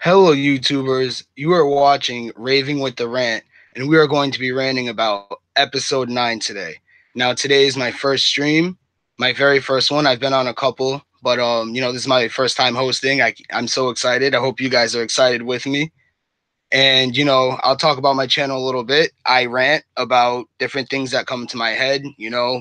Hello, YouTubers. You are watching Raving with the Rant, and we are going to be ranting about episode 9 today. Now, today is my first stream, my very first one. I've been on a couple, but this is my first time hosting. I'm so excited. I hope you guys are excited with me. And I'll talk about my channel a little bit. I rant about different things that come to my head,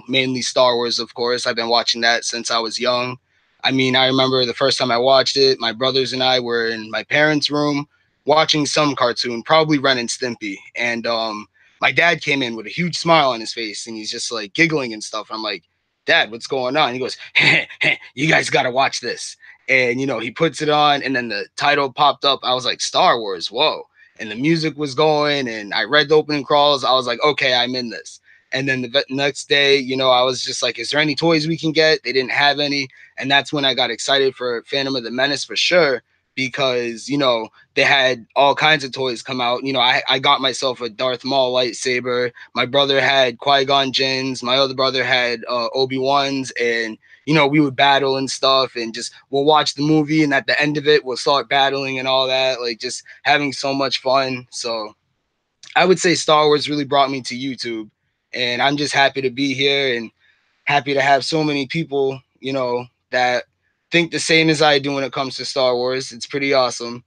mainly Star Wars, of course. I've been watching that since I was young. I mean, I remember the first time I watched it, my brothers and I were in my parents' room watching some cartoon, probably Ren and Stimpy. And my dad came in with a huge smile on his face and he's just like giggling and stuff. I'm like, Dad, what's going on? He goes, you guys got to watch this. And, he puts it on and then the title popped up. I was like, Star Wars, whoa, and the music was going and I read the opening crawls. I was like, okay, I'm in this. And then the next day, I was just like, is there any toys we can get? They didn't have any. And that's when I got excited for Phantom of the Menace for sure, because, they had all kinds of toys come out. I got myself a Darth Maul lightsaber. My brother had Qui-Gon Jinn's. My other brother had Obi-Wan's. And we would battle and stuff and just we'll watch the movie and at the end of it we'll start battling and all that, like just having so much fun. So I would say Star Wars really brought me to YouTube, and I'm just happy to be here and happy to have so many people, that think the same as I do when it comes to Star Wars. It's pretty awesome.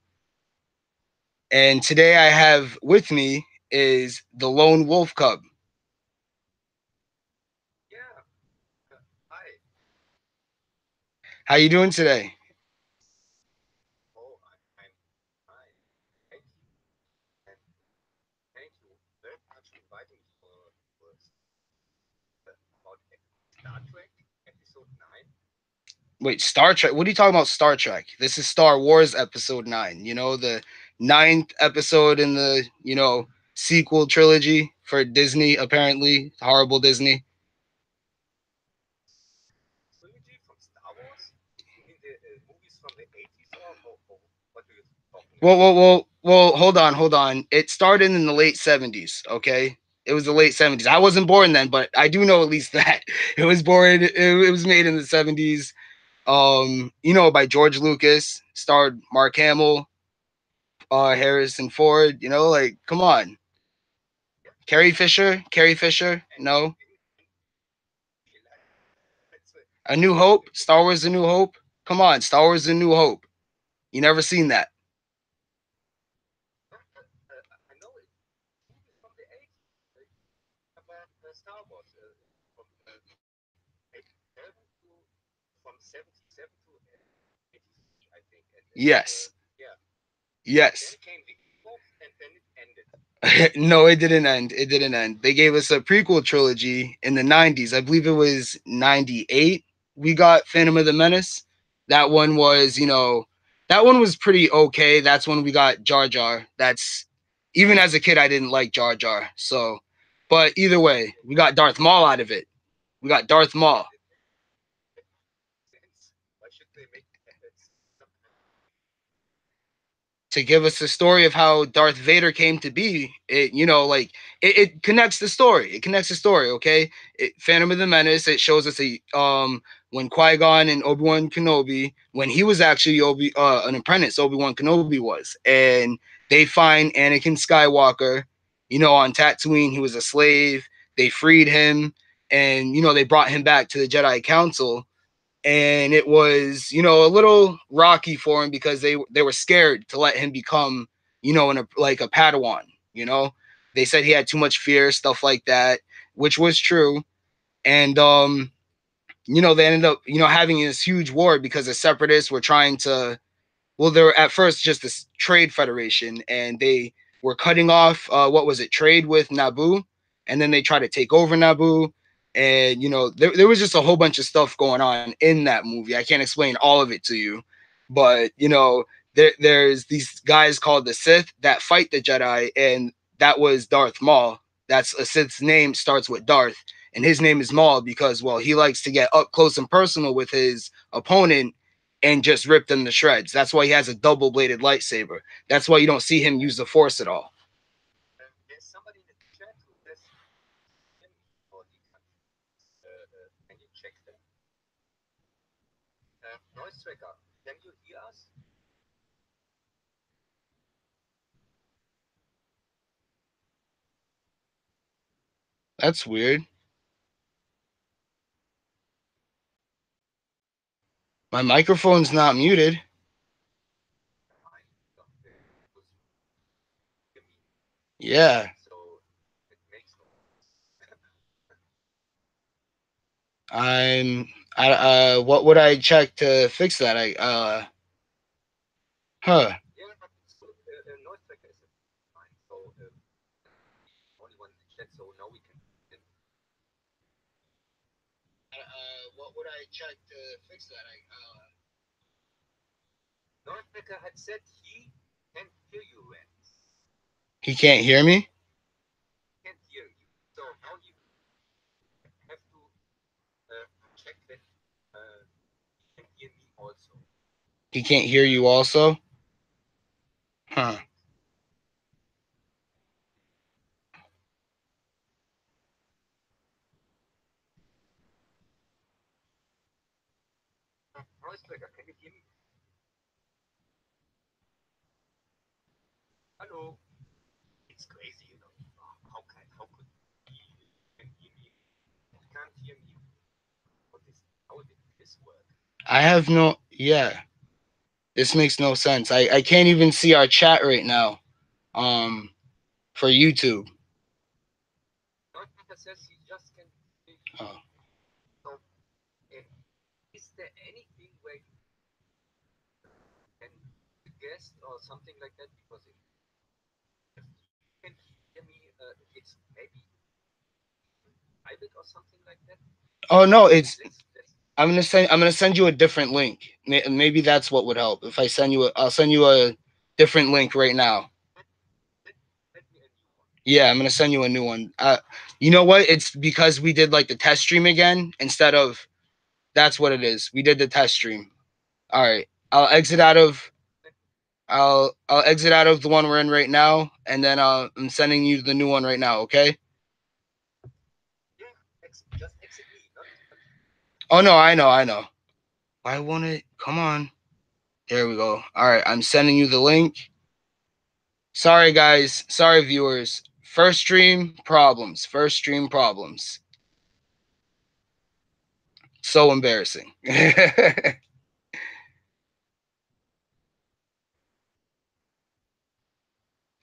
And today I have with me is the Lone Wolf Cub. How you doing today? Wait, Star Trek? What are you talking about, Star Trek? This is Star Wars Episode 9. The ninth episode in the, sequel trilogy for Disney, apparently. Horrible Disney. Well, hold on. It started in the late 70s, okay? It was the late 70s. I wasn't born then, but I do know at least that. It was made in the 70s, by George Lucas, starred Mark Hamill, Harrison Ford, like, come on. Carrie Fisher, no. A New Hope, Star Wars: A New Hope. Come on, Star Wars: A New Hope. You never seen that? Yes, yes. No, it didn't end. It didn't end. They gave us a prequel trilogy in the 90s. I believe it was 98. We got Phantom of the Menace. That one was, that one was pretty okay. That's when we got Jar Jar. That's even as a kid, I didn't like Jar Jar. So, but either way, we got Darth Maul out of it. We got Darth Maul. To give us the story of how Darth Vader came to be. It connects the story. It connects the story. Okay, Phantom of the Menace. It shows us when Qui-Gon and Obi-Wan Kenobi, when he was actually an apprentice, Obi-Wan Kenobi was, and they find Anakin Skywalker, on Tatooine. He was a slave. They freed him, and they brought him back to the Jedi Council, and it was a little rocky for him because they were scared to let him become like a Padawan. They said he had too much fear, stuff like that, which was true. And they ended up having this huge war because the separatists were trying to, well, they were at first just this trade federation, and they were cutting off what was it, trade with Naboo, and then they tried to take over Naboo. And there was just a whole bunch of stuff going on in that movie. I can't explain all of it to you, but there's these guys called the Sith that fight the Jedi, and that was Darth Maul. That's a Sith's name, starts with Darth, and his name is Maul because, well, he likes to get up close and personal with his opponent and just rip them to shreds. That's why he has a double bladed lightsaber. That's why you don't see him use the Force at all. That's weird. My microphone's not muted. Yeah. I'm what would I check to fix that? Huh. What would I check to fix that? He can't hear me? He can't hear you also? Huh. I have no yeah. This makes no sense. I can't even see our chat right now. Um for YouTube. Oh. Oh no, it's I'm gonna send you a different link. Maybe that's what would help. If I send you I'll send you a different link right now. Yeah, I'm gonna send you a new one. You know what? It's because we did like the test stream again instead of. That's what it is. We did the test stream. All right. I'll exit out of the one we're in right now, and then I'm sending you the new one right now. Okay. Oh no, I know. Why won't it? Come on. There we go. All right, I'm sending you the link. Sorry guys. Sorry viewers. First stream problems. First stream problems. So embarrassing.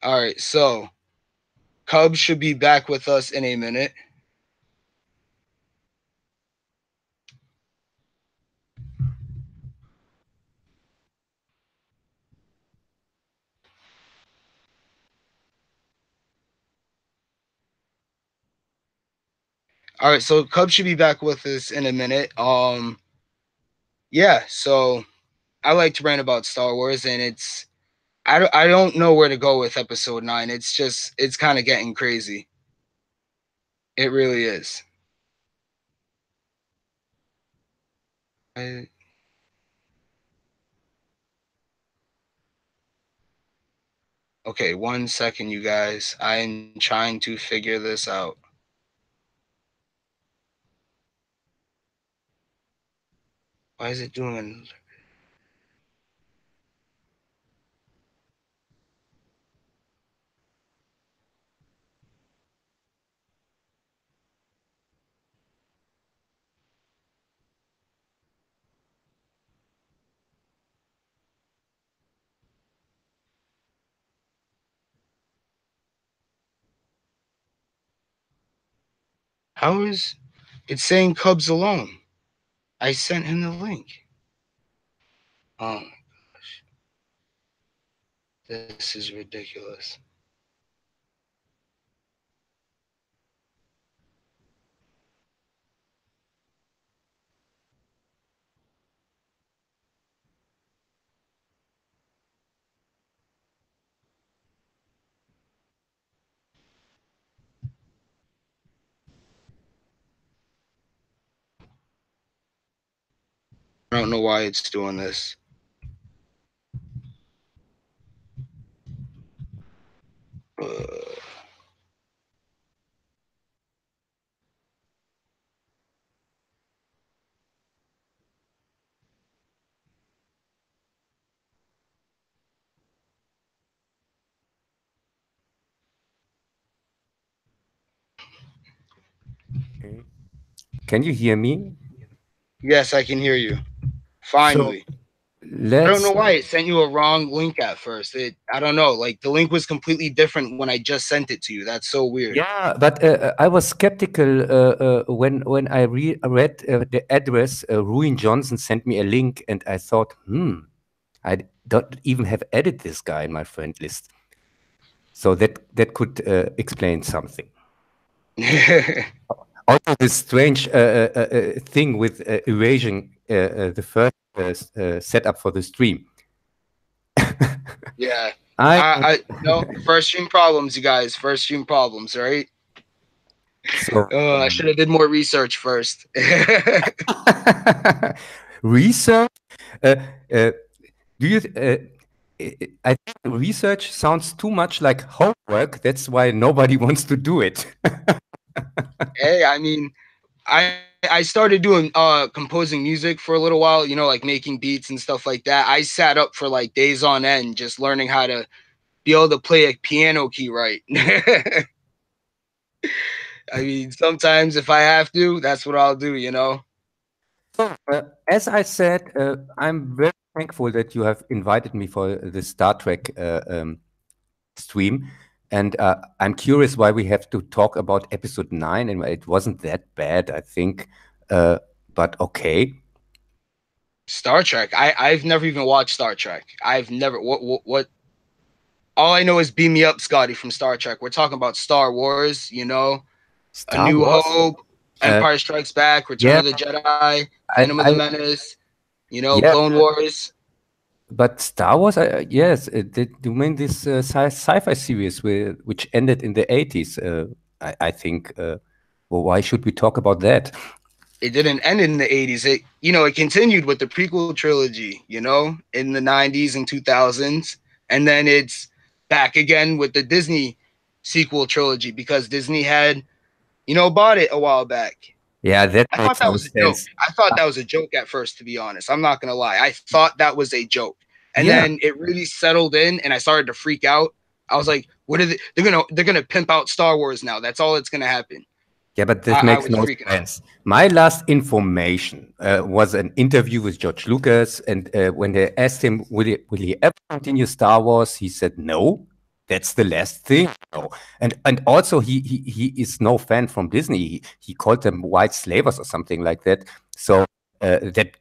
All right, so Cub should be back with us in a minute. All right, so Cub should be back with us in a minute. Yeah, so I like to rant about Star Wars, and I don't know where to go with Episode 9. It's kind of getting crazy. It really is. I, okay, 1 second, you guys. I'm trying to figure this out. Why is it doing? How is it's saying Cubs alone? I sent him the link. Oh my gosh, this is ridiculous. I don't know why it's doing this. Uh, Okay. Can you hear me? Yes, I can hear you. So Finally. I don't let's. know why it sent you a wrong link at first. I don't know. Like the link was completely different when I just sent it to you. That's so weird. Yeah, but I was skeptical when I read the address. Ruin Johnson sent me a link, and I thought, I don't even have added this guy in my friend list. So that could explain something. Also, this strange thing with erasing the first setup for the stream. Yeah. I I no first stream problems, you guys. First stream problems, right? so I should have did more research first. research. Uh, uh, do you? I think research sounds too much like homework. That's why nobody wants to do it. Hey, I mean, I started doing composing music for a little while, you know, like making beats and stuff like that. I sat up for like days on end just learning how to be able to play a piano key right. I mean, sometimes if I have to, that's what I'll do, you know. So, as I said, I'm very thankful that you have invited me for the Star Trek stream. And I'm curious why we have to talk about episode 9. And it wasn't that bad, I think. Uh, but okay. Star Trek. I've never even watched Star Trek. I've never what all I know is Beam Me Up, Scotty from Star Trek. We're talking about Star Wars, you know, A Star New Wars? Hope, Uh, Empire Strikes Back, Return yeah, of the Jedi, Phantom of the I Menace, you know, yeah, Clone Wars. but Star Wars, yes, you mean this sci-fi series which ended in the 80s? I think. Well, why should we talk about that? It didn't end in the 80s. It continued with the prequel trilogy, you know, in the 90s and 2000s. And then it's back again with the Disney sequel trilogy because Disney had, bought it a while back. Yeah, that I thought makes that no was a joke. sense. I thought that was a joke at first, to be honest. I'm not gonna lie. I thought that was a joke, and Yeah, then it really settled in, and I started to freak out. I was like, "What are they? They're gonna pimp out Star Wars now. That's all that's gonna happen." yeah, but this I makes was no freaking out. sense. My last information was an interview with George Lucas, and when they asked him, will he ever continue Star Wars?" He said, "No, that's the last thing." No. And also he is no fan from Disney. He called them white slavers or something like that. So that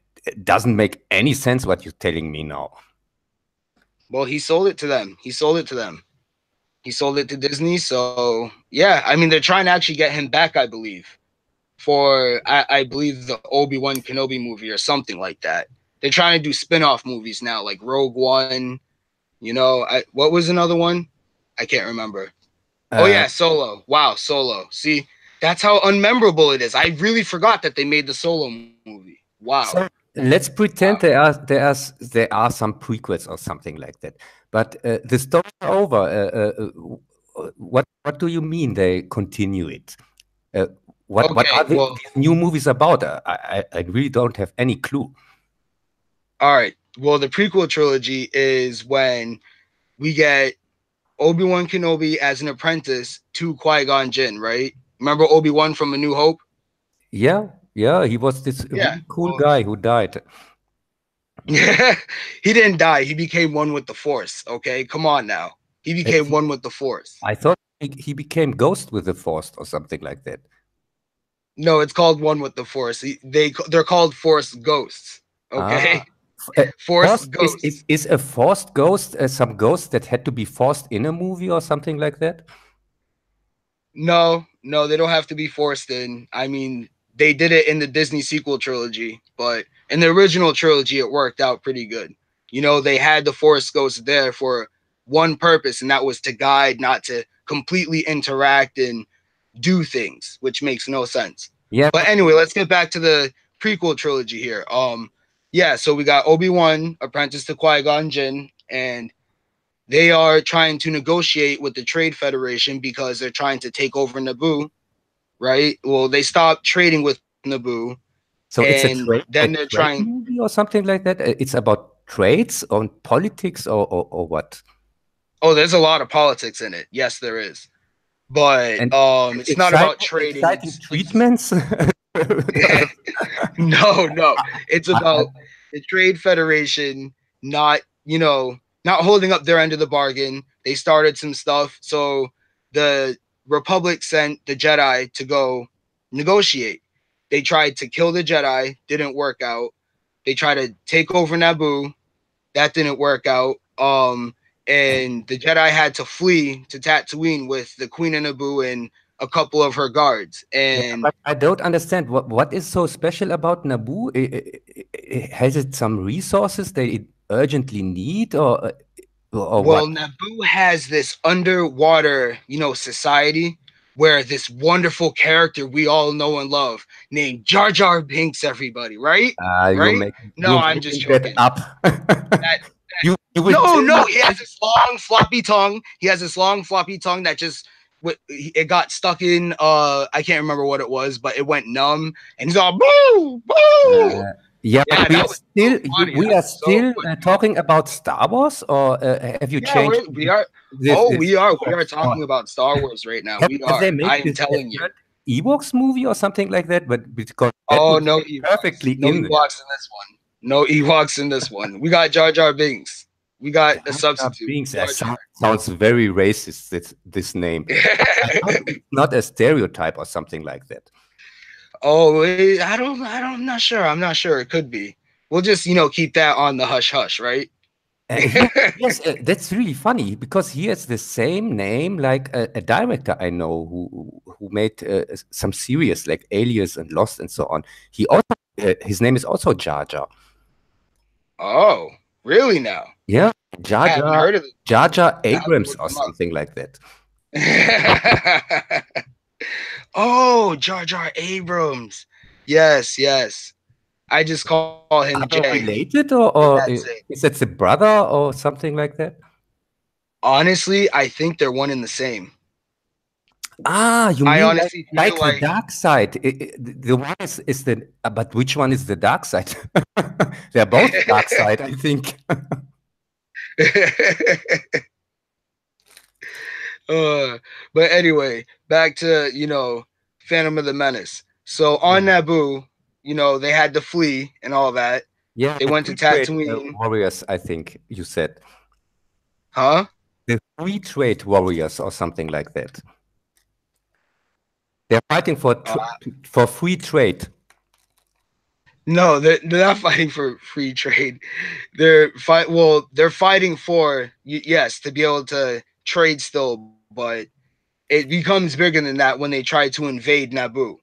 doesn't make any sense what you're telling me now. Well, he sold it to them. He sold it to them. He sold it to Disney. So yeah, I mean, they're trying to actually get him back, I believe, for I believe the Obi-Wan Kenobi movie or something like that. They're trying to do spin-off movies now, like Rogue One. What was another one? I can't remember. Oh Uh, yeah, Solo. Wow, Solo. See, that's how unmemorable it is. I really forgot that they made the Solo movie. Wow. So let's Wow. pretend there are some prequels or something like that. But the story is over. What do you mean they continue it? Uh, what Okay, are well, these new movies about? I really don't have any clue. all right. Well, the prequel trilogy is when we get Obi-Wan Kenobi as an apprentice to Qui-Gon Jinn, right? Remember Obi-Wan from A New Hope? Yeah, yeah, he was this Yeah. really cool Well, guy who died. he didn't die. He became one with the Force, okay? Come on now. He became He, one with the Force. I thought he became Ghost with the Force or something like that. No, it's called one with the Force. They're called Force ghosts, Ah, okay? Force Forced ghosts. is a forced ghost some ghost that had to be forced in a movie or something like that? No, no, they don't have to be forced in. I mean, they did it in the Disney sequel trilogy, but in the original trilogy, it worked out pretty good. They had the Force Ghost there for one purpose, and that was to guide, not to completely interact and do things, which makes no sense. Yeah, But anyway, let's get back to the prequel trilogy here. Yeah, so we got Obi-Wan, apprentice to Qui-Gon Jinn, and they are trying to negotiate with the Trade Federation because they're trying to take over Naboo, right? Well, they stopped trading with Naboo, so it's and then they're a trying. trade movie or something like that. It's about trades on politics or what? Oh, there's a lot of politics in it. Yes, there is. but And it's not about trading. exciting treatments. No, it's I, about the Trade Federation not, not holding up their end of the bargain. They started some stuff, so the Republic sent the Jedi to go negotiate. They tried to kill the Jedi, didn't work out. They tried to take over Naboo, that didn't work out. And the Jedi had to flee to Tatooine with the Queen of Naboo and a couple of her guards. yeah, And but I don't understand what is so special about Naboo. Has it some resources that it urgently need, or what? well, Naboo has this underwater, society where this wonderful character we all know and love named Jar Jar Binks, everybody, right? Right? No, You're I'm just making that joking. up. That You will no, tell no, me. he has this long floppy tongue. He has this long floppy tongue that just it got stuck in I can't remember what it was, but it went numb and he's all boo boo. Yeah, but Yeah, that was so funny. we That are was so still funny. talking about Star Wars, or have you Yeah, changed we are. this We are Ewoks? Or talking about Star Wars right now. We have they are. I made am this telling you. third Ewoks movie or something like that? But because that Oh, would no fit Ewoks. perfectly No in there. Ewoks in this one. No Ewoks in this one. We got Jar Jar Binks. We got a Jar Jar substitute. Binks, Jar sounds very racist. This name. I hope Jar. it's not a stereotype or something like that. Oh, I'm not sure. I'm not sure. It could be. We'll just, keep that on the hush hush, right? Here, yes, that's really funny because he has the same name like a director I know who made some series like Alias and Lost and so on. He also his name is also Jar Jar. Oh, really now? Yeah, I haven't heard of it. Jar Jar I have to Abrams look or them up. something like that. Oh, Jar Jar Abrams. Yes, yes. I just call him Are Jay, they related, and or that's it. is that the brother or something like that? Honestly, I think they're one and the same. Ah, you I mean honestly feel like the like dark side? The one is the but which one is the dark side? They're both dark side, I think. but anyway, back to, Phantom of the Menace. So on Yeah. Naboo, they had to flee and all that. Yeah, They the went to free trade Tatooine. warriors, I think you said. Huh? The free trade warriors or something like that. They're fighting Uh, for free trade. no, they're not fighting for free trade. They're fighting for yes, to be able to trade still, but it becomes bigger than that when they try to invade Naboo.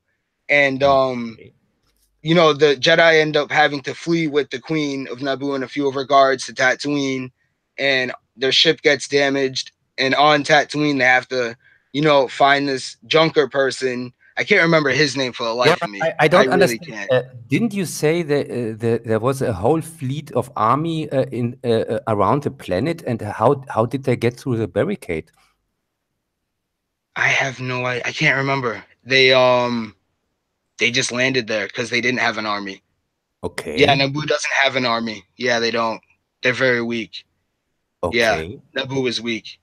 And Okay. the Jedi end up having to flee with the Queen of Naboo and a few of her guards to Tatooine, and their ship gets damaged. And on Tatooine, they have to, find this Junker person. I can't remember his name for the Yeah, life but of me. I I don't really understand. can't. Didn't you say that there was a whole fleet of army in around the planet, and how did they get through the barricade? I have no idea. I can't remember. They just landed there because they didn't have an army. Yeah, Okay, Naboo doesn't have an army. Yeah, they don't. They're very weak. Yeah, okay. Naboo is weak.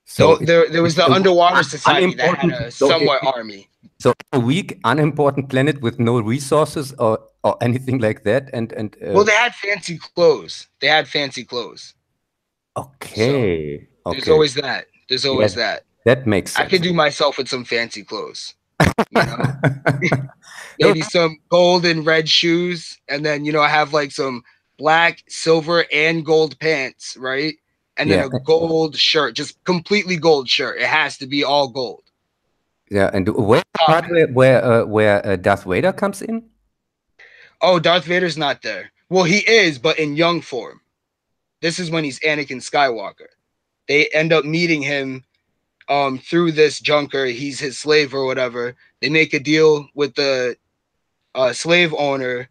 So Though there was it's the a underwater society that had unimportant. a somewhat army. So a weak, unimportant planet with no resources or anything like that, and Well, they had fancy clothes. They had fancy clothes. So okay, there's okay, always that. There's yeah, always that. that makes I could sense. do myself with some fancy clothes, you know? No, Maybe some gold and red shoes, and then, I have like some black, silver, and gold pants, right? And then yeah, a gold shirt, just completely gold shirt. It has to be all gold. yeah, and where the Top part hat. where Darth Vader comes in? Oh, Darth Vader's not there. Well, he is, but in young form. This is when he's Anakin Skywalker. They end up meeting him through this junker. He's his slave or whatever. They make a deal with the slave owner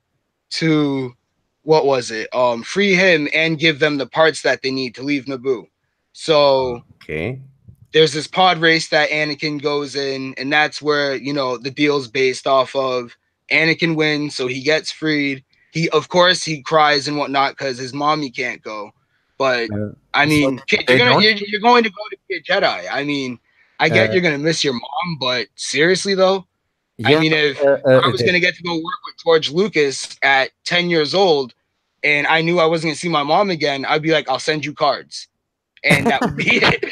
to what was it? Free him and give them the parts that they need to leave Naboo. So Okay, there's this pod race that Anakin goes in, and that's where the deal's based off of. Anakin wins, so he gets freed. Of course he cries and whatnot because his mommy can't go. But I so mean, kid, they don't. you're going to go to be a Jedi. I mean, I get Uh, you're gonna miss your mom, but seriously though, I yeah, mean, if I was gonna get to go work with George Lucas at 10 years old, and I knew I wasn't gonna see my mom again, I'd be like, I'll send you cards, and that would be it.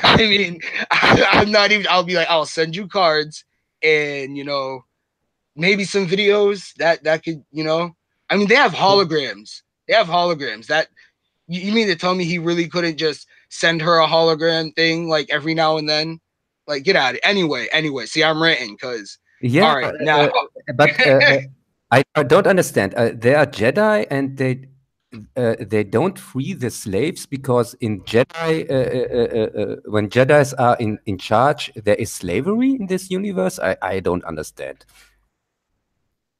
I mean, I'm not even. I'll be like, I'll send you cards, and maybe some videos that could, I mean, they have holograms. They have holograms. That you mean to tell me he really couldn't just send her a hologram thing like every now and then? Like, get out of it. Anyway. See, I'm ranting because yeah, all right now. but I don't understand. They are Jedi, and they don't free the slaves because in Jedi, when Jedis are in charge, there is slavery in this universe. I don't understand.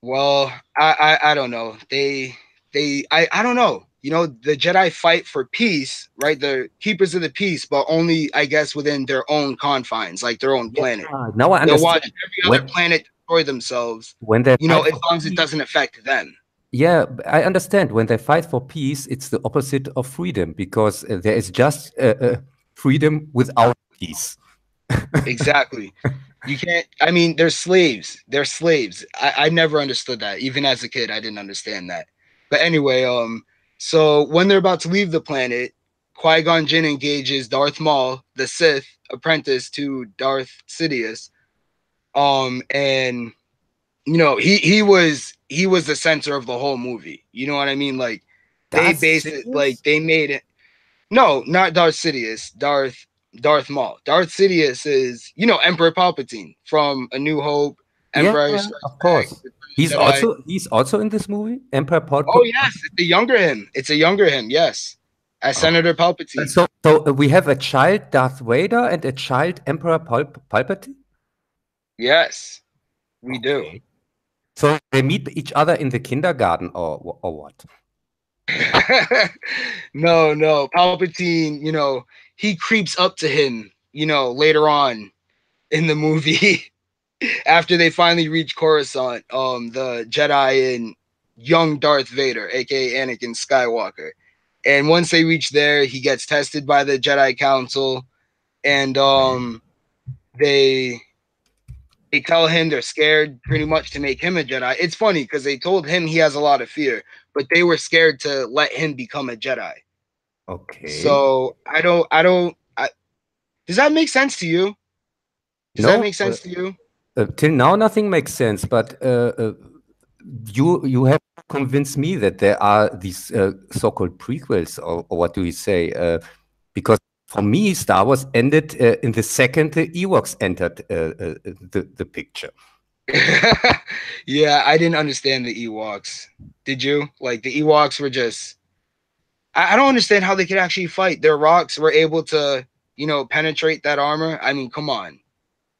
Well, I don't know. I don't know. The Jedi fight for peace, right? The keepers of the peace, but only I guess within their own confines, like their own Yeah, planet. now I They'll watch understand. every other When planet destroy themselves, when they fight as for long as it peace, doesn't affect them. yeah, I understand. When they fight for peace, it's the opposite of freedom because there is just freedom without peace. Exactly. You can't. I mean, they're slaves. They're slaves. I never understood that. Even as a kid, I didn't understand that. But anyway, so when they're about to leave the planet, Qui-Gon Jinn engages Darth Maul, the Sith apprentice to Darth Sidious. And he was the center of the whole movie. You know what I mean? Like they Darth based it, like Sidious? they made it. No, not Darth Sidious. Darth Maul. Darth Sidious is Emperor Palpatine from A New Hope, Yeah, Empire Strikes of Back, course. Return of the Jedi. He's also in this movie, Emperor Oh yes, it's a younger him. It's a younger him. Yes, as Oh. Senator Palpatine. So we have a child Darth Vader and a child Emperor Palpatine. Yes, we do. Okay. So they meet each other in the kindergarten or what? No. Palpatine, he creeps up to him, later on in the movie after they finally reach Coruscant, the Jedi and young Darth Vader, aka Anakin Skywalker. And once they reach there, he gets tested by the Jedi Council, and they they tell him they're scared pretty much to make him a Jedi. It's funny because they told him he has a lot of fear, but they were scared to let him become a Jedi. Okay. So does that make sense to you? Does that No, make sense to you? till now nothing makes sense, but you have convinced me that there are these so-called prequels, or what do you say? Because for me, Star Wars ended in the second the Ewoks entered the picture. Yeah, I didn't understand the Ewoks. Did you? Like the Ewoks were just I don't understand how they could actually fight. Their rocks were able to, penetrate that armor. I mean, come on.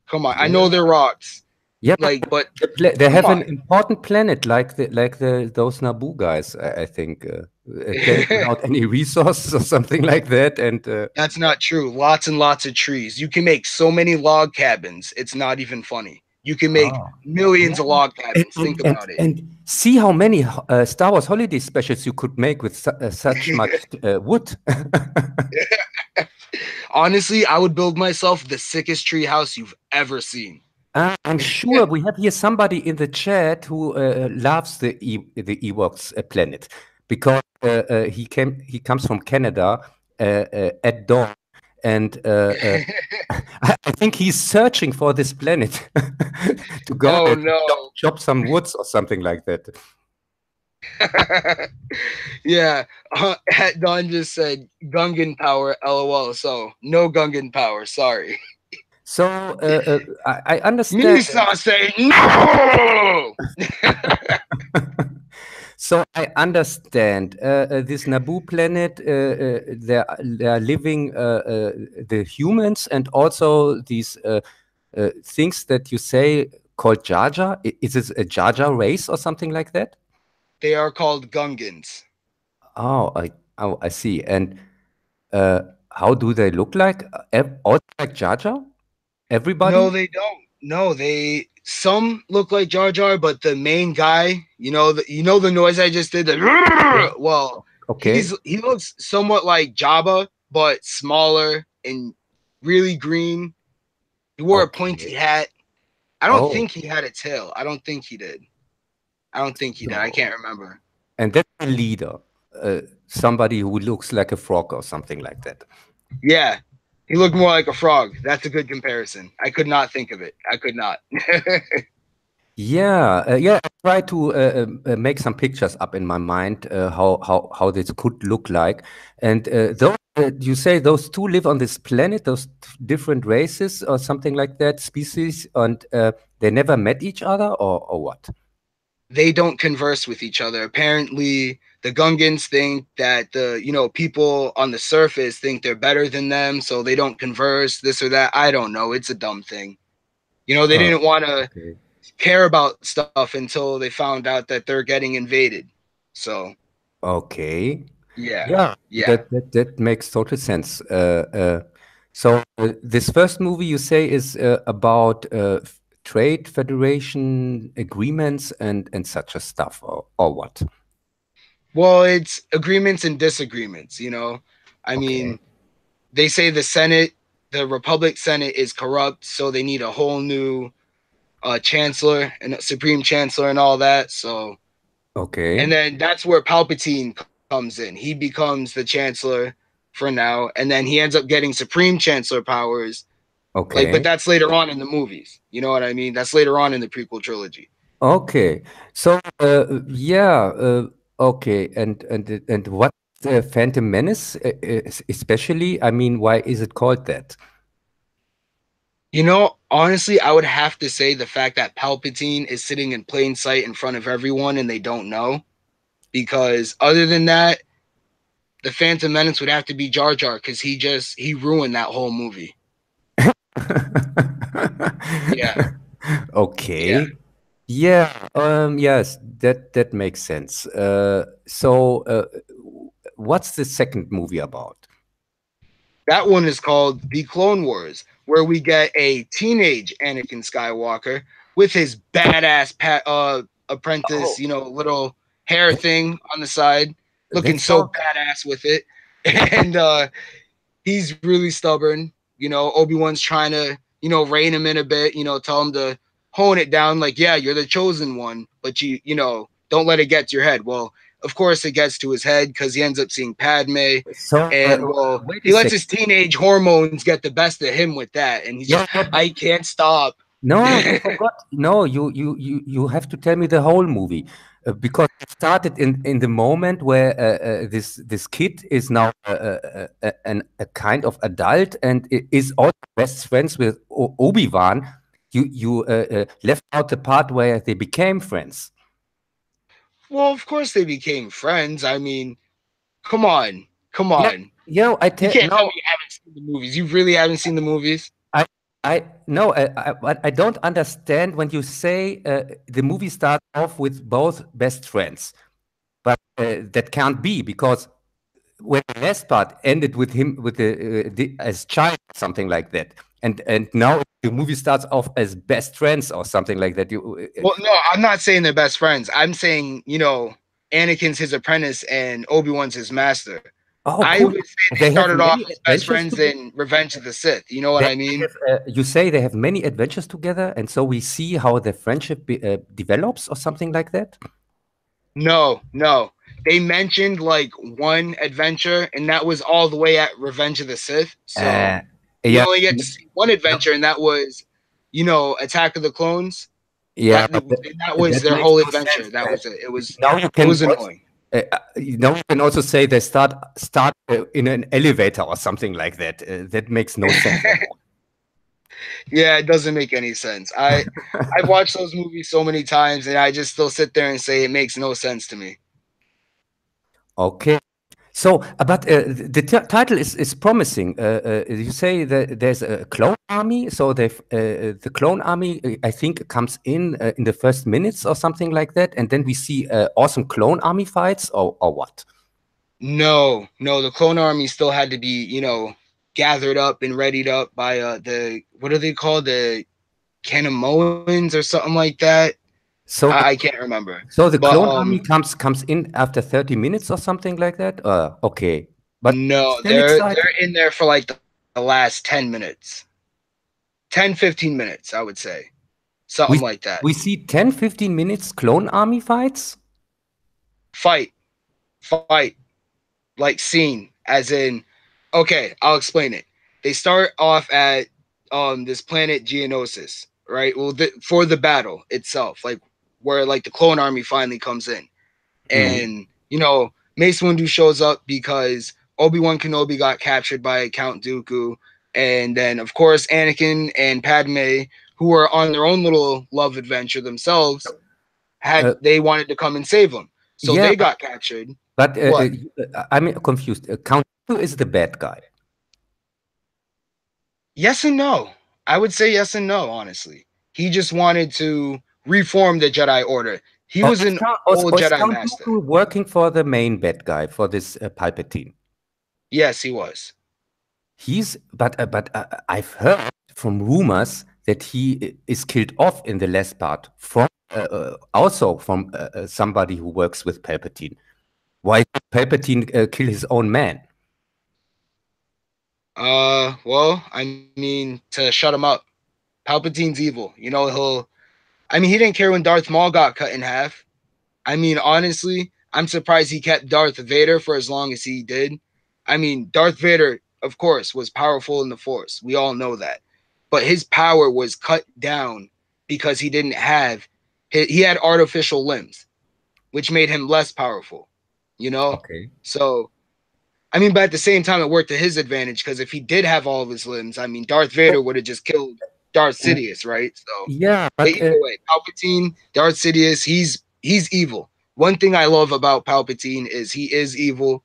Come on. I know Yeah. they're rocks. Yeah, Like, but they come have on. an important planet like the those Naboo guys, I think, a planet without any resources or something like that, and That's not true. Lots and lots of trees. You can make so many log cabins. It's not even funny. You can make oh. millions Yeah. of log cabins. Think about it. And see how many Star Wars holiday specials you could make with such much wood. Honestly, I would build myself the sickest tree house you've ever seen. I'm sure we have here somebody in the chat who loves the Ewoks planet because he comes from Canada at dawn, and I think he's searching for this planet to go Oh and no. chop some woods or something like that. Yeah, Don just said Gungan power, lol. So no Gungan power. Sorry. So I understand. Misa say no. So I understand this Naboo planet. They are living the humans and also these things that you say called Jar Jar. Is it a Jar Jar race or something like that? They are called Gungans. Oh, I see. And how do they look like? Also like Jar Jar? No, Everybody? they don't. No, they some look like Jar Jar, but the main guy, the noise I just did. Yeah. Well, Okay. he looks somewhat like Jabba, but smaller and really green. He wore a pointy Okay. hat. I don't Oh, think he had a tail. I don't think he did. I don't think he did. I so can't remember. and that's a leader, somebody who looks like a frog or something like that. Yeah. He looked more like a frog. That's a good comparison. I could not think of it. I could not. Yeah, yeah. I try to make some pictures up in my mind how this could look like. And those you say those two live on this planet, those different races or something like that, species, and they never met each other, or what? They don't converse with each other. Apparently, the Gungans think that the people on the surface think they're better than them, so they don't converse. This or that. I don't know. It's a dumb thing. They Huh. didn't want to Okay. care about stuff until they found out that they're getting invaded. So Okay. yeah, Yeah, yeah. that makes total sense. So this first movie you say is about trade federation agreements and such a stuff, or what? Well, it's agreements and disagreements. I Okay. mean, they say the Republic Senate is corrupt, so they need a whole new chancellor and supreme chancellor and all that. So, and Okay. then that's where Palpatine comes in. He becomes the chancellor for now, and then he ends up getting supreme chancellor powers. Like, but Okay. that's later on in the movies. You know what I mean? That's later on in the prequel trilogy. Okay. So yeah. Okay. And what Phantom Menace especially? I mean, why is it called that? Honestly, I would have to say the fact that Palpatine is sitting in plain sight in front of everyone and they don't know. Because other than that, the Phantom Menace would have to be Jar Jar because he ruined that whole movie. Yeah, yeah. Okay. Yeah, yes, that makes sense. So, what's the second movie about? That one is called The Clone Wars, where we get a teenage Anakin Skywalker with his badass apprentice, Oh, little hair thing on the side, looking that's so all. badass with it. And he's really stubborn. Obi-Wan's trying to, rein him in a bit, tell him to hone it down. Like, yeah, you're the chosen one, but don't let it get to your head. Well, of course it gets to his head because he ends up seeing Padme, So, and well, wait a he lets second. his teenage hormones get the best of him with that, and he's just, Yeah, yeah, I can't stop. no, you forgot. No, you have to tell me the whole movie, because it started in the moment where this kid is now a kind of adult and is also best friends with Obi-Wan. You left out the part where they became friends. Well, of course they became friends. I mean, come on, come Yeah, on. yeah. I You tell can't tell me no. you haven't seen the movies. You really haven't seen the movies? I I no. I don't understand when you say the movie starts off with both best friends. But that can't be because when the last part ended with him with the as child, something like that, and now the movie starts off as best friends or something like that. Well, no, I'm not saying they're best friends. I'm saying, Anakin's his apprentice and Obi-Wan's his master. Oh, I cool. would say they They have started off many as best adventures friends together. in Revenge of the Sith. You know what They, I mean? you say they have many adventures together, and so we see how the friendship develops or something like that. No, no. They mentioned like one adventure, and that was all the way at Revenge of the Sith. So Uh, we yeah, only get to see one no, adventure, and that was, Attack of the Clones. yeah, but That was that their makes whole no sense. adventure. That was it. It was Now you it can was also, annoying. now you can also say they start in an elevator or something like that. That makes no sense at all. Yeah, it doesn't make any sense. I've watched those movies so many times, and I just still sit there and say it makes no sense to me. Okay. So, but the title is promising. You say that there's a clone army. So the clone army, I think, comes in the first minutes or something like that, and then we see awesome clone army fights, or what? No, no, the clone army still had to be, gathered up and readied up by the what are they called? The Canamoans or something like that. So I can't remember. so the But clone army comes in after 30 minutes or something like that. Okay, but no, still they're exciting. in there for like the last 10 minutes. 10-15 minutes, I would say. Something We like that. we see 10, 15 minutes clone army fights. Fight, fight, like scene, as in, okay, I'll explain it. They start off at this planet Geonosis, right? Well, for the battle itself, like where like the clone army finally comes in, Mhm. and Mace Windu shows up because Obi-Wan Kenobi got captured by Count Dooku, and then of course Anakin and Padme, who were on their own little love adventure themselves, Uh, they wanted to come and save them, so yeah, they got captured. but What? I'm confused. Count Dooku is the bad guy. Yes and no. I would say yes and no, honestly. He just wanted to reform the Jedi Order. He was an old Or is Jedi Count master. Dooku working for the main bad guy, for this Palpatine? Yes, he was. But I've heard from rumors that he is killed off in the last part from also from somebody who works with Palpatine. Why did Palpatine kill his own man? Well, I mean, to shut him up. Palpatine's evil. He didn't care when Darth Maul got cut in half. I mean, honestly, I'm surprised he kept Darth Vader for as long as he did. I mean, Darth Vader, of course, was powerful in the Force. We all know that. But his power was cut down because he didn't have, he had artificial limbs, which made him less powerful, you know? Okay. So, but at the same time, it worked to his advantage because if he did have all of his limbs, Darth Vader would have just killed Darth Sidious, right? So, Yeah, but but either way, Palpatine, Darth Sidious, he's evil. One thing I love about Palpatine is he is evil.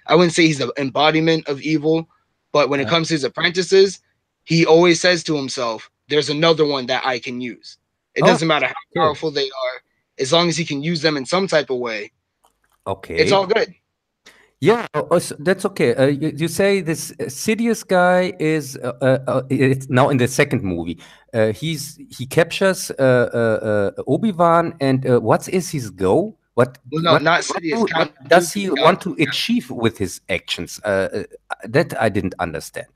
I wouldn't say he's the embodiment of evil, but when it uh, comes to his apprentices, he always says to himself, "There's another one that I can use." It oh, doesn't matter how okay, powerful they are, as long as he can use them in some type of way, it's okay. all good. Yeah, that's okay. You say this Sidious guy is it's now in the second movie. He captures Obi-Wan, and what is his goal? Well, no, not Sidious. Count What does Dooku he got want to achieve with his actions? That I didn't understand.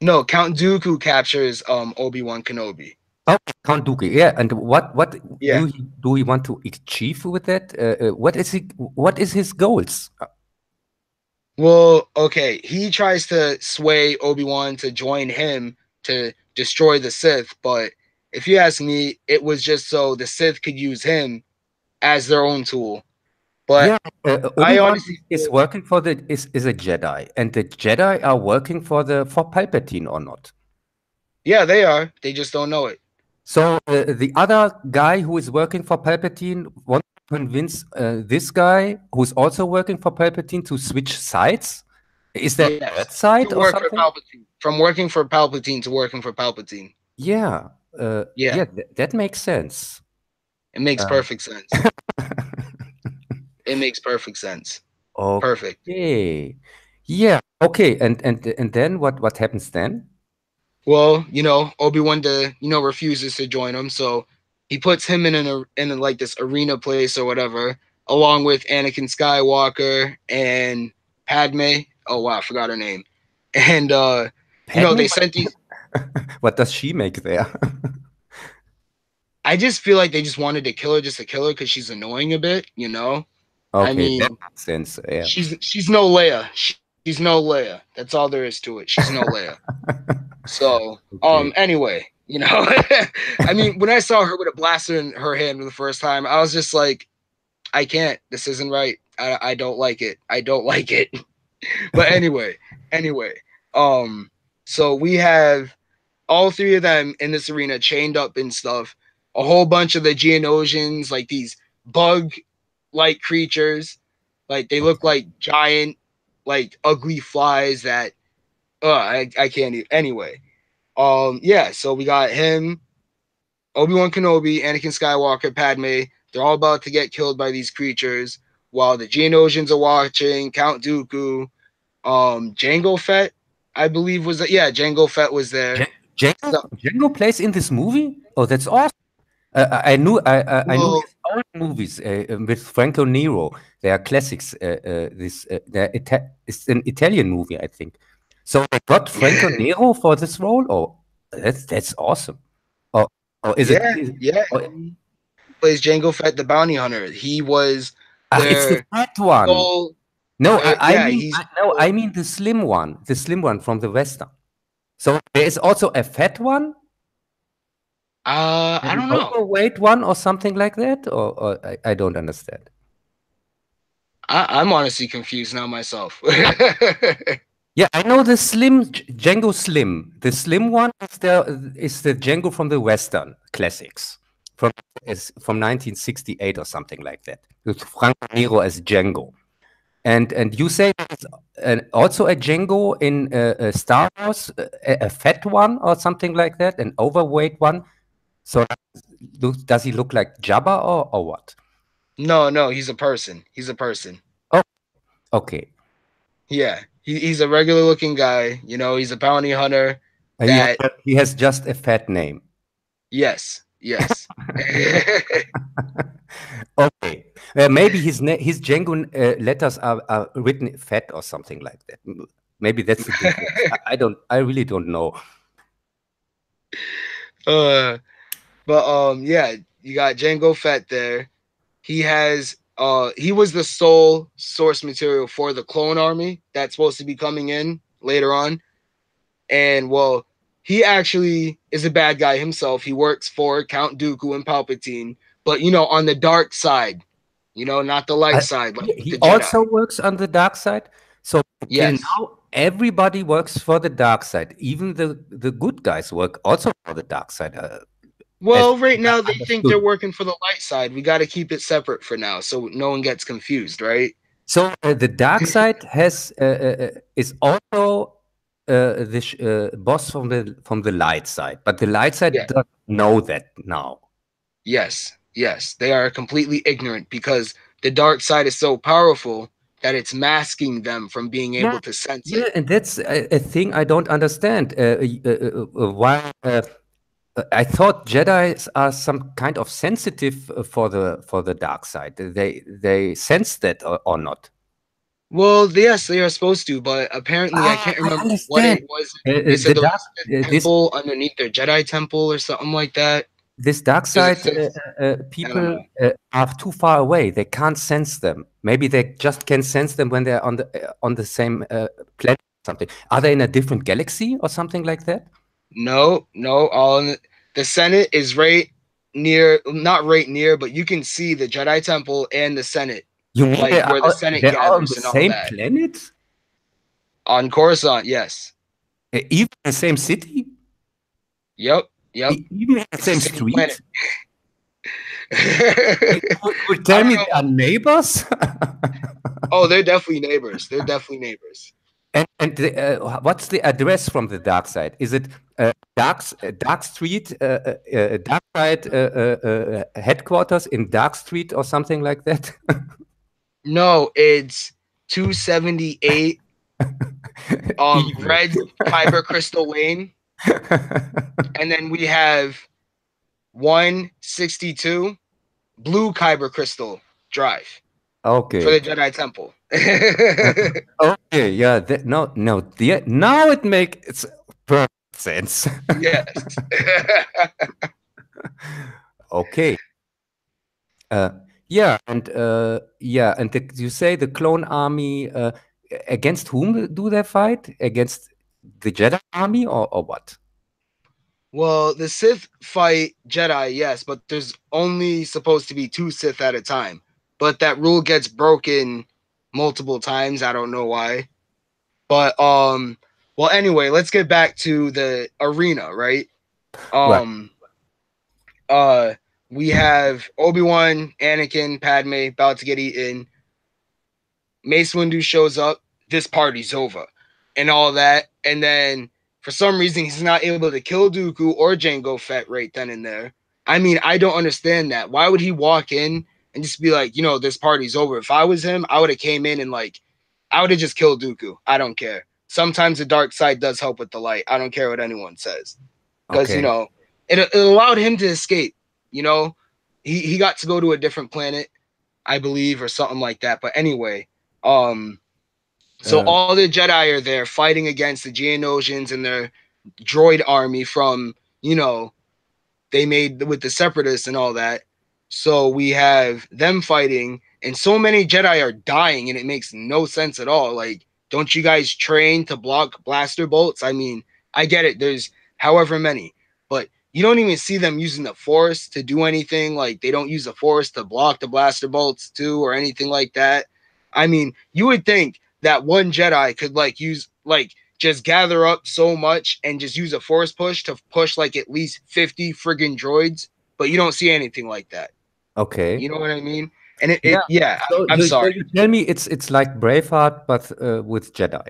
no Count Dooku captures Obi-Wan Kenobi. Oh, Count Dooku, yeah. And what Yeah. do he want to achieve with that? What is his goals? Well, okay, he tries to sway Obi-Wan to join him to destroy the Sith, but if you ask me, it was just so the Sith could use him as their own tool. But Yeah, I Obi-Wan honestly is feel, working for the is a Jedi, and the Jedi are working for for Palpatine or not. yeah, they are. They just don't know it. So the other guy who is working for Palpatine wants to convince this guy who's also working for Palpatine to switch sides. Is that Yes, third to side or work for something? Palpatine. From working for Palpatine to working for Palpatine. Yeah, Yeah, yeah, that makes sense. it makes Uh, perfect sense. It makes perfect sense. Perfect. okay, yeah, okay, and then what happens then? Well, Obi-Wan refuses to join him, so he puts him like this arena place or whatever, along with Anakin Skywalker and Padme. Oh wow, I forgot her name. And Padme, they sent these. what does she make there? I just feel like they just wanted to kill her just to kill her because she's annoying a bit. I Okay, that mean, makes sense. Yeah. she's no Leia. She's no Leia. That's all there is to it. She's no Leia. So, Okay. anyway, when I saw her with a blaster in her hand for the first time, I was just like, I can't. This isn't right. I don't like it. I don't like it. But anyway, um, so we have all three of them in this arena chained up and stuff. A whole bunch of the Geonosians, like these bug-like creatures, like they look like giant, like ugly flies that, I can't even. Anyway, yeah, so we got him, Obi-Wan Kenobi, Anakin Skywalker, Padme. They're all about to get killed by these creatures while the Geonosians are watching. Count Dooku, Jango Fett, I believe yeah, Jango Fett was there. So, Django plays in this movie? Oh, that's awesome. I knew well, his old movies with Franco Nero. They are classics. It's an Italian movie, I think. So they got Franco Nero for this role, or That's awesome. Or or is it? Yeah, yeah. Or, He plays Jango Fett the bounty hunter. He was it's the their fat one. sole. No, Yeah, he's. I mean the slim one from the Western. So there is also a fat one, I an don't know. overweight one, or something like that, or I don't understand. I'm honestly confused now myself. Yeah, I know the slim Django Slim. The slim one is the Django from the Western classics from is from 1968 or something like that. With Franco Nero as Django. And you say there's also a Django in Star Wars, a fat one or something like that, an overweight one. So does he look like Jabba or what? No, no, he's a person. He's a person. Oh, okay. Yeah, he's a regular looking guy. He's a bounty hunter. That He has just a fat name. yes, yes. Okay. Maybe his Django letters are written fat or something like that. Maybe that's the difference. I really don't know. uh, but yeah, you got Jango Fett there. He was the sole source material for the clone army that's supposed to be coming in later on. And well, he actually is a bad guy himself. He works for Count Dooku and Palpatine, but on the dark side, not the light side, like He the Jedi. also works on the dark side. So till Yes. now, everybody works for the dark side. Even the good guys work also for the dark side, as Well, right I now they think they're understood. working for the light side. We got to keep it separate for now so no one gets confused, right? So the dark side is also the boss from the light side, but the light side Yeah. doesn't know that now. Yes. Yes. They are completely ignorant because the dark side is so powerful that it's masking them from being Yeah, able to sense yeah, it. and that's a thing I don't understand. Why I thought Jedi are some kind of sensitive for the dark side. They sense that or not. Well, yes, they are supposed to, but apparently I Ah, can't I remember what understand. it was. They said The there was dark a Sith this temple underneath their Jedi temple or something like that. this dark There's a side Sith. I don't people know. are too far away. They can't sense them. Maybe they just can sense them when they're on the same planet or something. Are they in a different galaxy or something like that? No, no. The Senate is right near, not right near, but you can see the Jedi temple and the Senate, You mean like where the Senate they are on the gathers and all same that. planet? On Coruscant, yes. Even in the same city? Yep, yep. Even in the It's the same same planet. street? I You tell don't me know. they are neighbors? Oh, they're definitely neighbors. They're definitely neighbors. What's the address from the dark side? Is it Dark Street, Dark Side headquarters in Dark Street or something like that? No, it's 278 Evil. red kyber crystal lane, and then we have 162 blue kyber crystal drive for Okay. the Jedi Temple. Okay. Yeah. No. No. Yeah, now it makes perfect sense. Yes. Okay. Uh, you say the clone army against whom do they fight? Against the Jedi army or what? Well, the Sith fight Jedi, yes, but there's only supposed to be two Sith at a time. But that rule gets broken multiple times. I don't know why. But well anyway, let's get back to the arena, right? Right. Um uh we have Obi-Wan, Anakin, Padme about to get eaten. Mace Windu shows up, this party's over, and all that. And then for some reason, he's not able to kill Dooku or Jango Fett right then and there. I mean, I don't understand that. Why would he walk in and just be like, this party's over? If I was him, I would have came in and I would have just killed Dooku. I don't care. Sometimes the dark side does help with the light. I don't care what anyone says because Okay. it allowed him to escape. You know, he got to go to a different planet, I believe, or something like that. But anyway, um, so Uh, all the Jedi are there fighting against the Geonosians and their droid army from, you know, they made with the separatists and all that. So we have them fighting, and so many Jedi are dying, and it makes no sense at all. Like, don't you guys train to block blaster bolts? I mean, I get it. There's however many, but you don't even see them using the Force to do anything. Like, they don't use the Force to block the blaster bolts too, or anything like that. I mean, you would think that one Jedi could like use like just gather up so much and just use a force push to push like at least 50 friggin' droids, but you don't see anything like that. Okay. You know what I mean? And Yeah. yeah, So I'm so sorry. you tell me it's like Braveheart, but with Jedi.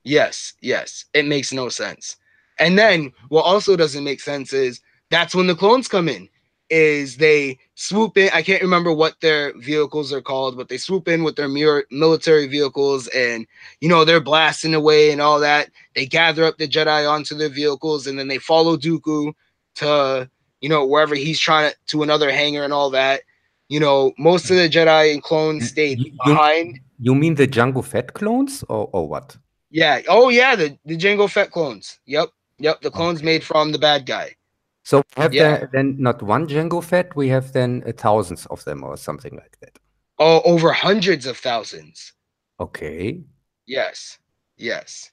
Yes, yes, it makes no sense. And then what also doesn't make sense is that's when the clones come in. Is they swoop in? I can't remember what their vehicles are called, but they swoop in with their military vehicles, and you know they're blasting away and all that. They gather up the Jedi onto their vehicles, and then they follow Dooku to wherever he's trying to another hangar and all that. You know, most of the Jedi and clones stayed You behind. you mean the Jango Fett clones or what? Yeah. Oh yeah, the Jango Fett clones. Yep. Yep. The clones made Okay. from the bad guy. So we have Yeah. then not one Jango Fett, we have then thousands of them or something like that. Oh, over hundreds of thousands. Okay. Yes. Yes.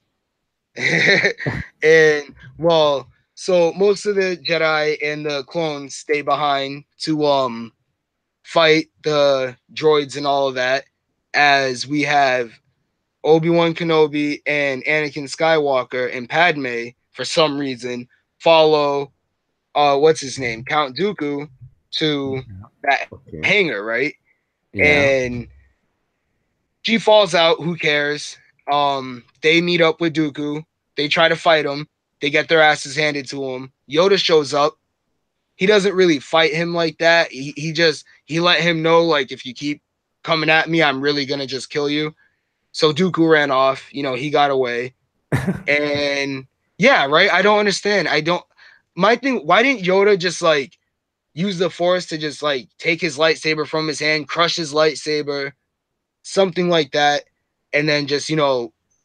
And well, so most of the Jedi and the clones stay behind to fight the droids and all of that, as we have Obi-Wan Kenobi and Anakin Skywalker and Padme for some reason follow what's his name, Count Dooku, to that Okay. hangar, right? Yeah. And she falls out. Who cares? They meet up with Dooku. They try to fight him. They get their asses handed to him. Yoda shows up. He doesn't really fight him like that. He let him know, like, if you keep coming at me, I'm really gonna just kill you. So Dooku ran off. You know, he got away. And yeah, right. I don't understand. I don't. My thing. Why didn't Yoda just like use the Force to just like take his lightsaber from his hand, crush his lightsaber, something like that, and then just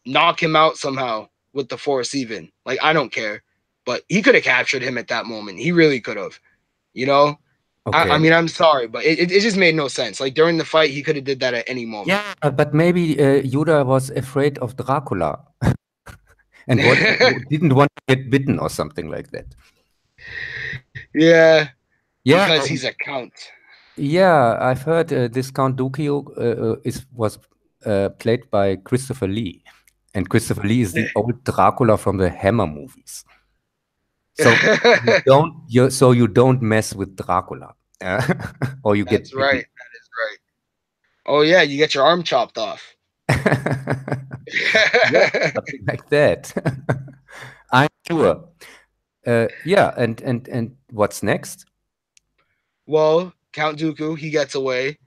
knock him out somehow with the Force? Even like, I don't care, but he could have captured him at that moment. He really could have. You know. I Okay. mean, I'm sorry, but it just made no sense. Like during the fight, he could have did that at any moment. Yeah, but maybe Yoda was afraid of Dracula and didn't want to get bitten or something like that. Yeah, Yeah, because he's a count. yeah, I've heard this Count Dooku was played by Christopher Lee, and Christopher Lee is the old Dracula from the Hammer movies. So you don't mess with Dracula, or you get That's right. bitten. That is right. Oh yeah, you get your arm chopped off. Yeah, something like that. I'm sure. Yeah, and what's next? Well, Count Dooku, he gets away,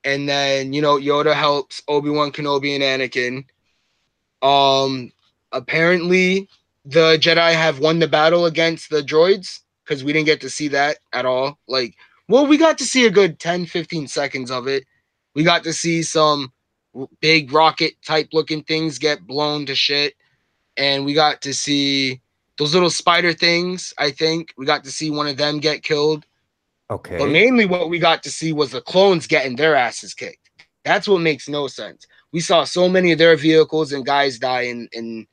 and then Yoda helps Obi-Wan Kenobi and Anakin. Um, Apparently, the Jedi have won the battle against the droids, because we didn't get to see that at all. Like, well, we got to see a good 10-15 seconds of it. We got to see some big rocket type looking things get blown to shit, and we got to see those little spider things. I think we got to see one of them get killed. But Okay. mainly what we got to see was the clones getting their asses kicked. That's what makes no sense. We saw so many of their vehicles and guys die, and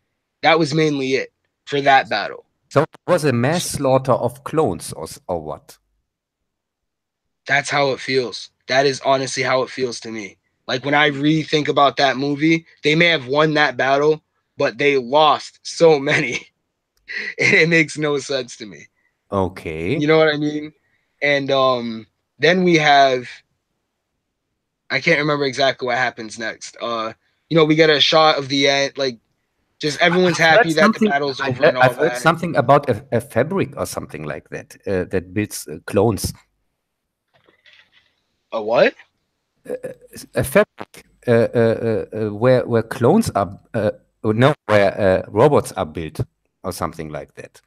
that was mainly it for that battle. So it was a mass slaughter of clones, or what? That's how it feels. That is honestly how it feels to me. Like when I rethink about that movie, they may have won that battle, but they lost so many. And it makes no sense to me. Okay. You know what I mean? And then we have, I can't remember exactly what happens next. We get a shot of the end, like just everyone's I've heard happy that the something. battle's over and all I've heard that. something about a fabric or something like that that builds clones. A what? A fabric where clones are no, where robots are built or something like that.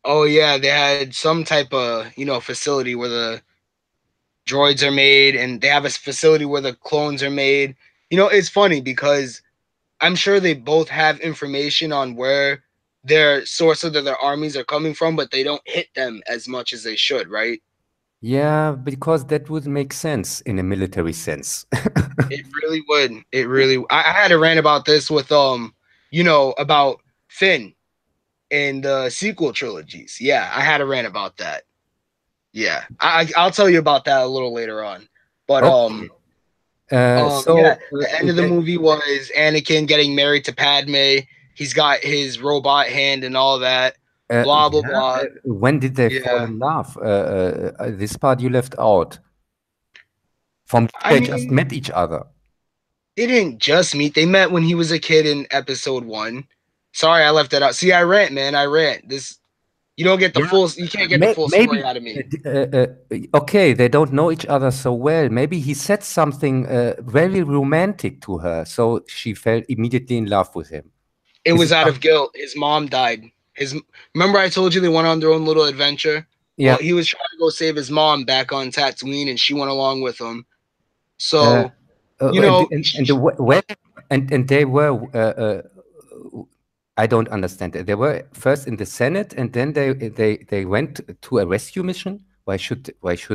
Oh yeah, they had some type of facility where the droids are made, and they have a facility where the clones are made. It's funny because I'm sure they both have information on where their source of their armies are coming from, but they don't hit them as much as they should, right? Yeah, because that would make sense in a military sense. It really would. It really. I had a rant about this with about Finn in the sequel trilogies. Yeah, I had a rant about that. Yeah, I'll tell you about that a little later on. But Okay. yeah, So the end of the movie was Anakin getting married to Padme. He's got his robot hand and all that. Blah blah yeah, blah. when did they fall Yeah, in love? This part you left out. From I they just mean, met each other. they didn't just meet. They met when he was a kid in episode one. Sorry, I left that out. See, I rant, man. I rant. This you don't get the Yeah, full. You can't get the full story maybe. out of me. Okay, they don't know each other so well. Maybe he said something very romantic to her, so she fell immediately in love with him. It Is was it out some? of guilt. His mom died. His Remember I told you they went on their own little adventure. Yeah. Well, he was trying to go save his mom back on Tatooine, and she went along with him. Uh, So you and know, where and they were. I don't understand. They were first in the Senate, and then they went to a rescue mission. Why should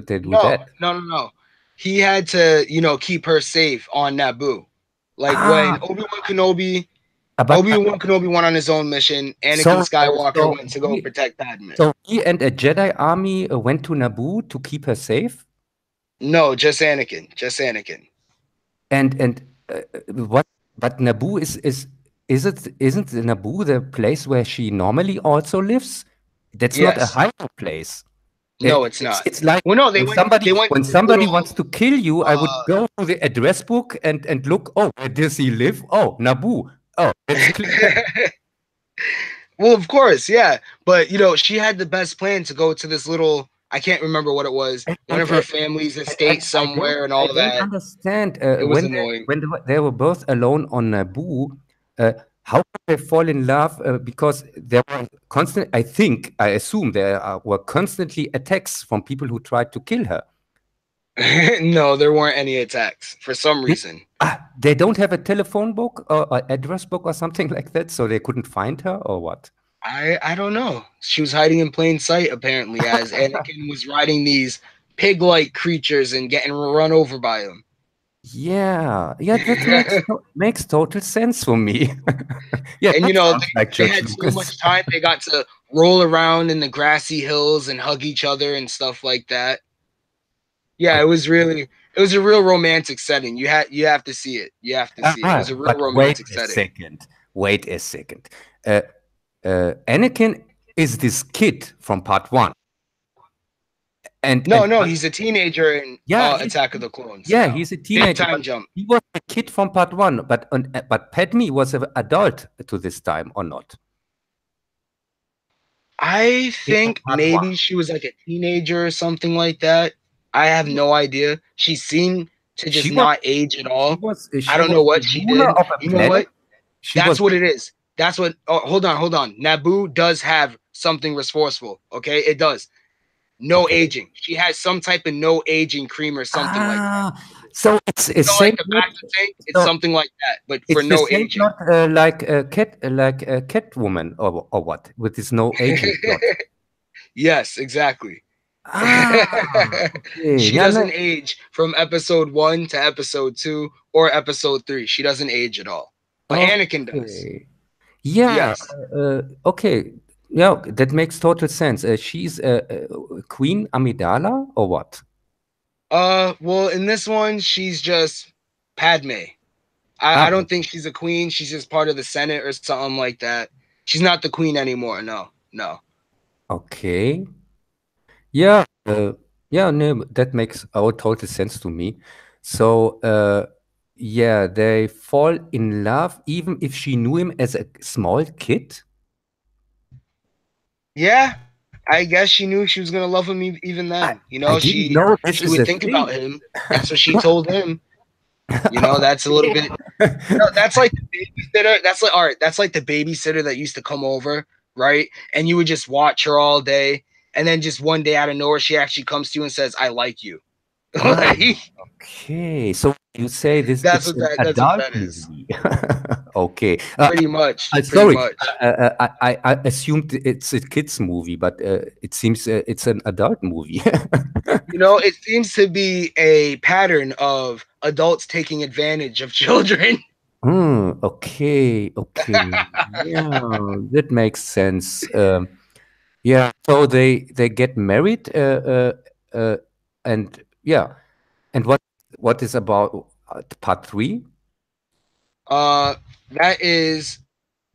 they do no, that? no, no, no. He had to, keep her safe on Naboo. Like when Ah, but Obi-Wan Kenobi went on his own mission, Anakin so Skywalker so went to go protect Padme. he and a Jedi army went to Naboo to keep her safe. No, just Anakin, just Anakin. And what? But Naboo isn't Naboo the place where she normally also lives? That's not a Yes. hiding place. No, it's not. It's like Well, no, when they went to this somebody little wants to kill you, I would uh go to the address book and look. Oh, where does he live? Oh, Naboo. Oh, that's clear. well, of course, yeah. But she had the best plan to go to this little, I can't remember what it was, And, one of her family's estate somewhere and I all don't that. understand It was annoying. when they were both alone on Naboo, how could they fall in love? Because there were constant. I assume there were constantly attacks from people who tried to kill her. No, there weren't any attacks for some They, reason. they don't have a telephone book or address book or something like that, so they couldn't find her or what? I don't know. She was hiding in plain sight apparently as Anakin was riding these pig-like creatures and getting run over by them. Yeah, yeah, that makes total sense for me. Yeah, And that sounds like they George had so Lucas. much time they got to roll around in the grassy hills and hug each other and stuff like that. Yeah, it was a real romantic setting. You have to see it. You have to see it. It was a real But wait romantic a setting. second. Wait a second. Anakin is this kid from part one. No, he's a teenager in Yeah, Attack of the Clones yeah, now. he's a Big teenager, time but jump. he was a kid from part one. But Padme was an adult to this time, or not? I Kid from think part one. maybe she was like a teenager or something like that. I have no idea. She seemed to just She was not age at all. I she don't know was what the she ruler did. of a You know planet. what? She was That's what it is. That's what. Oh, hold on. Naboo does have something resourceful. Okay, it does. No okay. aging. She has some type of no aging cream or something like that. So it's a Like same the plot. Bacta tank, it's So something like that, but for it's the no same aging. plot like a Catwoman or what with this no aging plot. Yes, exactly. Okay. She Yeah, no, doesn't age from episode 1 to episode 2 or episode 3. She doesn't age at all. But Anakin does. okay. Yeah. Yes. Okay. Yeah, that makes total sense. She's Queen Amidala or what? Well, in this one, she's just Padme. I Ah, don't think she's a queen. She's just part of the Senate or something like that. She's not the queen anymore. No, no. okay. Yeah. Yeah. No, that makes all total sense to me. So, yeah, they fall in love even if she knew him as a small kid. Yeah, I guess she knew she was gonna love him even I, then. I didn't know this She is would a think about thing. him. That's what she told him. That's a little bit. That's like the babysitter. That's like all right. That's like the babysitter that used to come over, right? And you would just watch her all day, and then just one day out of nowhere, she actually comes to you and says, "I like you." Ah, Like, okay. So You say this, That's it's what an that's what adult that is. movie. Okay. Pretty much. Pretty Sorry, much. I assumed it's a kids movie, but it seems it's an adult movie. It seems to be a pattern of adults taking advantage of children. Okay, okay. Yeah, that makes sense. Yeah, so they get married, uh, and yeah, and what is about part three? Uh, that is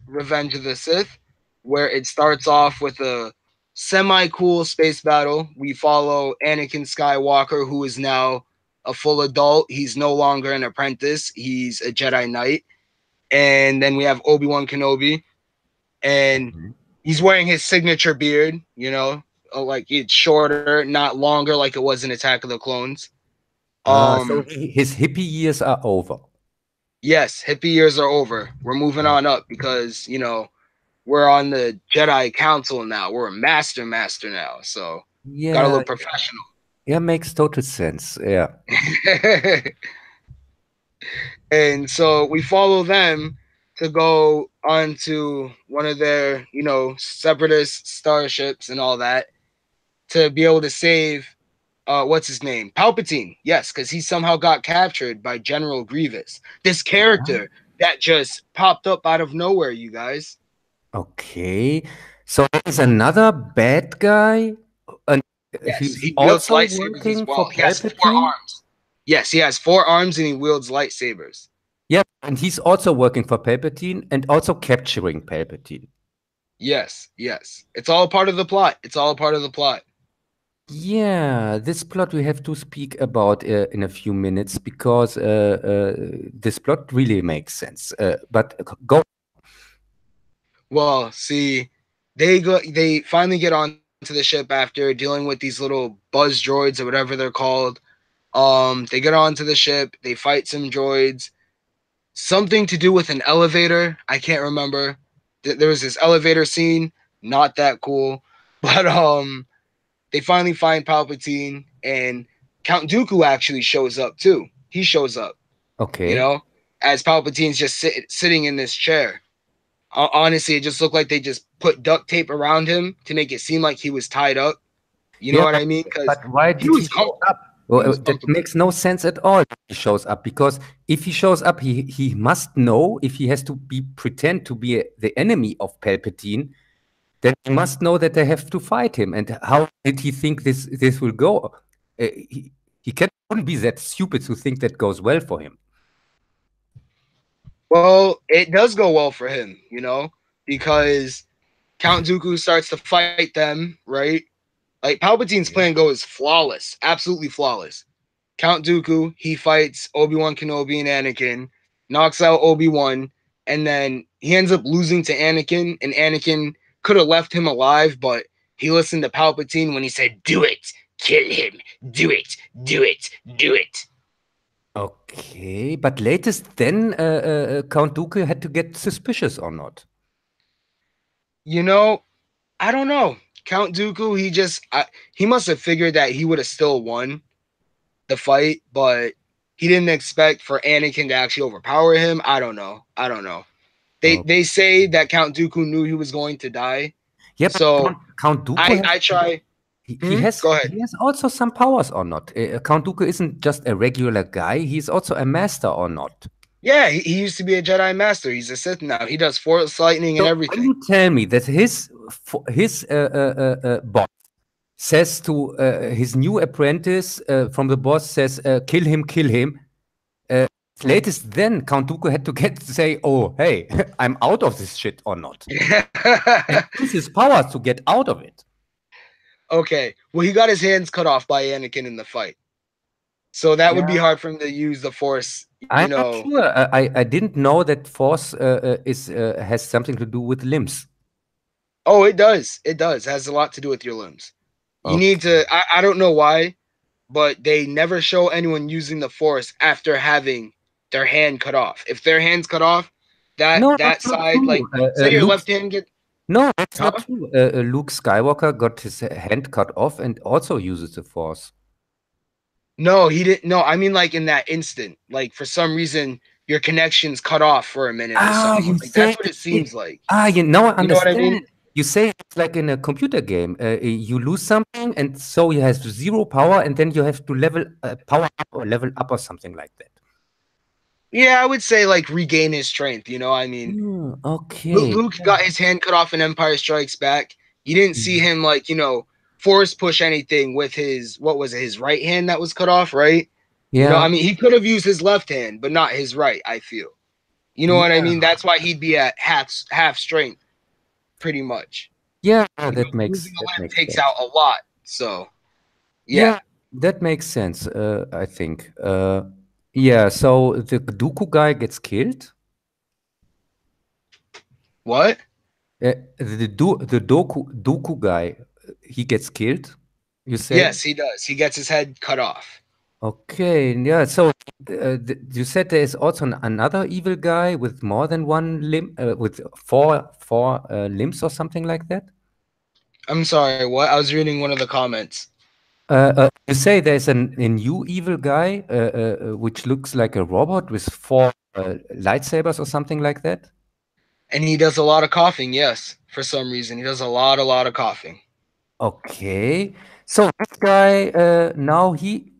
Revenge of the Sith, where it starts off with a semi cool space battle. We follow Anakin Skywalker, who is now a full adult. He's no longer an apprentice, he's a Jedi Knight. And then we have Obi-Wan Kenobi, and Mhm. he's wearing his signature beard, like it's shorter, not longer like it was in Attack of the Clones. So Um, his hippie years are over. yes, hippie years are over. We're moving Oh. on up because, we're on the Jedi Council now. We're a master now. So gotta Yeah, look professional. yeah, makes total sense. Yeah. And so we follow them to go onto one of their, separatist starships and all that to be able to save what's his name? Palpatine. Yes, because he somehow got captured by General Grievous. This character that just popped up out of nowhere, you guys. Okay. So there is another bad guy, and Yes, he's he wields also lightsabers as working well. for He has four Palpatine. arms. Yes, he has four arms and he wields lightsabers. Yeah, and he's also working for Palpatine and also capturing Palpatine. Yes, yes. It's all part of the plot. It's all part of the plot. Yeah, this plot we have to speak about in a few minutes because this plot really makes sense. But go. Well, see, they finally get onto the ship after dealing with these little buzz droids or whatever they're called. They get onto the ship, they fight some droids. Something to do with an elevator. I can't remember. There was this elevator scene, not that cool. But they finally find Palpatine, and Count Dooku actually shows up too. He shows up, you Okay. know, as Palpatine's just sitting in this chair. Honestly, it just looked like they just put duct tape around him to make it seem like he was tied up. You know Yeah, what I mean? but Because why he did he was show comfortable. up? He Well, was that comfortable. makes no sense at all. That he shows up because if he shows up, he must know if he has to be pretend to be the enemy of Palpatine, then he must know that they have to fight him. And how did he think this will go? He can't be that stupid to think that goes well for him. Well, it does go well for him, because Count Dooku starts to fight them, right? Like Palpatine's plan Okay. goes flawless, absolutely flawless. Count Dooku, he fights Obi-Wan Kenobi and Anakin, knocks out Obi-Wan, and then he ends up losing to Anakin, and Anakin could have left him alive, but he listened to Palpatine when he said, "Do it, kill him, do it, do it, do it." Okay, but latest then Count Dooku had to get suspicious or not? You know, I don't know. Count Dooku, he must have figured that he would have still won the fight, but he didn't expect for Anakin to actually overpower him. I don't know. I don't know. Oh. They say that Count Dooku knew he was going to die. Yeah, but So Count Dooku I has I try. Go ahead. he has also some powers or not? Count Dooku isn't just a regular guy; he's also a master or not? Yeah, he used to be a Jedi Master. He's a Sith now. He does Force lightning and So when everything. you tell me that his boss says to his new apprentice from the boss says, kill him," uh, latest then Count Dooku had to get say, "Oh, hey, I'm out of this shit or not," and use his powers to get out of it. Okay. Well, he got his hands cut off by Anakin in the fight. So that would be Yeah. hard for him to use the Force, I'm not sure. I didn't know that force is has something to do with limbs. Oh, it does. It does. It has a lot to do with your limbs. You need Okay. to I don't know why, but they never show anyone using the Force after having their hand cut off. If their hand's cut off, that No, that's that not side, true. like say your left hand get No, that's not huh? true. Luke Skywalker got his hand cut off and also uses the Force. No, he didn't. No, I mean like in that instant, like for some reason your connection's cut off for a minute or Ah, something. you Like that's say what it seems like. you now I You know what I understand. mean? You say it's like in a computer game. You lose something, and so you have zero power, and then you have to level power up or level up or something like that. Yeah, I would say like regain his strength. You know, I mean, Okay. Luke got his hand cut off in Empire Strikes Back. You didn't see Mhm. him like force push anything with his what was it, his right hand that was cut off, right? I Yeah, mean, he could have used his left hand, but not his right. I feel. You know what I mean? yeah, That's why he'd be at half strength, pretty much. yeah. Losing a That limb makes takes sense. out a lot. So yeah. Yeah, that makes sense. I think. Yeah. So the Dooku guy gets killed. What? The Dooku guy, he gets killed. You say? Yes, he does. He gets his head cut off. Okay, yeah. So you said there is also another evil guy with more than one limb, with four limbs or something like that. I'm sorry. What? I was reading one of the comments, You say there's a new evil guy, which looks like a robot with four lightsabers or something like that. and he does a lot of coughing. Yes, for some reason, he does a lot of coughing. Okay, so this guy now he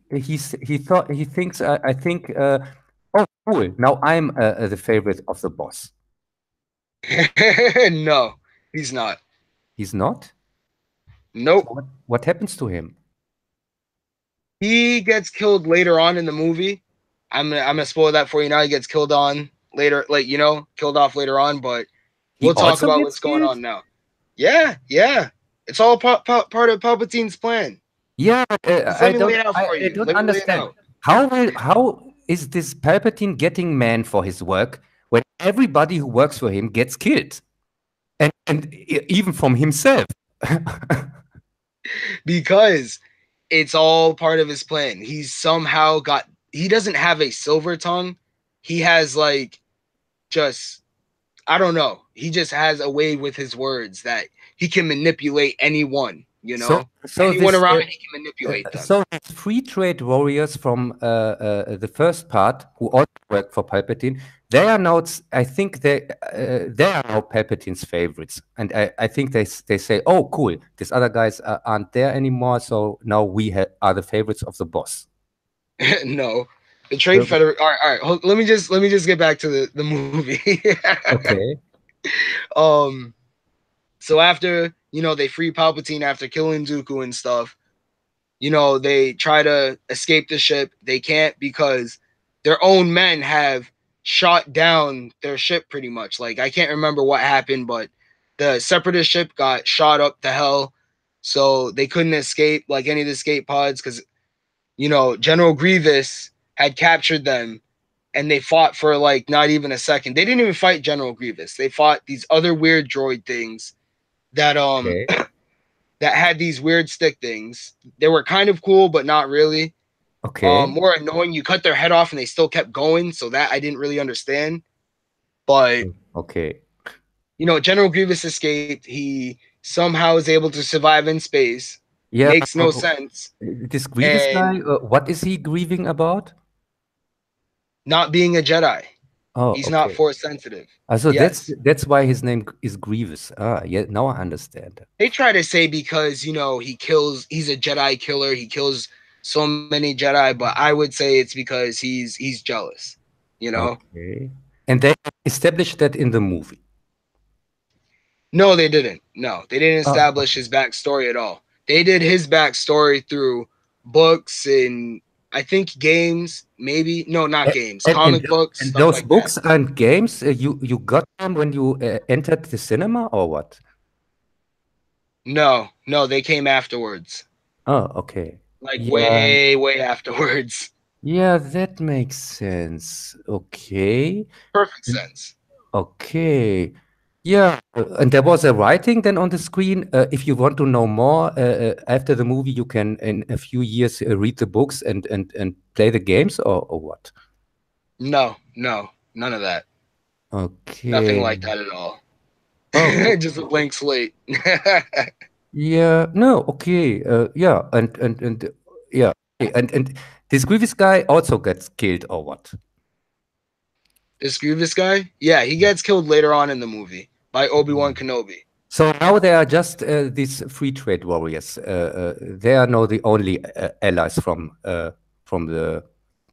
thinks I think oh cool, now I'm the favorite of the boss. No, he's not. He's not. So Nope. what happens to him? He gets killed later on in the movie. I'm gonna spoil that for you now. He gets killed on later, like killed off later on. But He we'll talk also about gets what's going killed? on now. Yeah, yeah. It's all part of Palpatine's plan. Yeah, but Just let me lay it out for I you. don't Let me lay it understand. out. How is this Palpatine getting man for his work when everybody who works for him gets killed? And even from himself. Because it's all part of his plan. He's somehow got. He doesn't have a silver tongue. He has like just I don't know. He just has a way with his words that he can manipulate anyone. So so Anyone this around him, he can manipulate them. so these free trade warriors from the first part who also work for Palpatine, they are now I think they are now Palpatine's favorites, and I think they say, oh cool, these other guys aren't there anymore, so now are the favorites of the boss. No, the Trade Uh, Federation. All right. Let me just get back to the movie. Okay, um. So after they free Palpatine after killing Dooku and stuff, they try to escape the ship. They can't because their own men have shot down their ship pretty much. Like I can't remember what happened, but the separatist ship got shot up to hell. So they couldn't escape like any of the escape pods because General Grievous had captured them and they fought for like not even a second. They didn't even fight General Grievous. They fought these other weird droid things that okay, that had these weird stick things. They were kind of cool, but not really. okay, More annoying. You cut their head off and they still kept going, so that I didn't really understand. But okay. General Grievous escaped. He somehow is able to survive in space. Yeah, Makes no sense. this Grievous And guy, what is he grieving about? not being a Jedi. Oh, He's not okay. force sensitive. So Yes. that's why his name is Grievous. Ah, yeah, now I understand. They try to say because, he's a Jedi killer, he kills so many Jedi, but I would say it's because he's jealous, you know? Okay. And they established that in the movie. No, they didn't. No, they didn't Oh, establish his backstory at all. They did his backstory through books and I think games, maybe. No, not a- games, and and comic books, and stuff those like that. books and games, you got them when you entered the cinema or what? No, no, they came afterwards. Oh, okay. Like Yeah, way, way afterwards. yeah, that makes sense. Okay. Perfect sense. Okay. Yeah, and there was a writing then on the screen. If you want to know more after the movie, you can in a few years read the books and play the games or what? No, no, none of that. Nothing Okay. like that at all. Oh, Just a blank slate. yeah. No, okay. Yeah, and yeah, okay, and This Grievous guy also gets killed or what? This Grievous guy, yeah, he gets killed later on in the movie by Obi-Wan Mm. Kenobi. So now they are just these free trade warriors. They are now the only allies from the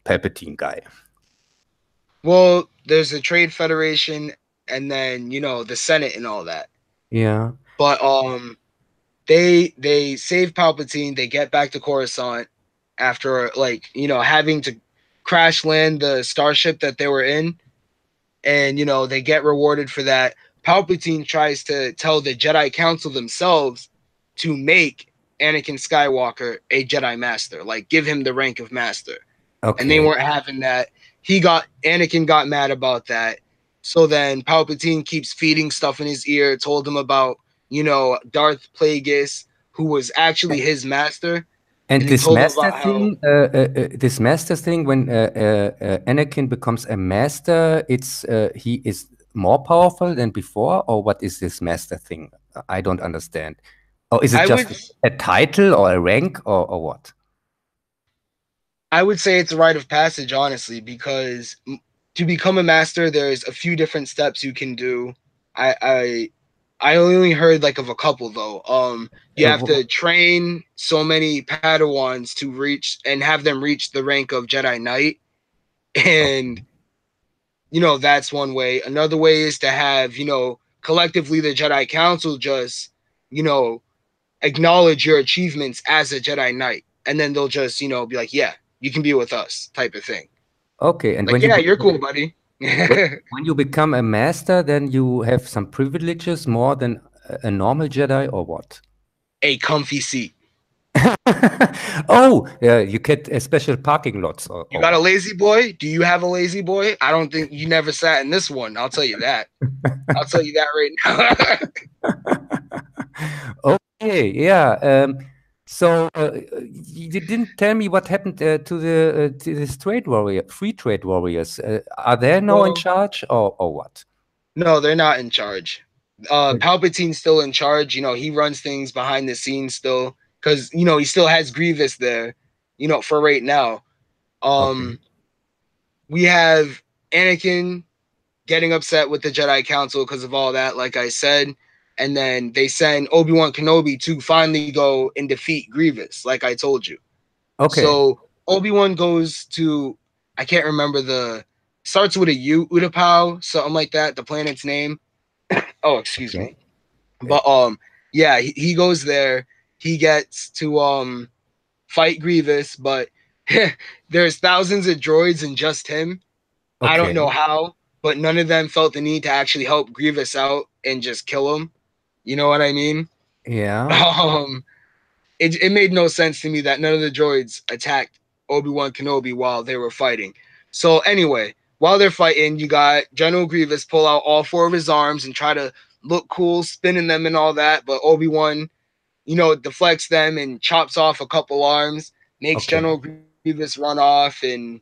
Palpatine guy. Well, there's the Trade Federation and then, the Senate and all that. Yeah. But they save Palpatine, they get back to Coruscant after like, having to crash land the starship that they were in, and they get rewarded for that. Palpatine tries to tell the Jedi Council themselves to make Anakin Skywalker a Jedi Master, like give him the rank of Master, and they Okay. weren't having that. Anakin got mad about that. So then Palpatine keeps feeding stuff in his ear, told him about, Darth Plagueis, who was actually his master, And and he told him about how this master thing, when Anakin becomes a master, it's he is more powerful than before, or what is this master thing? I don't understand. Or is it I just would a title or a rank or what? I would say it's a rite of passage, honestly, because to become a master, there's a few different steps you can do. I I I only heard like of a couple though. You Uh, have wh- to train so many Padawans to reach and have them reach the rank of Jedi Knight, and okay. that's one way. Another way is to have collectively the Jedi Council just you know acknowledge your achievements as a Jedi Knight, and then they'll just be like, yeah, you can be with us, type of thing. Okay, and Like, when you yeah, you're cool, buddy. when you become a master, then you have some privileges more than a normal Jedi, or what? A comfy seat. Oh, yeah, you get special parking lots You or got a what? lazy boy? Do you have a lazy boy? I don't think you never sat in this one. I'll tell you that. I'll tell you that right now. Okay, yeah. So you didn't tell me what happened to the free trade warriors. Are they now in Well, charge or what? no, they're not in charge. Palpatine's still in charge. He runs things behind the scenes still because he still has Grievous there. For right now. Okay, Um, we have Anakin getting upset with the Jedi Council because of all that, like I said. And then they send Obi-Wan Kenobi to finally go and defeat Grievous, like I told you. okay, So Obi-Wan goes to, I can't remember starts with a U, Utapau, something like that, the planet's name. Oh, excuse okay. me. But yeah, he goes there. He gets to fight Grievous, but there's thousands of droids and just him. I don't know Okay. how, but none of them felt the need to actually help Grievous out and just kill him. You know what I mean? Yeah. Um, it made no sense to me that none of the droids attacked Obi-Wan Kenobi while they were fighting. So anyway, while they're fighting, you got General Grievous pull out all four of his arms and try to look cool, spinning them and all that, but Obi-Wan, deflects them and chops off a couple arms, makes Okay. General Grievous run off and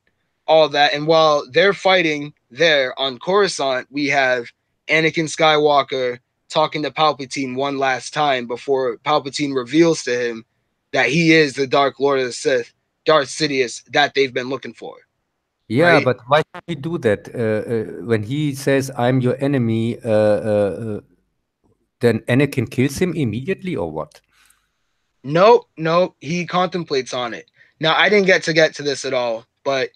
all that. And while they're fighting there on Coruscant, we have Anakin Skywalker talking to Palpatine one last time before Palpatine reveals to him that he is the Dark Lord of the Sith, Darth Sidious, that they've been looking for, Yeah, right? but why should he do that? When he says, "I'm your enemy," then Anakin kills him immediately, or what? Nope, nope. He contemplates on it. Now, I didn't get to this at all, but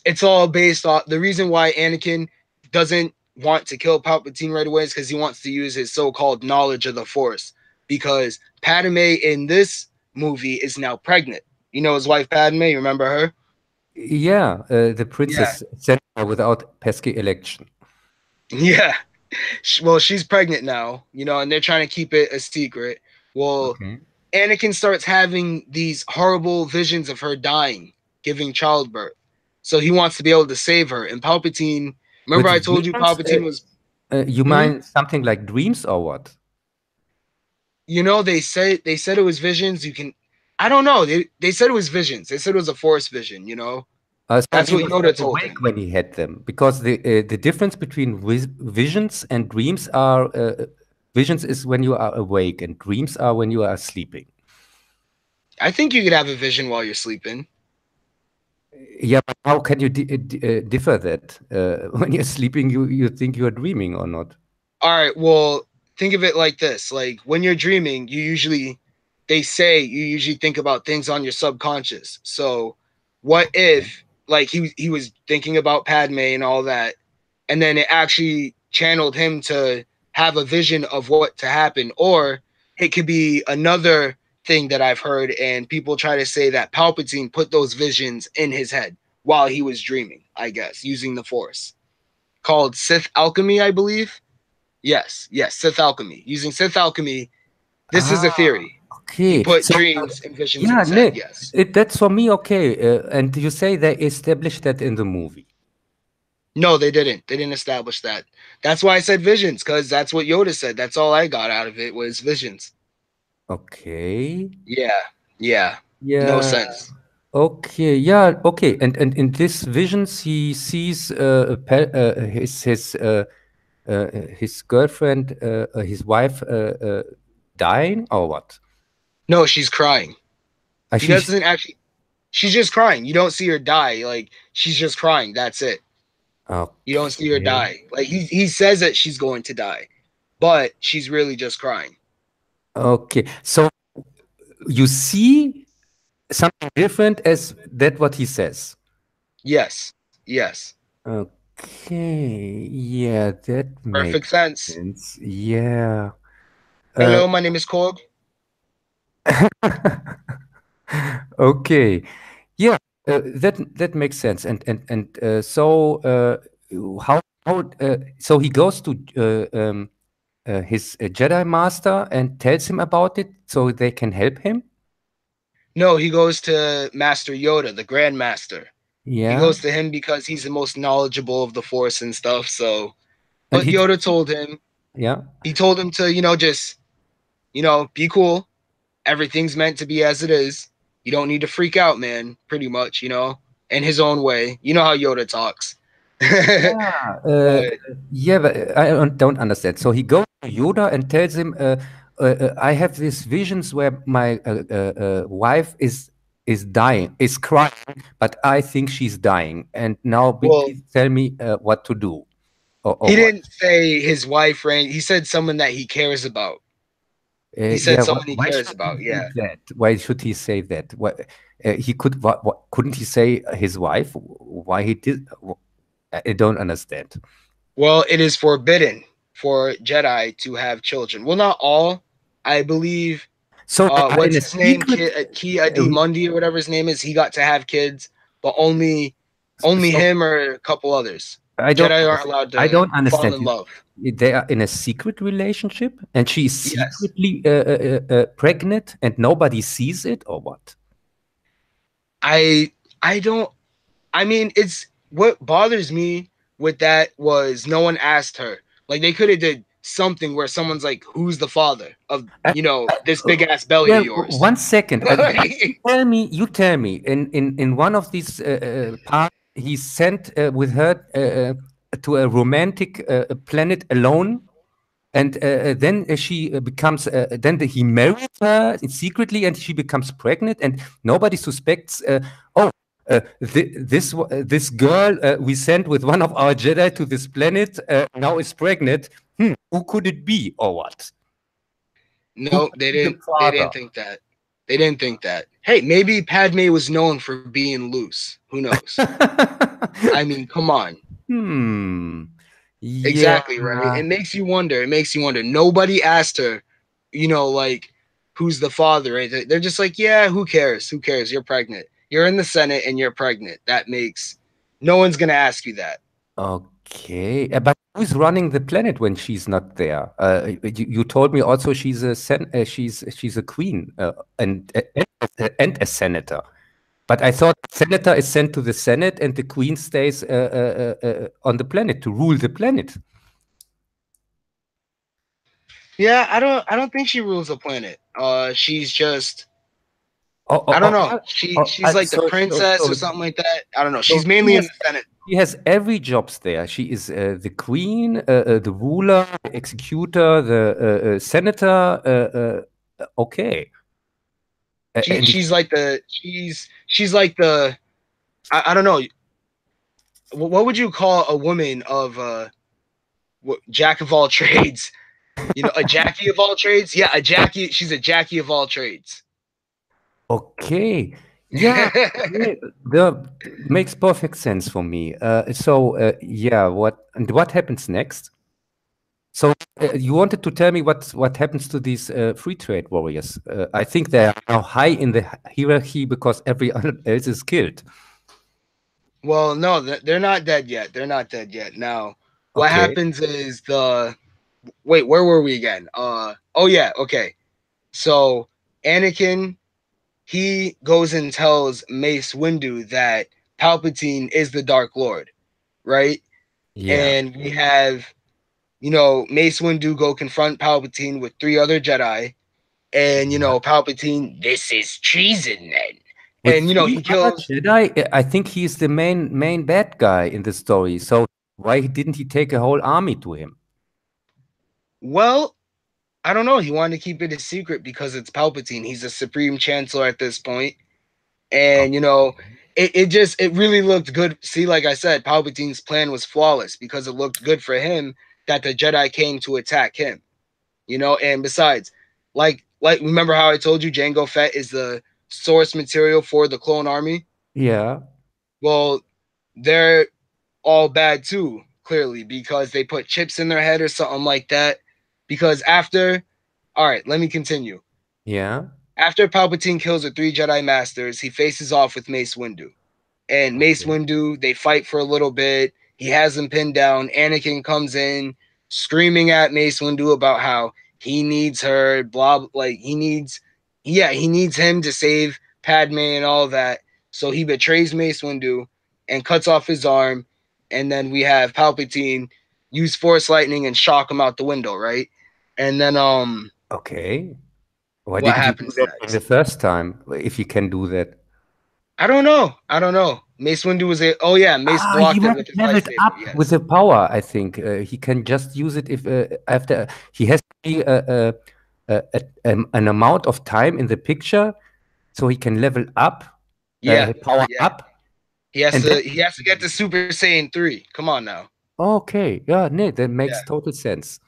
it's all based off the reason why Anakin doesn't want to kill Palpatine right away is because he wants to use his so-called knowledge of the Force. Because Padme in this movie is now pregnant. His wife Padme. You remember her? Yeah, the Yeah, princess sent her without pesky election. yeah. Well, she's pregnant now. And they're trying to keep it a secret. Well, Okay. Anakin starts having these horrible visions of her dying, giving childbirth. So he wants to be able to save her. And Palpatine, remember With I told you visions, Palpatine was. you Hmm? mean something like dreams or what? They said it was visions. You can, I don't know. They said it was visions. They said it was a force vision. So That's he what was Yoda told awake him. when he had them, because the difference between visions and dreams are visions is when you are awake, and dreams are when you are sleeping. I think you could have a vision while you're sleeping. Yeah, but how can you differ that? When you're sleeping, you think you are dreaming or not? All right, well, think of it like this. Like when you're dreaming, they say you usually think about things on your subconscious. So what Okay. if like he was thinking about Padme and all that, and then it actually channeled him to have a vision of what to happen, or it could be another thing that I've heard, and people try to say that Palpatine put those visions in his head while he was dreaming, I guess, using the Force. Called Sith alchemy, I believe. Yes, Sith alchemy. Using Sith alchemy, this is a Ah, theory. He okay. put So, dreams and visions in yeah, his head. no, Yes. that's for me okay. And you say they established that in the movie. No, they didn't. They didn't establish that. That's why I said visions, because that's what Yoda said. That's all I got out of it was visions. Okay. Yeah. Yeah. No Yeah. sense. Okay. Yeah. Okay. And in this visions, he sees his girlfriend, his wife, dying or what? No, she's crying. He She's doesn't actually she's just crying. You don't see her die. Like she's just crying. That's it. You don't see her okay. die. Like he says that she's going to die, but she's really just crying. Okay. So you see something different as that what he says. Yes. Yes. Okay. Yeah, that Perfect makes sense. sense. Yeah. Uh, Hello, my name is Korg. okay. Yeah, that makes sense. And so he goes to his Jedi Master and tells him about it so they can help him. No, he goes to Master Yoda, the Grand Master. He Yeah, goes to him because he's the most knowledgeable of the Force and stuff. So, and but he Yoda told him, yeah. he told him to, just, be cool. Everything's meant to be as it is. You don't need to freak out, man, pretty much, in his own way. You know how Yoda talks. Yeah, But, yeah, but I don't understand. So he goes to Yoda and tells him, "I have these visions where my wife is dying, is crying, but I think she's dying. And now, well, please tell me what to do or he what." didn't say his wife ran. He said someone that he cares about. He said Yeah, someone he why cares should he about. do Yeah. that? Why should he say that? He could. What couldn't he say his wife? Why he did? I don't understand. Well, it is forbidden for Jedi to have children. Well, not all. I believe. So they are in What's a his name? secret. Ki Adi Mundi or whatever his name is. He got to have kids, but only So him or a couple others. I don't Jedi aren't understand. allowed I to don't fall understand. in love. They are in a secret relationship, and she is Yes. secretly pregnant, and nobody sees it, or what? I I don't. I mean, it's what bothers me with that was no one asked her. Like they could have did something where someone's like, "Who's the father of Uh, this uh, big ass belly yeah, of yours?" 1 second. You tell me. In one of these parts, he's sent with her to a romantic planet alone. And then she becomes, he marries her secretly and she becomes pregnant, and nobody suspects, oh, this girl we sent with one of our Jedi to this planet now is pregnant. Who could it be or what? Who No, could they be the didn't. They father? didn't think that. They didn't think that. Hey, maybe Padme was known for being loose. Who knows? I mean, come on. Hmm. Yeah. Exactly right. It makes you wonder. It makes you wonder. Nobody asked her, like, who's the father? Right? They're just like, yeah, who cares? Who cares? You're pregnant. You're in the Senate and you're pregnant. That makes no one's gonna ask you that. Okay, but who's running the planet when she's not there? You told me also she's a queen and a senator. But I thought the senator is sent to the Senate and the queen stays on the planet to rule the planet. Yeah, I don't think she rules the planet. She's just Oh, I oh, don't oh, know. oh, She's like the princess or something like that. I don't know. so She's mainly in the Senate. she has every jobs there. She is the queen, the ruler, the executor, the senator. Okay. She And she's like the she's like I don't know. What would you call a woman of jack of all trades? You know, a Jackie of all trades? Yeah, a Jackie. She's a Jackie of all trades. Okay. Yeah, yeah, the makes perfect sense for me. Yeah, what happens next? So you wanted to tell me what happens to these free trade warriors? I think they are now high in the hierarchy because everyone else is killed. Well, no, they're not dead yet. They're not dead yet. Now, what Okay. happens is the wait, where were we again? Oh yeah, okay. So Anakin, he goes and tells Mace Windu that Palpatine is the Dark Lord, right? Yeah. And we have, you know, Mace Windu go confront Palpatine with three other Jedi, and you Yeah. know, Palpatine, this is treason, then, With and you know, three he other kills. Jedi, I think he's the main bad guy in the story. So why didn't he take a whole army to him? Well, I don't know. He wanted to keep it a secret because it's Palpatine. He's a Supreme Chancellor at this point, and you know, Okay. it really looked good. See, like I said, Palpatine's plan was flawless because it looked good for him that the Jedi came to attack him. You know, and besides, remember how I told you Jango Fett is the source material for the clone army? Yeah. Well, they're all bad too, clearly, because they put chips in their head or something like that. Because after, all right, let me continue. Yeah. After Palpatine kills the three Jedi Masters, he faces off with Mace Windu. And Mace Okay. Windu, they fight for a little bit. He has him pinned down. Anakin comes in screaming at Mace Windu about how he needs her, blah, like he needs him to save Padme and all that. So he betrays Mace Windu and cuts off his arm. And then we have Palpatine use Force Lightning and shock him out the window, right? And then Okay. Why what didn't he do happens that in the next? first time? If he can do that. I don't know. I don't know. Mace Windu was a oh yeah, Mace Ah, he blocked it went with his leveled lightsaber. up with Yes. the power, I think. He can just use it if after he has to be an amount of time in the picture so he can level up, Yeah. power Yeah. up, and then He has to get the Super Saiyan 3. Come on now. okay, yeah, no, that makes Yeah. total sense.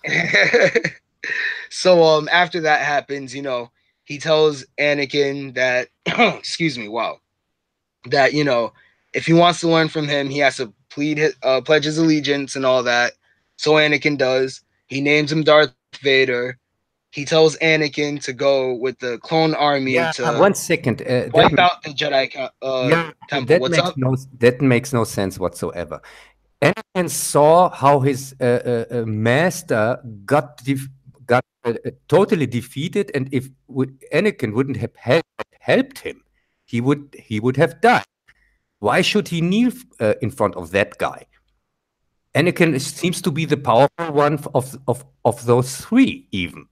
So after that happens, you know, he tells Anakin that excuse me, wow. That, you know, if he wants to learn from him, he has to pledge his allegiance and all that. So Anakin does. He names him Darth Vader. He tells Anakin to go with the clone army Yeah, to 1 second. wipe out the Jedi Yeah, temple. What's up? that makes no sense whatsoever. Anakin saw how his master got totally defeated, and if Anakin wouldn't have helped him, he would have died. Why should he kneel in front of that guy? Anakin seems to be the powerful one of those three, even.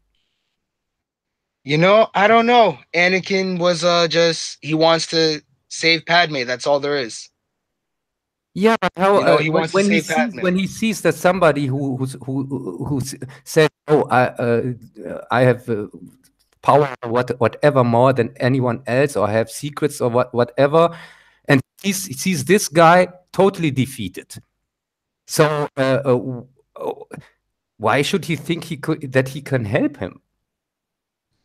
You know, I don't know. Anakin was just he wants to save Padme. That's all there is. Yeah, but how You know, he wants to when he save sees Padme. that somebody who said, "Oh, I have power, whatever more than anyone else, or I have secrets or whatever," and he sees this guy totally defeated. So why should he think he can help him?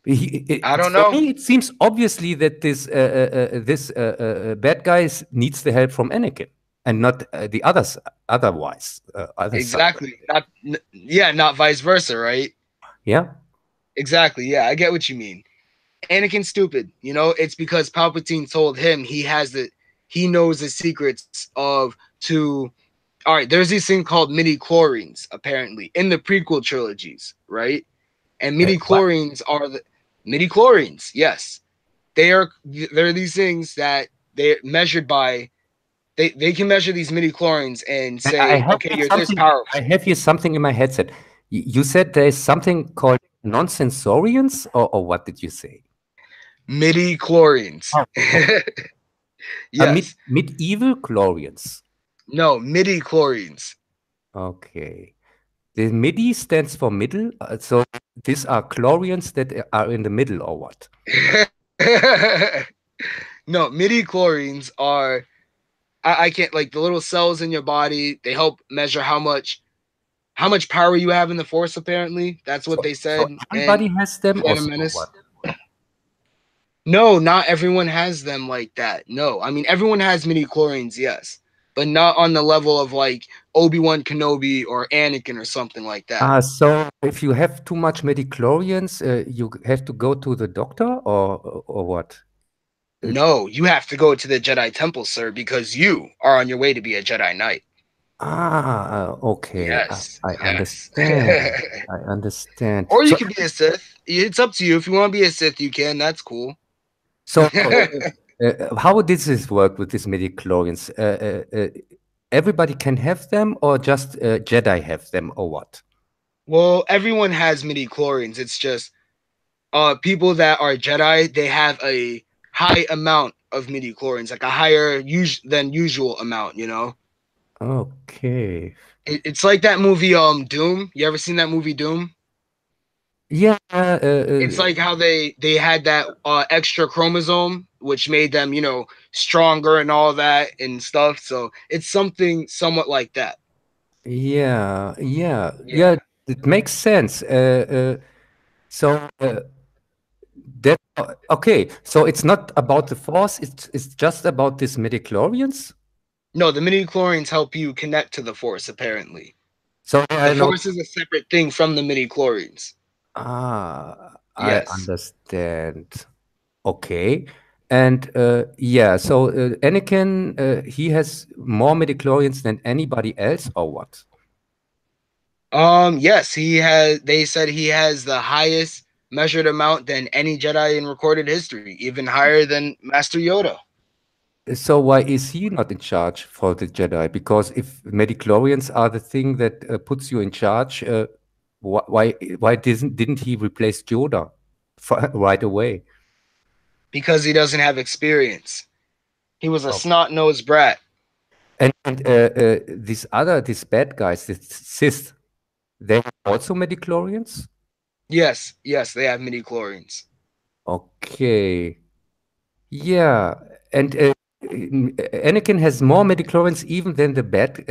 I don't For know. me, it seems obviously that this bad guy needs the help from Anakin and not the others. Otherwise, other side. Exactly. Yeah, not vice versa, right? Yeah. Exactly. Yeah, I get what you mean. Anakin's stupid. You know, it's because Palpatine told him he knows the secrets of to all right, there's this thing called midi chlorines, apparently, in the prequel trilogies, right? And midi What? chlorines are the midi chlorines, yes. They're these things that they're measured by they can measure these midi chlorines and I say, have okay, here you're this something. I powerful. have here something in my headset. You said there is something called non-sensorians, or what did you say? Midi chlorines. Oh, Yes. medieval chlorians. No, midi chlorines. Okay. The MIDI stands for middle. So these are chlorians that are in the middle, or what? No, midi chlorines are I can't like the little cells in your body. They help measure how much power you have in the force. Apparently, that's what they So said in everybody has them Phantom also, or Menace. what? No, not everyone has them like that. No, I mean everyone has midi chlorians, yes, but not on the level of like Obi-Wan Kenobi or Anakin or something like that. So if you have too much midichlorians, you have to go to the doctor, or what? Uh, No, you have to go to the Jedi Temple, sir, because you are on your way to be a Jedi Knight. okay. Yes, I yes. understand. I understand. Or you So, could be a Sith. It's up to you. If you want to be a Sith, you can. That's cool. so how does this work with these midichlorians? Everybody can have them, or just Jedi have them, or what? Well, everyone has midi chlorians. It's just people that are Jedi, they have a high amount of midi chlorians, like a higher than usual amount. Okay. It's like that movie Doom. You ever seen that movie Doom? Yeah. It's like how they had that extra chromosome which made them, stronger and all that and stuff. So it's something somewhat like that. Yeah. Yeah. Yeah. Yeah. It makes sense. So that okay. So it's not about the Force. It's just about these midichlorians. No, the midi chlorians help you connect to the force apparently. So there The are no. force is a separate thing from the midi chlorians. I Yes. understand. Okay. And yeah, so Anakin, he has more midichlorians than anybody else, or what? Yes, they said he has the highest measured amount than any Jedi in recorded history, even higher than Master Yoda. So why is he not in charge for the Jedi? Because if midichlorians are the thing that puts you in charge, why didn't he replace Yoda right away? Because he doesn't have experience. He was a Oh. snot-nosed brat. And these bad guys, these Sith, they have also midichlorians? Yes, yes, they have midi-chlorians. Okay. Yeah, and Anakin has more midichlorians even than the bad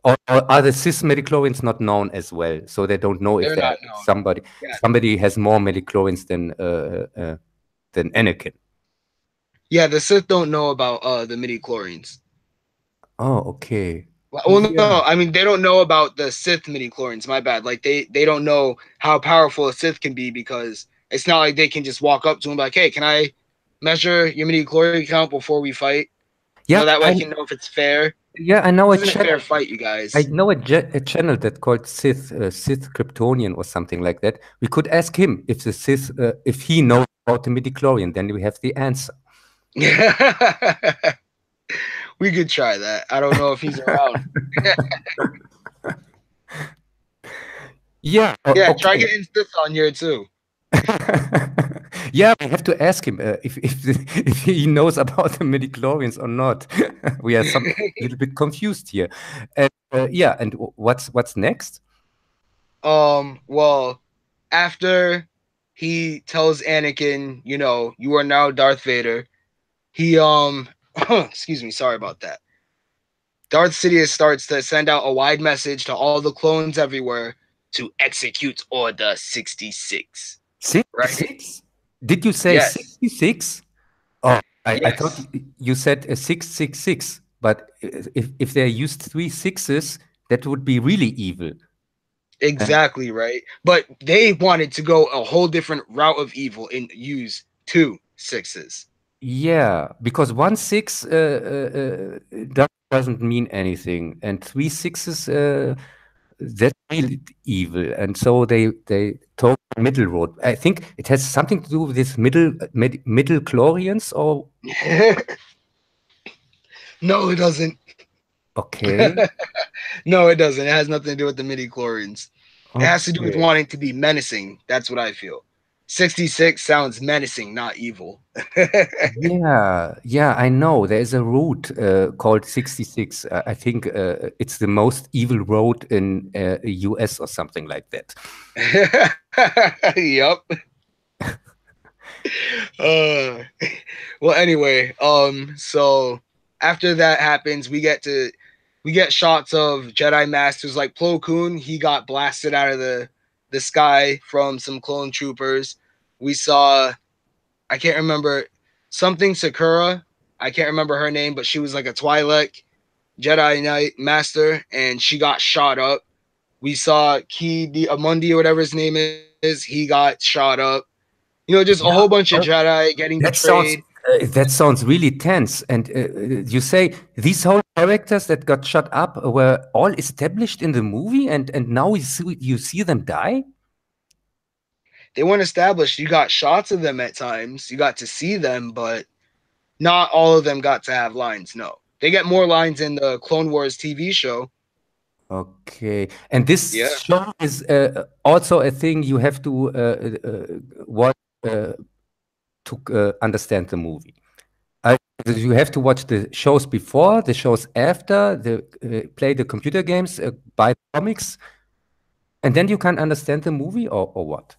or are the cis midichlorians not known as well? So they don't know if They're there not known. Yeah. somebody has more midichlorians than Anakin. Yeah, the Sith don't know about the midi-chlorians. Oh, okay. Well, Yeah. no, I mean they don't know about the Sith midi-chlorians. My bad. Like they don't know how powerful a Sith can be because it's not like they can just walk up to him like, "Hey, can I measure your midi-chlorian count before we fight?" Yeah, That way I can know if it's fair. I know This a isn't a channel. fair fight, you I guys. know a channel that called Sith Kryptonian or something like that. We could ask him if the Sith if he knows about the midichlorian, then we have the answer. We could try that. I don't know if he's around. Yeah, Yeah, try okay. getting this on here too. Yeah, we have to ask him if he knows about the midichlorians or not. We are some a little bit confused here. And yeah, and what's next? Well, after he tells Anakin, you are now Darth Vader, he excuse me, sorry about that. Darth Sidious starts to send out a wide message to all the clones everywhere to execute Order 66. Right? 66? Did you say Yes. 66? Oh, I thought Yes. you said a 666, but if they used three sixes, that would be really evil. And Exactly, right? But they wanted to go a whole different route of evil and use two sixes. yeah, because one six that doesn't mean anything, and three sixes that's really evil, and so they took the middle road. I think it has something to do with this middle chlorians, or No, it doesn't. okay, No, it doesn't. It has nothing to do with the midi chlorians. It has to do with okay. wanting to be menacing. That's what I feel. 66 sounds menacing, not evil. Yeah, yeah, I know. There is a route called 66. I think it's the most evil road in US or something like that. Yep. Uh, well, anyway, so After that happens, we get shots of Jedi Masters like Plo Koon. He got blasted out of the sky from some clone troopers. We saw, I can't remember, something Sakura. I can't remember her name, but she was like a Twi'lek Jedi Knight Master, and she got shot up. We saw Ki the Amundi or whatever his name is. He got shot up. You know, just a whole bunch of Yeah. Jedi getting betrayed. That sounds really tense. And you say these whole characters that got shut up were all established in the movie, and now you see them die? They weren't established. You got shots of them at times. You got to see them, but not all of them got to have lines. No, they get more lines in the Clone Wars TV show. Okay. And this Yeah, show is also a thing you have to watch to understand the movie. I, you have to watch the shows before, the shows after, play the computer games, buy comics, and then you can understand the movie, or what?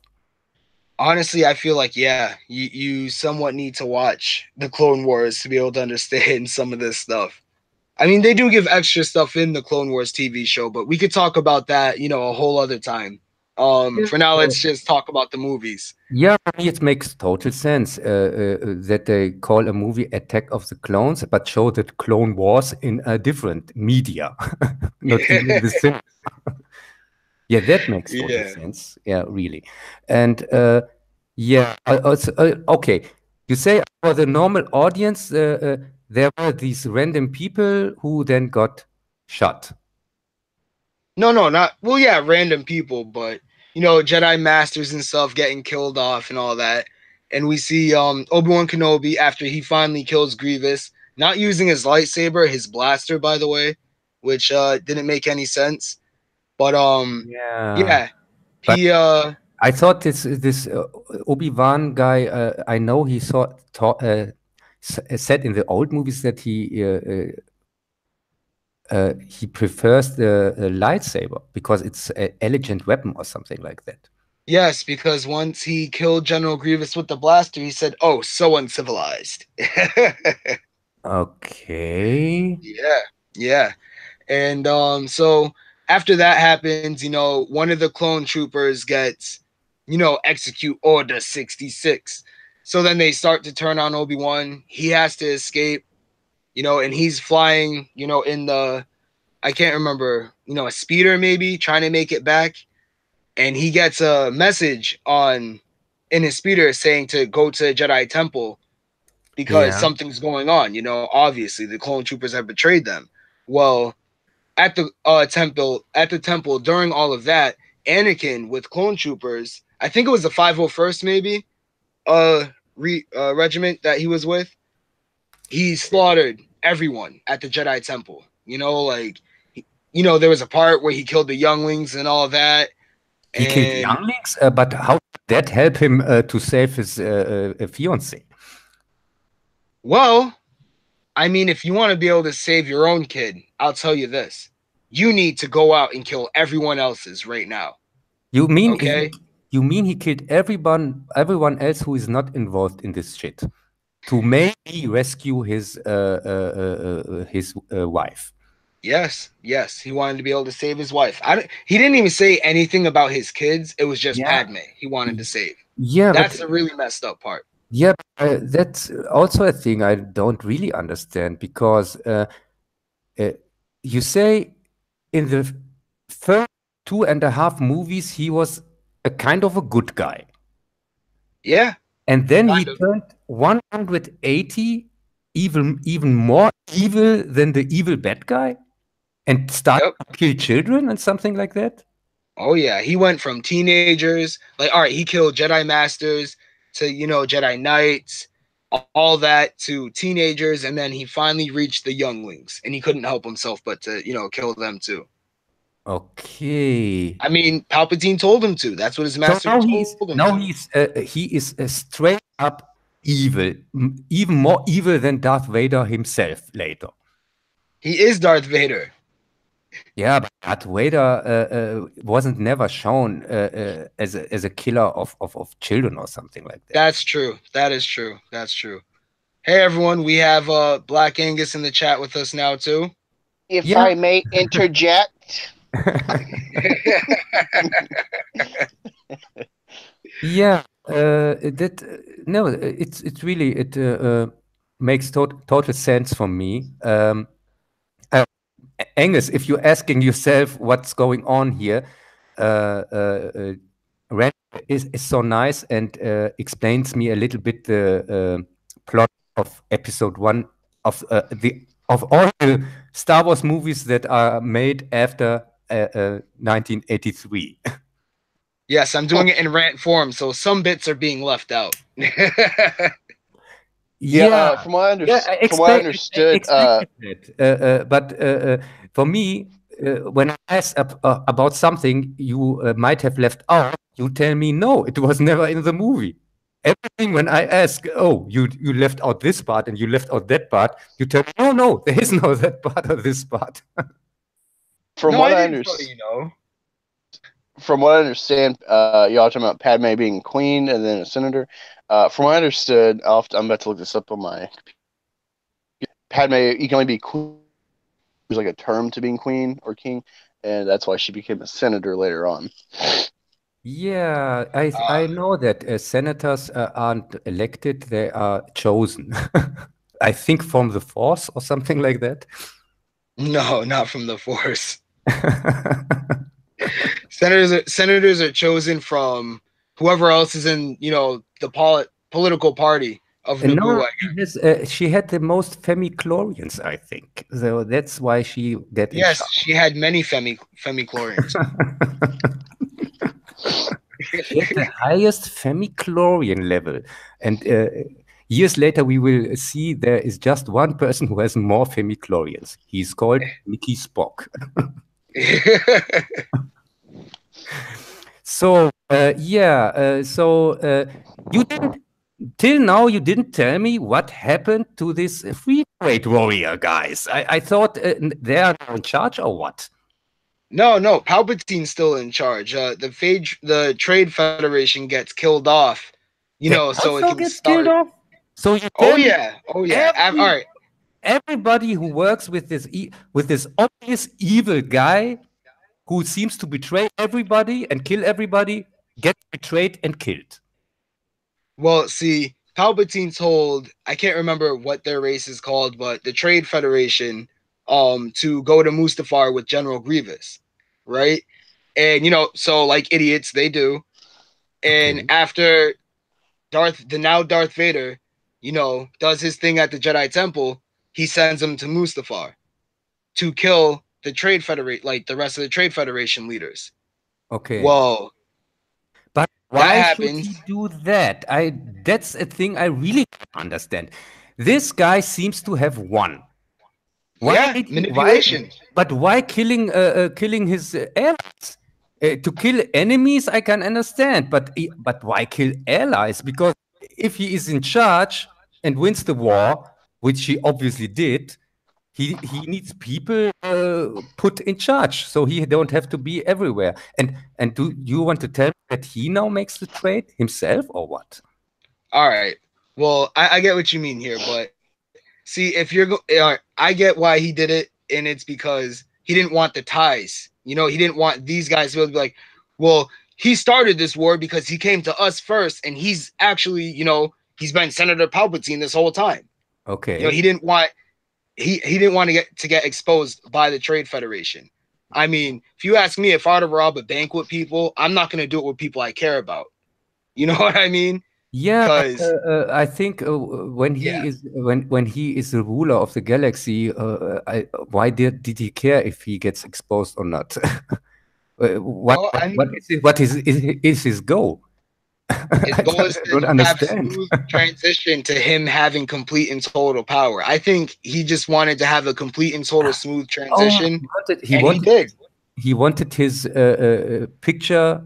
honestly, I feel like yeah, you somewhat need to watch the Clone Wars to be able to understand some of this stuff. I mean, they do give extra stuff in the Clone Wars TV show, but we could talk about that, you know, a whole other time. Yeah. For now, let's just talk about the movies. Yeah, for me it makes total sense that they call a movie Attack of the Clones, but show the Clone Wars in a different media, not even in the cinema. Yeah, that makes total Yeah. sense. Yeah, really. And yeah, also, okay. You say for the normal audience, there were these random people who then got shot. No, no, not well. Yeah, random people, but you know, Jedi masters and stuff getting killed off and all that. And we see Obi-Wan Kenobi after he finally kills Grievous, not using his lightsaber, his blaster, by the way, which didn't make any sense. But Yeah, yeah, but he I thought this Obi-Wan guy. I know he said in the old movies that he prefers the lightsaber because it's an elegant weapon or something like that. yes, because once he killed General Grievous with the blaster, he said, "Oh, so uncivilized." Okay. Yeah, yeah. And so after that happens, you know, one of the clone troopers gets, you know, execute Order 66. So then they start to turn on Obi-Wan. He has to escape, you know, and he's flying, you know, in the I can't remember, you know, a speeder maybe, trying to make it back. And he gets a message on in his speeder saying to go to Jedi Temple because Yeah. something's going on, you know, obviously the clone troopers have betrayed them. Well, at the temple during all of that, Anakin with clone troopers, I think it was the 501st maybe, regiment that he was with, he slaughtered everyone at the Jedi Temple. You know, like you know, there was a part where he killed the younglings and all that. He killed And younglings, but how did that help him to save his fiancée? well, I mean, if you want to be able to save your own kid, I'll tell you this. You need to go out and kill everyone else's right now. You mean Okay? you mean he killed everyone else who is not involved in this shit to maybe rescue his wife? Yes, yes. He wanted to be able to save his wife. He didn't even say anything about his kids. It was just Yeah. Padme he wanted to save. Yeah, but That's the really messed up part. yeah, that's also a thing I don't really understand because uh, you say in the first 2.5 movies he was a kind of a good guy. Yeah, And then he kind of. turned 180, even more evil than the evil bad guy, and started Yep. to kill children and something like that. Oh yeah. He went from teenagers, like all right, he killed Jedi Masters to, you know, Jedi Knights, all that to teenagers, and then he finally reached the younglings, and he couldn't help himself but to, you know, kill them too. Okay. I mean, Palpatine told him to. That's what his So master told him to. he is straight up evil, even more evil than Darth Vader himself later. He is Darth Vader. Yeah, but Darth Vader wasn't never shown as a killer of children or something like that. That's true. That is true. That's true. Hey everyone, we have Black Angus in the chat with us now too. If Yeah. I may interject, Yeah, that no, it's really makes total sense for me. Angus, if you're asking yourself what's going on here, Rand is so nice and explains me a little bit the plot of episode one of all the Star Wars movies that are made after 1983. Yes, I'm doing it in rant form, so some bits are being left out. yeah. Yeah, yeah, I From what I understood, expected that. But for me, when I ask about something you might have left out, you tell me no, it was never in the movie. Everything when I ask, oh, you left out this part and you left out that part, you tell me, no, no, there is no that part or this part. from No, what I I didn't tell understand, you no. y'all talking about Padme being queen and then a senator. From what I understood, I'm about to look this up on my Padme. You can only be queen. There's like a term to being queen or king, and that's why she became a senator later on. Yeah, I know that senators aren't elected, they are chosen. I think from the force or something like that. No, not from the Force. Senators are chosen from whoever else is in, the political party of And no, Naboo. she had the most femichlorians, I think. So that's why she get in Yes, charge. she had many femichlorians. She had the highest femichlorian level. And years later, we will see there is just one person who has more femichlorians. He's called Mickey Spock. So, you didn't, till now, you didn't tell me what happened to this free trade warrior guys. I thought they are now in charge or what? No, Palpatine's still in charge. The Trade Federation gets killed off, They so it also can get killed start. off? So you Oh tell me yeah, oh yeah. All right. everybody who works with this obvious evil guy who seems to betray everybody and kill everybody gets betrayed and killed. Well, see, Palpatine told, I can't remember what their race is called, but the Trade Federation to go to Mustafar with General Grievous, right? And so like idiots, they do. And Okay. after Darth Vader, does his thing at the Jedi Temple, he sends him to Mustafar to kill the Trade Federation, like the rest of the Trade Federation leaders. Okay. Well, But that why should happens. he do that? That's a thing I really don't understand. This guy seems to have won. Yeah, manipulation. But why killing his allies? To kill enemies, I can understand, but why kill allies? Because if he is in charge and wins the war, which he obviously did, he needs people put in charge, so he don't have to be everywhere. And do you want to tell me that he now makes the trade himself or what? All right. Well, I get what you mean here, but see, if I get why he did it, and it's because he didn't want the ties. He didn't want these guys to be like, well, he started this war because he came to us first, and he's actually, he's been Senator Palpatine this whole time. Okay. He didn't want to get exposed by the Trade Federation. I mean, if you ask me, if I were to rob a bank with people, I'm not going to do it with people I care about. You know what I mean? Yeah, Because I think when yeah. he is the ruler of the galaxy, why did he care if he gets exposed or not? Well, I mean, What is his goal? his goal is I don't to have understand. smooth transition to him having complete and total power. I think he just wanted to have a complete and total smooth Oh, transition, and he wanted did. he wanted his picture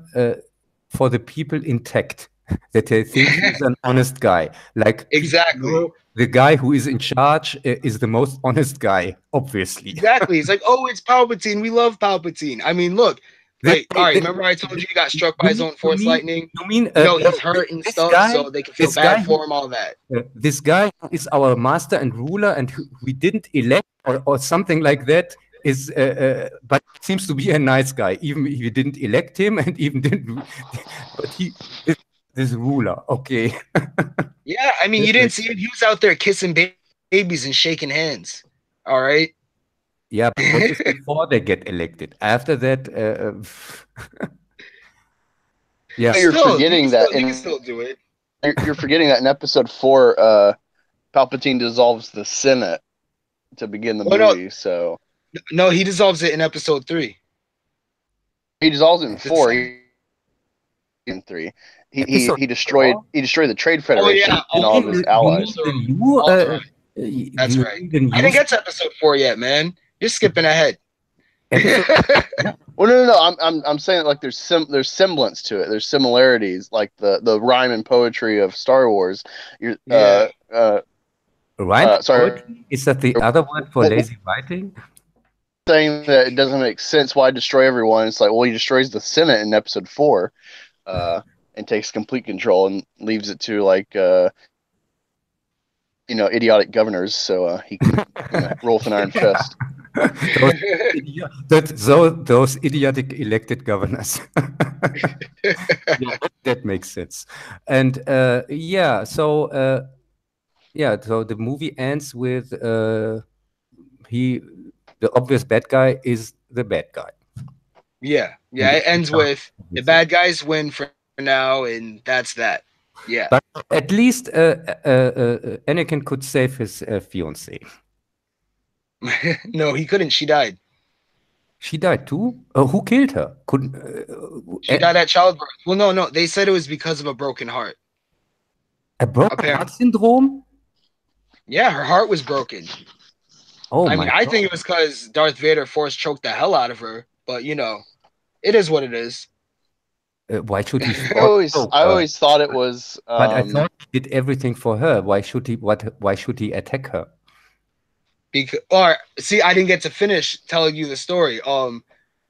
for the people intact, that they think he's an honest guy. Like people Exactly. know the guy who is in charge is the most honest guy, obviously. Exactly. It's like, oh, it's Palpatine. We love Palpatine. I mean, look, Like, all right, remember I told you he got struck by his own force lightning? You mean He's hurt and stuff, so they can feel bad for him, all that. This guy who is our master and ruler, and who we didn't elect or something like that, is but seems to be a nice guy. Even if we didn't elect him, and even didn't, but he this ruler, okay. Yeah, I mean, you didn't see him. He was out there kissing babies and shaking hands. All right. Yeah, but that is before they get elected. After that, yeah. You're forgetting that. You can still do it. You're forgetting that in episode 4, Palpatine dissolves the Senate to begin the movie. So no, he dissolves it in episode 3. He dissolves it in 4. In 3, he destroyed the Trade Federation and all of his allies. That's right. I didn't get to episode 4 yet, man. You're skipping ahead. Well, no. I'm saying like there's semblance to it. There's similarities, like the rhyme and poetry of Star Wars. Rhyme poetry? Is that the other word for lazy writing? Saying that it doesn't make sense. Why destroy everyone? It's like, well, he destroys the Senate in episode 4, and takes complete control and leaves it to like idiotic governors, so he can roll with an iron fist. those idiotic elected governors. Yeah, that makes sense. And so the movie ends with the obvious bad guy is the bad guy. Yeah, it ends with the bad guys win for now, and that's that. Yeah, but at least Anakin could save his fiancée. No, he couldn't. She died. She died too? Who killed her? She died at childbirth. Well, no. They said it was because of a broken heart. A broken heart syndrome? Yeah, her heart was broken. Oh, I think it was because Darth Vader force choked the hell out of her. But it is what it is. Why should he? I always thought it was. But I thought he did everything for her. Why should he? Why should he attack her? I didn't get to finish telling you the story.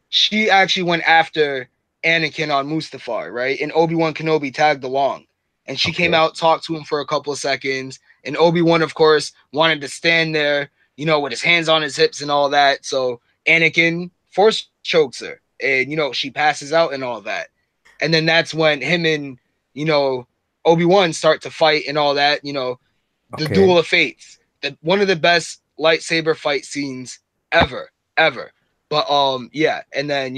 She actually went after Anakin on Mustafar, right? And Obi-Wan Kenobi tagged along, and she came out, talked to him for a couple of seconds, and Obi-Wan, of course, wanted to stand there, with his hands on his hips and all that. So Anakin force chokes her, and she passes out and all that. And then that's when him and Obi-Wan start to fight and all that. The Duel of Fates, one of the best lightsaber fight scenes ever. But and then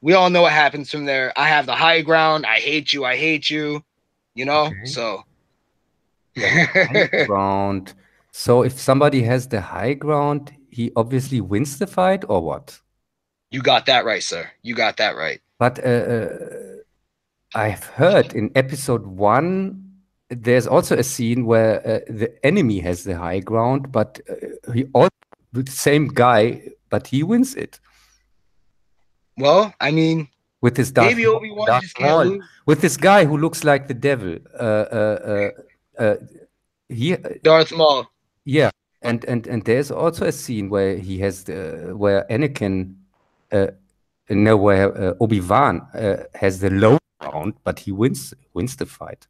we all know what happens from there. I have the high ground. I hate you. So high ground. So if somebody has the high ground, he obviously wins the fight, or what? You got that right, sir. You got that right. But I've heard in episode 1 there's also a scene where the enemy has the high ground, but he also the same guy, but he wins it. Well, I mean, with his maybe Obi-Wan just can't lose. With this guy who looks like the devil, Darth Maul. Yeah, and there's also a scene where he has where Anakin, where Obi-Wan has the low ground, but he wins the fight.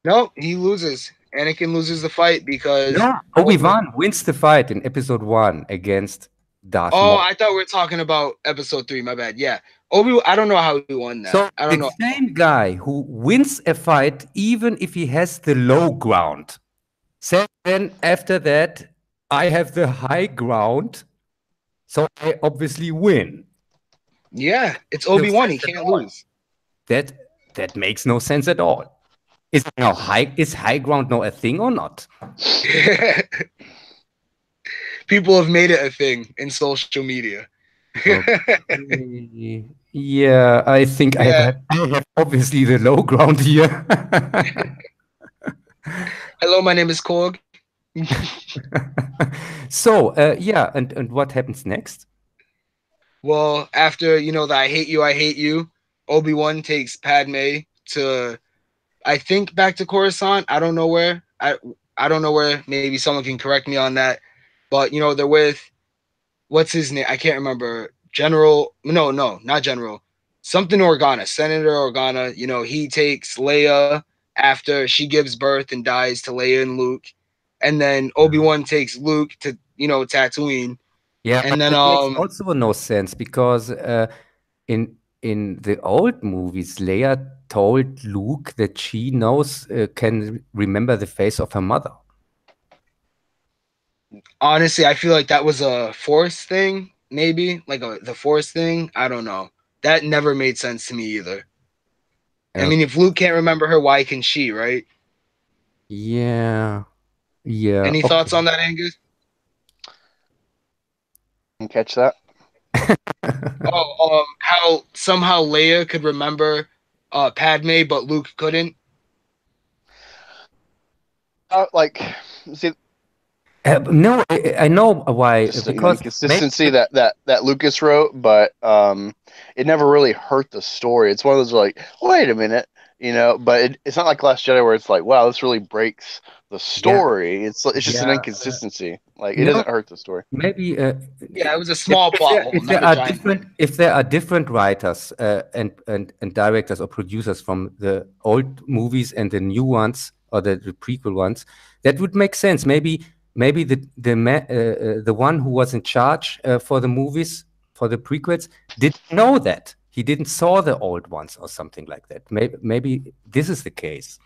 No, he loses. Anakin loses the fight because Obi-Wan wins the fight in episode 1 against Darth Maul. I thought we were talking about episode 3. My bad. Yeah, I don't know how he won that. So I don't know. The same guy who wins a fight, even if he has the low ground, said then after that, I have the high ground, so I obviously win. Yeah, it's Obi-Wan. He can't lose. That makes no sense at all. Is high ground now a thing or not? People have made it a thing in social media. Okay. Yeah, I think I have obviously the low ground here. Hello, my name is Korg. So, and what happens next? Well, after, the I hate you, Obi-Wan takes Padme to, I think, back to Coruscant. I don't know where. I don't know where. Maybe someone can correct me on that. But, they're with, what's his name? I can't remember. General, no, not General, something Organa, Senator Organa. You know, he takes Leia after she gives birth and dies to Leia and Luke, and then Obi-Wan takes Luke to, you know, Tatooine, Yeah, but and then that makes also no sense because in the old movies, Leia told Luke that she knows can remember the face of her mother. honestly, I feel like that was a Force thing, maybe like the Force thing. I don't know. That never made sense to me either. I mean, if Luke can't remember her, why can she, right? Yeah, yeah, Any thoughts okay. on that, Angus? Can you catch that? Oh, how somehow Leia could remember Padme, but Luke couldn't. Like, see, No, I know why. just Because maybe inconsistency that Lucas wrote, but it never really hurt the story. It's one of those like, wait a minute, but it's not like Last Jedi where it's like, wow, this really breaks the yeah, story. It's just an yeah. inconsistency. Like it No, doesn't hurt the story. maybe Yeah, it was a small plot hole, if there not a are giant one. different writers and directors or producers from the old movies and the new ones or the prequel ones, that would make sense. Maybe the one who was in charge for the movies for the prequels didn't know that he didn't saw the old ones or something like that. Maybe this is the case.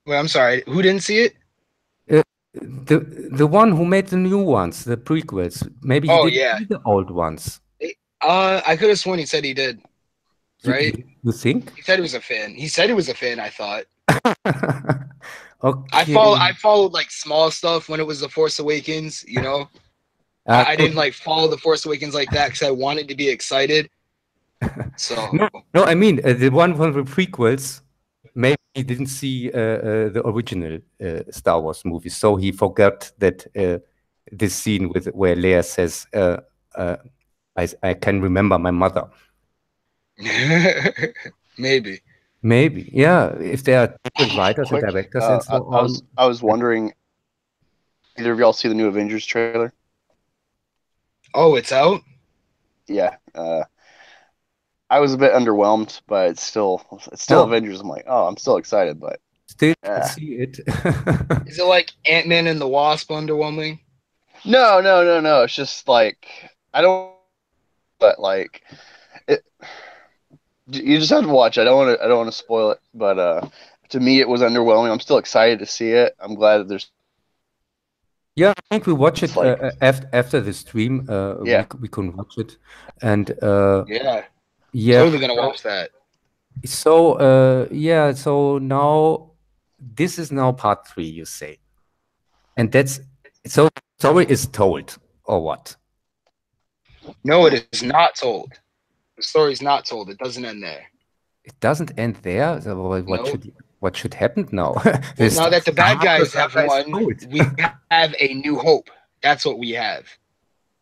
Wait, I'm sorry. Who didn't see it? Uh, the one who made the new ones, the prequels, maybe he Oh didn't yeah. see the old ones. I could have sworn he said he did. Right? You think? He said he was a fan. He said he was a fan. I thought. Okay. I followed like small stuff when it was The Force Awakens. You know, I Cool. didn't like follow The Force Awakens like that because I wanted to be excited. So No, I mean the one from the prequels. Maybe he didn't see the original Star Wars movie, so he forgot that this scene with where Leia says, "I can remember my mother." maybe. Maybe, yeah. If there are different writers and Quick, directors and so on. I was wondering, either of y'all see the new Avengers trailer? Oh, it's out. Yeah. I was a bit underwhelmed, but it's still No, Avengers. I'm like, oh, I'm still excited, but still can't uh, see it. Is it like Ant-Man and the Wasp underwhelming? no. It's just like I don't, but like it. You just have to watch. I don't want to spoil it, but to me, it was underwhelming. I'm still excited to see it. I'm glad that there's Yeah, I think we watch it's it like after the stream. yeah. We can watch it, and Yeah, yeah. totally gonna watch that. So yeah. So now this is now part 3, you say, and that's so. Story is told or what? No, it is not told. The story's not told. It doesn't end there. It doesn't end there. So No. what should happen now? Well, now that the bad Star guys Wars have saga is won, told. we have a new hope. That's what we have.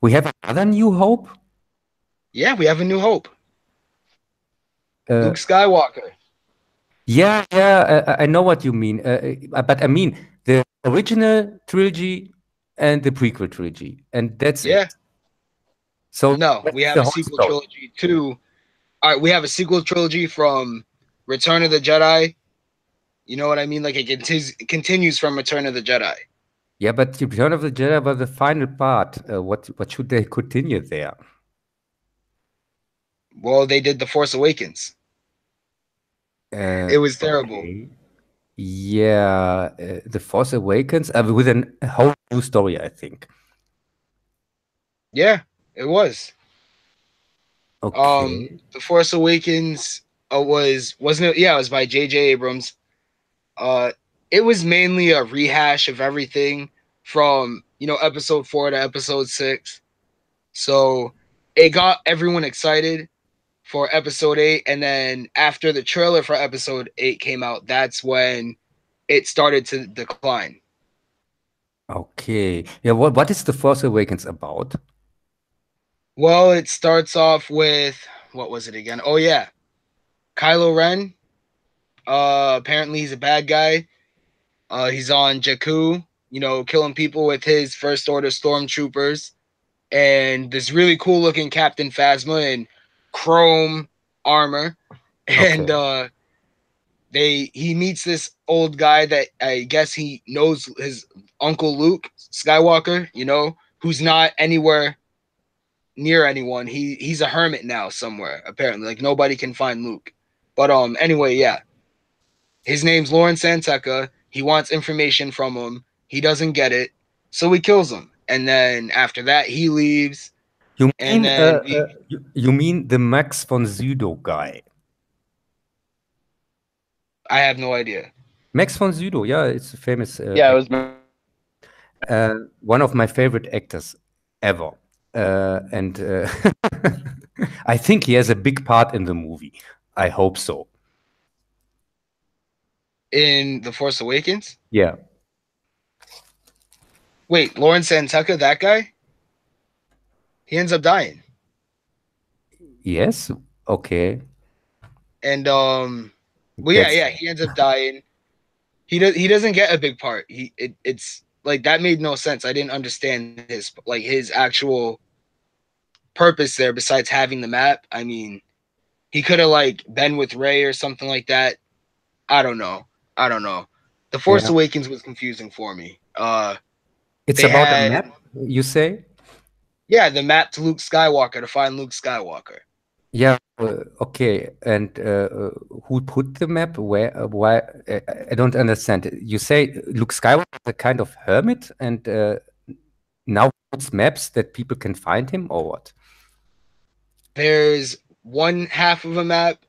We have another New Hope. Yeah, we have a new hope. Uh, Luke Skywalker. Yeah, I know what you mean. But I mean the original trilogy and the prequel trilogy, and that's Yeah. it. So No, we that's have the a whole sequel story. trilogy too. All right, we have a sequel trilogy from Return of the Jedi. You know what I mean? Like it continues from Return of the Jedi. Yeah, but Return of the Jedi was the final part. What should they continue there? Well, they did The Force Awakens. It was terrible. Okay. Yeah, The Force Awakens with a whole new story, I think. Yeah, it was. Okay. The Force Awakens wasn't it? Yeah, it was by J.J. Abrams. Uh, it was mainly a rehash of everything from episode 4 to episode 6. So it got everyone excited for episode 8, and then after the trailer for episode 8 came out, that's when it started to decline. Okay. Yeah, what is The Force Awakens about? Well, it starts off with what was it again? Oh yeah, Kylo Ren. Apparently he's a bad guy. He's on Jakku, killing people with his First Order stormtroopers. and this really cool looking Captain Phasma in chrome armor, Okay. and he meets this old guy that I guess he knows his uncle Luke Skywalker, who's not anywhere near anyone. He's a hermit now somewhere, apparently. Like nobody can find Luke. But anyway, yeah. His name's Lauren Santeca. He wants information from him. He doesn't get it. So he kills him. And then after that he leaves. You And mean then we you mean the Max von Sydow guy? I have no idea. Max von Sydow, yeah, it's a famous Yeah, it was. one of my favorite actors ever. And I think he has a big part in the movie. I hope so. In The Force Awakens? Yeah. Wait, Lauren Santeca, that guy? He ends up dying. Yes. Okay. And well, That's yeah, he ends up dying. He doesn't get a big part. It's like that made no sense. I didn't understand his actual purpose there besides having the map. I mean, he could have like been with Ray or something like that. I don't know. I don't know. The Force yeah. Awakens was confusing for me. It's They about a had map, you say? yeah, the map to Luke Skywalker to find Luke Skywalker. Yeah. Okay. And who put the map? Where? Why? I don't understand. You say Luke Skywalker is a kind of hermit, and now it's maps that people can find him, or what? There's one half of a map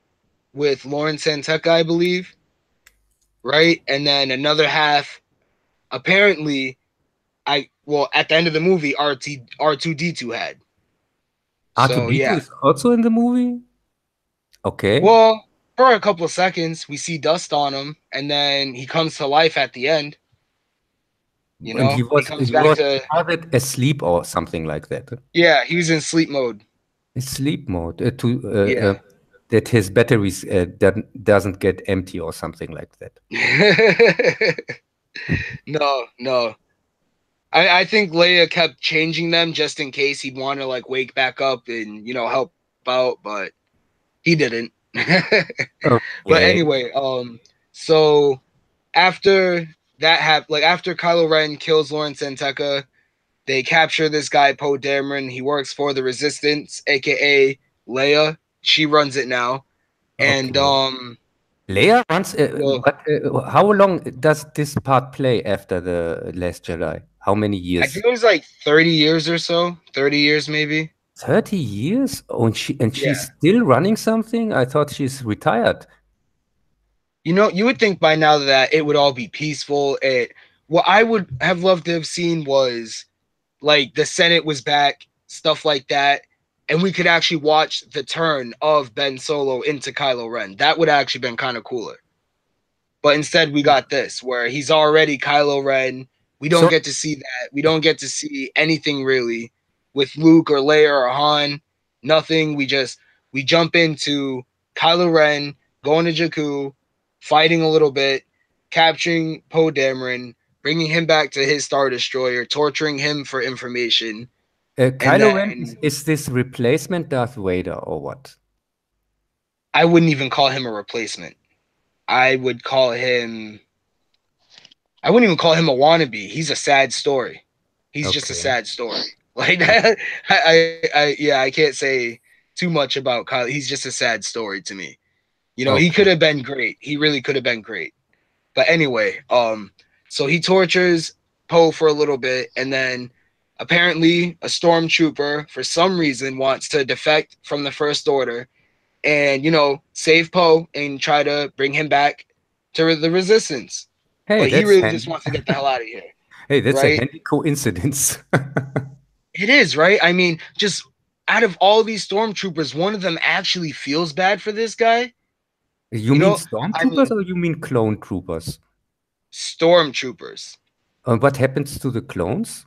with Lauren Santeca, I believe, right? And then another half, apparently, at the end of the movie, R2D2 had. So R2D2 yeah. is also in the movie? Okay. Well, for a couple of seconds, we see dust on him, and then he comes to life at the end. And He comes he back was to started asleep or something like that. yeah, he was in sleep mode. Sleep mode Yeah. that his batteries doesn't get empty or something like that. No. I think Leia kept changing them just in case he'd want to like wake back up and help out, but he didn't. But Okay. anyway, so after that after Kylo Ren kills Lauren Santeca, they capture this guy Poe Dameron. He works for the Resistance, aka Leia. She runs it now, and Okay. Leia runs. well, But how long does this part play after the Last Jedi? How many I years? think it was like 30 years or so, 30 years maybe. 30 years? Oh, and Yeah. she's still running something? I thought she's retired. You would think by now that it would all be peaceful. What I would have loved to have seen was like the Senate was back, stuff like that, and we could actually watch the turn of Ben Solo into Kylo Ren. That would actually been kind of cooler. But instead, we got this where he's already Kylo Ren. We don't So get to see that. We don't get to see anything really with Luke or Leia or Han. Nothing. We jump into Kylo Ren going to Jakku, fighting a little bit, capturing Poe Dameron, bringing him back to his Star Destroyer, torturing him for information, and Kylo Ren then is this replacement Darth Vader or what? I wouldn't even call him a replacement. I would call him I wouldn't even call him a wannabe. He's a sad story. He's just a Okay. sad story. Like that. I can't say too much about Kyle. He's just a sad story to me. He Okay. could have been great. He really could have been great. But anyway, so he tortures Poe for a little bit, and then apparently a stormtrooper for some reason wants to defect from the First Order and save Poe and try to bring him back to the Resistance. Hey, But he that's really just handy. wants to get the hell out of here, Hey, that's a right? handy coincidence. It is, right? I mean, just out of all these stormtroopers, one of them actually feels bad for this guy. You mean I stormtroopers mean, or you mean clone troopers? stormtroopers. What happens to the clones?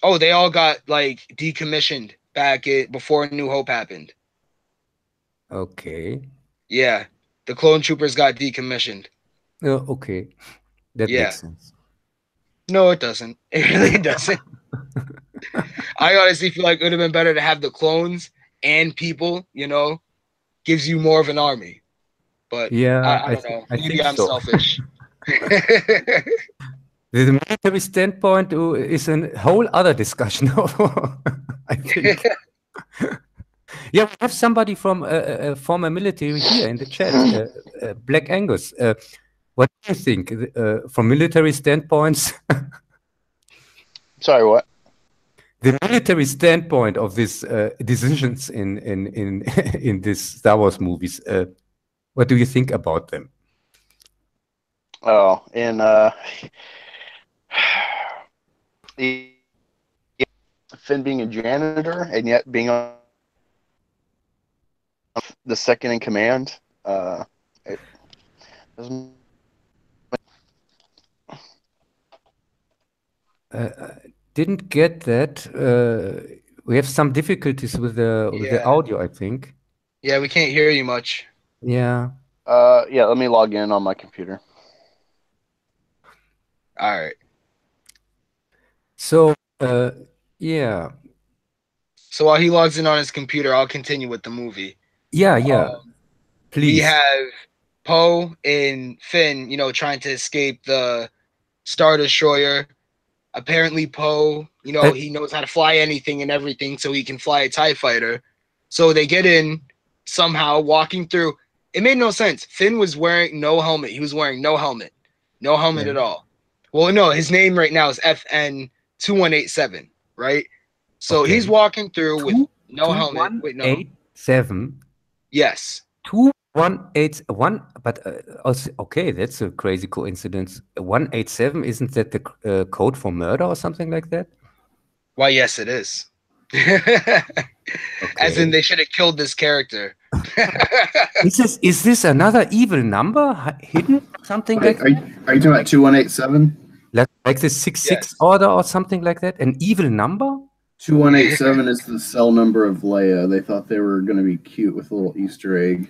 Oh, they all got like decommissioned before New Hope happened. Okay. Yeah, the clone troopers got decommissioned. Okay. That Yeah. makes sense. No, it doesn't. It really doesn't. I honestly feel like it would have been better to have the clones and people, gives you more of an army. But Yeah, I don't know. I Maybe think I'm so. selfish. The military standpoint is a whole other discussion. I think. Yeah, we have somebody from former military here in the chat, Black Angus. What do you think from military standpoints? Sorry, what? The military standpoint of these decisions in in these Star Wars movies. What do you think about them? Oh, and Finn being a janitor and yet being on the second in command. It doesn't. Didn't get that. We have some difficulties with the Yeah. audio, I think. Yeah, we can't hear you much. Yeah. Yeah. Let me log in on my computer. All right. So, yeah. So while he logs in on his computer, I'll continue with the movie. Yeah, yeah. We Please. have Poe and Finn, trying to escape the Star Destroyer. Apparently, Poe, he knows how to fly anything and everything, so he can fly a TIE fighter. So they get in somehow, walking through. It made no sense. Finn was wearing no helmet. He was wearing no helmet. No helmet Yeah. at all. Well, no, his name right now is FN2187, right? So Okay. he's walking through with no helmet. Wait, no. 2187. Yes. 2181. But also, okay, that's a crazy coincidence. 187, isn't that the code for murder or something like that? Why, yes, it is. As in, they should have killed this character. Is this another evil number hidden? Something like Are you talking about 2187? like the 66 Yes. order or something like that? An evil number? 2187 is the cell number of Leia. They thought they were going to be cute with a little Easter egg.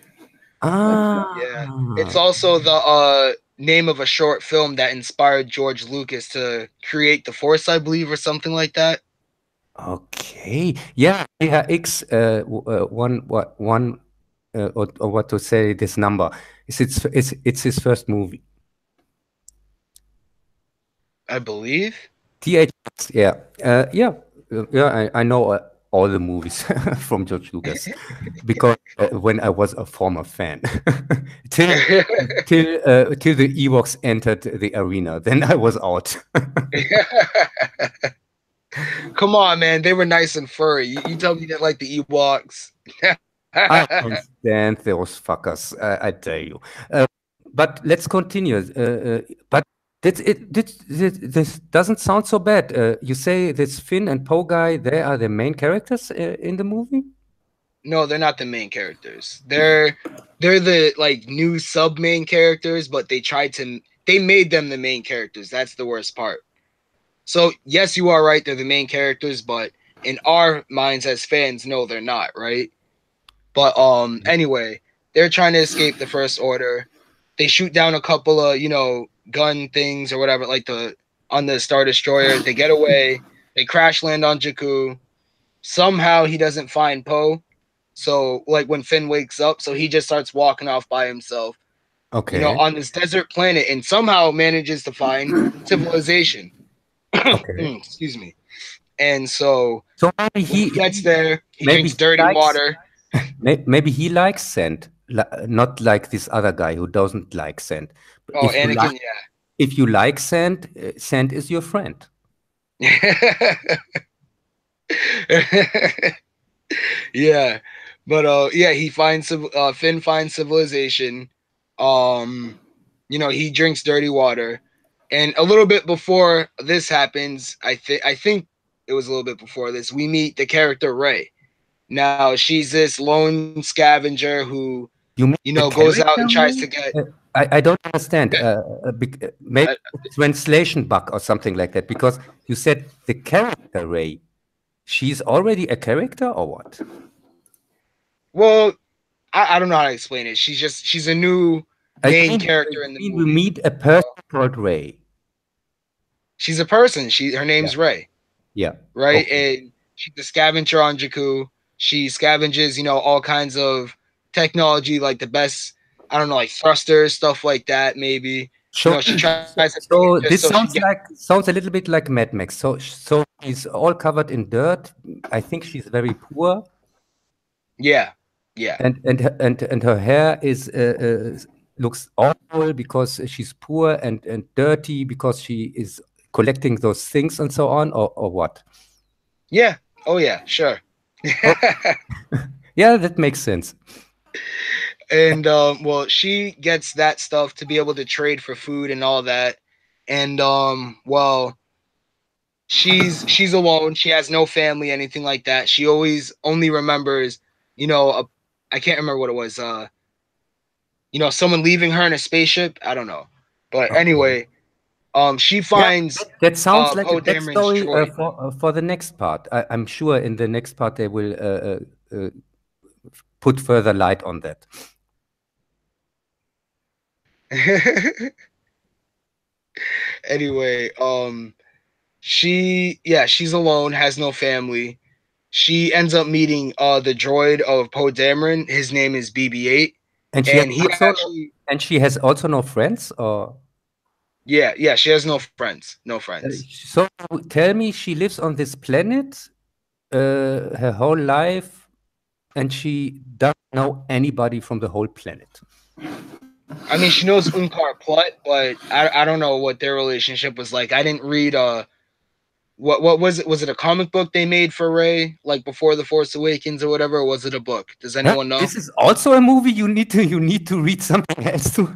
Yeah. It's also the name of a short film that inspired George Lucas to create The Force, I believe, or something like that. Okay. Yeah, X one or what to say this number. It's his first movie. I believe. THX, yeah. I know all the movies from George Lucas because when I was a former fan, till the Ewoks entered the arena, then I was out. Come on, man. They were nice and furry. You tell me you didn't like the Ewoks. I can't stand those fuckers, I tell you. But let's continue. But this doesn't sound so bad. You say this Finn and Poe guy, they are the main characters in the movie? No, they're not the main characters. They're the like new sub main characters, but they made them the main characters. That's the worst part. So yes, you are right, they're the main characters, but in our minds as fans, no, they're not, right? But anyway, they're trying to escape the First Order. They shoot down a couple of, gun things or whatever, like on the Star Destroyer. They get away, they crash land on Jakku. Somehow he doesn't find Poe. So like when Finn wakes up, so he just starts walking off by himself. Okay. On this desert planet, and somehow manages to find civilization. Okay. Excuse me. And so maybe he gets there, he maybe drinks dirty water. Maybe he likes sand, not like this other guy who doesn't like sand. Oh, Anakin, yeah. If you like sand, sand is your friend. Yeah, but he finds Finn finds civilization. He drinks dirty water, and a little bit before this happens, I think it was a little bit before this, we meet the character Rey. Now she's this lone scavenger who goes out and tries to get. I don't understand. Maybe translation bug or something like that. Because you said the character Rey, she's already a character or what? Well, I don't know how to explain it. She's a new main character in the movie. We meet a person called Rey. She's a person. Her name's Rey. Yeah. right? Okay. And she's a scavenger on Jakku. She scavenges, all kinds of technology, like the best, I don't know, like thrusters, stuff like that, maybe. So, She tries to make it so just this so she gets. sounds a little bit like Mad Max. So she's all covered in dirt. I think she's very poor, Yeah, yeah, and her hair is looks awful because she's poor and dirty because she is collecting those things and so on, or what? yeah. Oh yeah, sure. Oh, yeah, that makes sense. And well, she gets that stuff to be able to trade for food and all that. And well, she's alone. She has no family, anything like that. She always only remembers, I can't remember what it was. Someone leaving her in a spaceship. I don't know, but Okay. anyway, she Yeah, finds that sounds like a Poe Dameron's backstory droid. for the next part. I'm sure in the next part they will put further light on that. Anyway, she's alone, has no family. She ends up meeting the droid of Poe Dameron. His name is BB-8, And she has and he also actually, she has also no friends, or yeah, she has no friends, no friends. so tell me she lives on this planet her whole life and she doesn't know anybody from the whole planet. I mean, she knows Unkar Plutt, but I don't know what their relationship was like. I didn't read what was it? Was it a comic book they made for Rey, like before The Force Awakens or whatever? Or was it a book? Does Huh? anyone know? This is also a movie. You need to read something else too.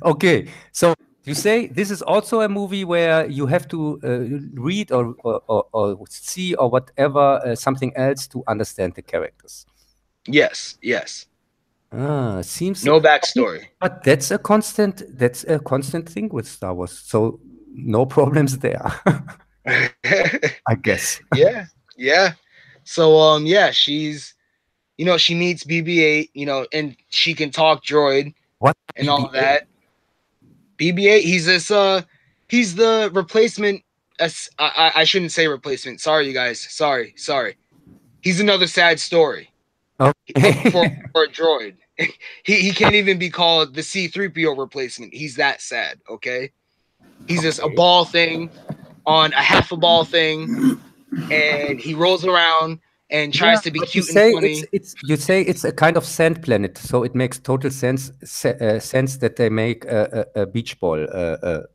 Okay, so you say this is also a movie where you have to read or see or whatever something else to understand the characters. Yes, yes. Seems, No backstory. but that's a constant. That's a constant thing with Star Wars. So no problems there, I guess. Yeah, yeah. So yeah, she meets BB-8, and she can talk droid What and all BB-8? that. BB-8, he's the replacement. I shouldn't say replacement. Sorry, you guys. Sorry. He's another sad story for Okay. a droid. He can't even be called the C-3PO replacement. He's that sad. Okay, he's just a Okay. ball thing on a half a ball thing, and he rolls around and Yeah, tries to be but you cute and say funny. it's a kind of sand planet, so it makes total sense that they make a beach ball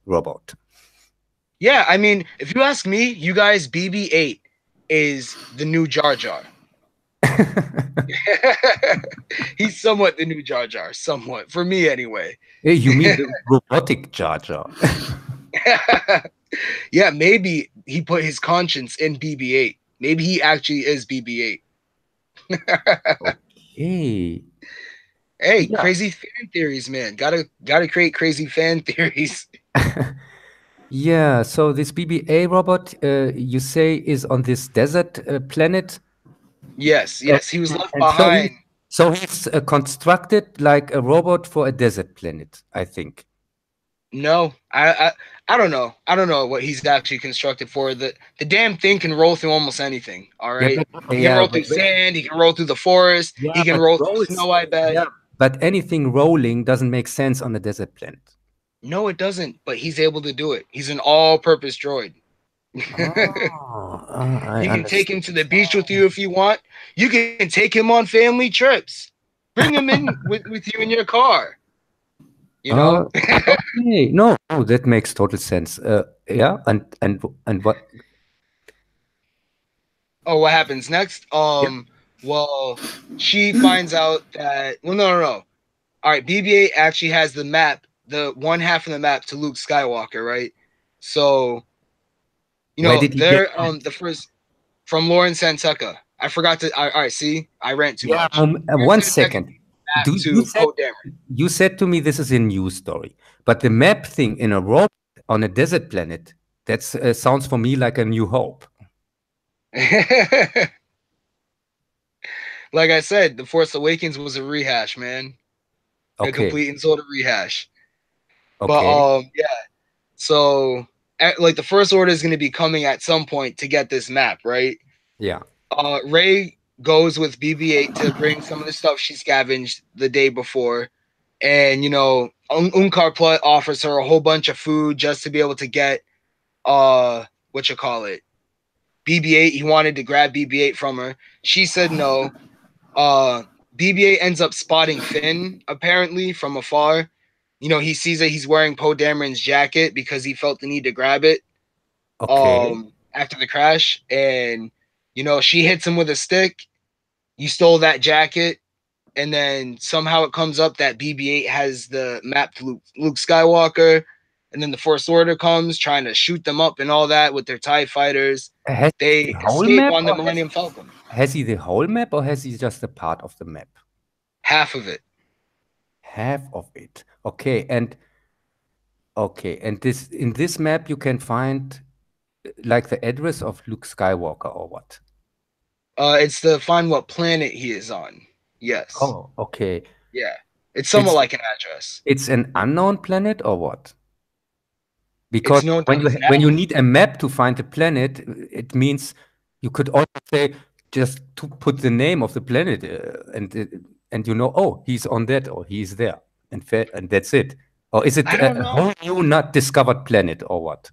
robot. Yeah, I mean, if you ask me, you guys, BB-8 is the new Jar Jar. He's somewhat the new Jar Jar, somewhat for me anyway. Hey, you mean the robotic Jar Jar? Yeah, maybe he put his conscience in BB-8. Maybe he actually is BB-8. Okay. Hey, Yeah. crazy fan theories, man. Gotta create crazy fan theories. Yeah, so this BBA robot, you say, is on this desert planet. Yes, Uh, yes. He was left and behind. so he's constructed like a robot for a desert planet, I think. No, I don't know. I don't know what he's actually constructed for. The damn thing can roll through almost anything. All Yeah, right. but He can yeah, roll through sand, he can roll through the forest, he can but roll through rolls. snow, I bet. Yeah, but anything rolling doesn't make sense on a desert planet. No, it doesn't, but he's able to do it. He's an all-purpose droid. Oh, I You can take him understand. to the beach with you if you want. You can take him on family trips. Bring him in with you in your car. You know? Okay. No, that makes total sense. Yeah, and what? Oh, what happens next? Yeah. Well, she finds out that no. All right, BB-8 actually has the map, the one half of the map to Luke Skywalker, right? So, Where did he get they're that? the first from Lauren Santeca. I forgot to. All right, see, I rant too Yeah. much. Lauren One Santeca second. map Do you to said Poe Dameron. you said to me this is a news story, but the map thing in a robot on a desert planet, that sounds for me like a New Hope. Like I said, The Force Awakens was a rehash, man. A Okay. complete and total rehash. But Okay. yeah. So like the First Order is going to be coming at some point to get this map, right? Yeah. Ray goes with BB-8 to bring some of the stuff she scavenged the day before, and Unkar Plutt offers her a whole bunch of food just to be able to get what you call it, BB-8. He wanted to grab BB-8 from her. She said no. BB-8 ends up spotting Finn apparently from afar. He sees that he's wearing Poe Dameron's jacket because he felt the need to grab it. Okay. After the crash, and she hits him with a stick. You stole that jacket, and then somehow it comes up that BB-8 has the map to Luke Skywalker, and then the First Order comes trying to shoot them up and all that with their TIE fighters. Has They he the whole escape map on the or Millennium Falcon. has he the whole map or has he just a part of the map? Half of it. Half of it. Okay, and this in this map you can find like the address of Luke Skywalker or what? It's to find what planet he is on. Yes. Oh, okay. Yeah. It's somewhat It's like an address. it's an unknown planet or what? Because It's known when to you us now. when you need a map to find a planet, it means you could also say just to put the name of the planet and oh, he's on that or he's there and that's it. Or is it I don't a know. whole new not discovered planet or what?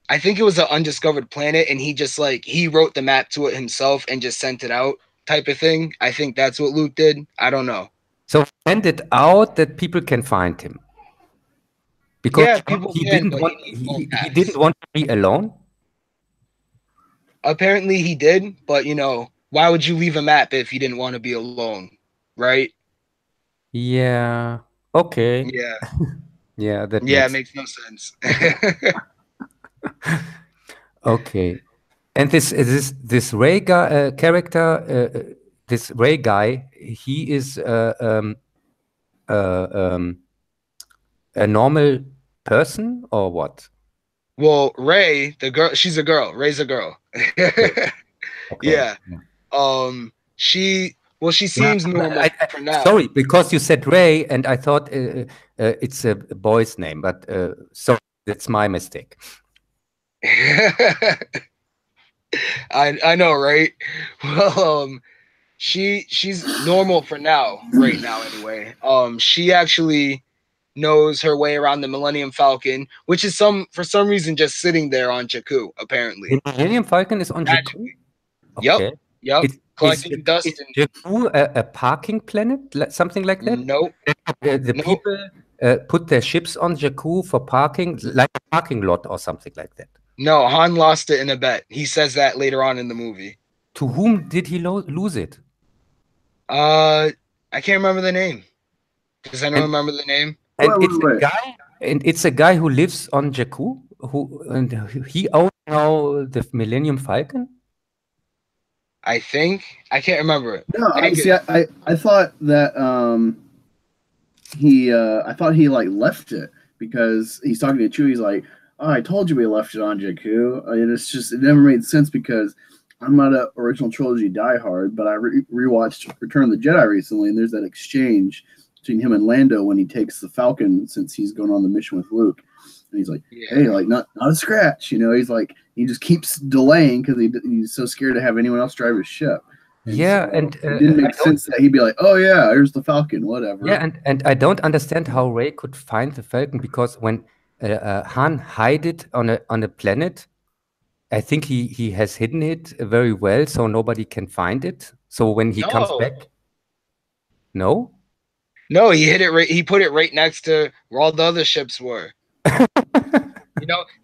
I think it was an undiscovered planet, and he just he wrote the map to it himself and just sent it out, type of thing. I think that's what Luke did. I don't know. So send it out that people can find him. Because Yeah, people he can, didn't but want he needs both he maps. didn't want to be alone. Apparently he did, but why would you leave a map if you didn't want to be alone, right? Yeah. Okay. Yeah. Yeah, that Yeah, it makes makes no sense. okay. And this Ray guy character, this Ray guy, he is a normal person or what? Well, Ray, the girl, she's a girl. Ray's a girl. Okay. Yeah. She seems normal for now. Sorry, because you said Ray, and I thought it's a boy's name, but sorry, that's my mistake. I know, right? Well, she's normal for now, right now anyway. She actually knows her way around the Millennium Falcon, which is for some reason just sitting there on Jakku, apparently. The Millennium Falcon is on Jakku? Okay. Yep. Collecting dust. Is Jakku a parking planet, something like that? Nope. The people put their ships on Jakku for parking, like a parking lot or something like that. No, Han lost it in a bet. He says that later on in the movie. To whom did he lose it? I can't remember the name. Does anyone remember the name? And Wait. it's a guy who lives on Jakku, and he owns now the Millennium Falcon. I think I can't remember it. No, I thought that I thought he like left it because he's talking to Chewie. He's like, "Oh, I told you we left it on Jakku." And it never made sense because I'm not an original trilogy diehard, but I rewatched Return of the Jedi recently, and there's that exchange between him and Lando when he takes the Falcon since he's going on the mission with Luke. And he's like, "Hey, like not a scratch," He's like, he just keeps delaying because he's so scared to have anyone else drive his ship. And yeah, so and it didn't make sense that he'd be like, "Oh yeah, here's the Falcon, whatever." Yeah, and I don't understand how Rey could find the Falcon because when Han hid it on a planet, I think he has hidden it very well, so nobody can find it. So when he comes back, no. No, he hit it right. He put it right next to where all the other ships were.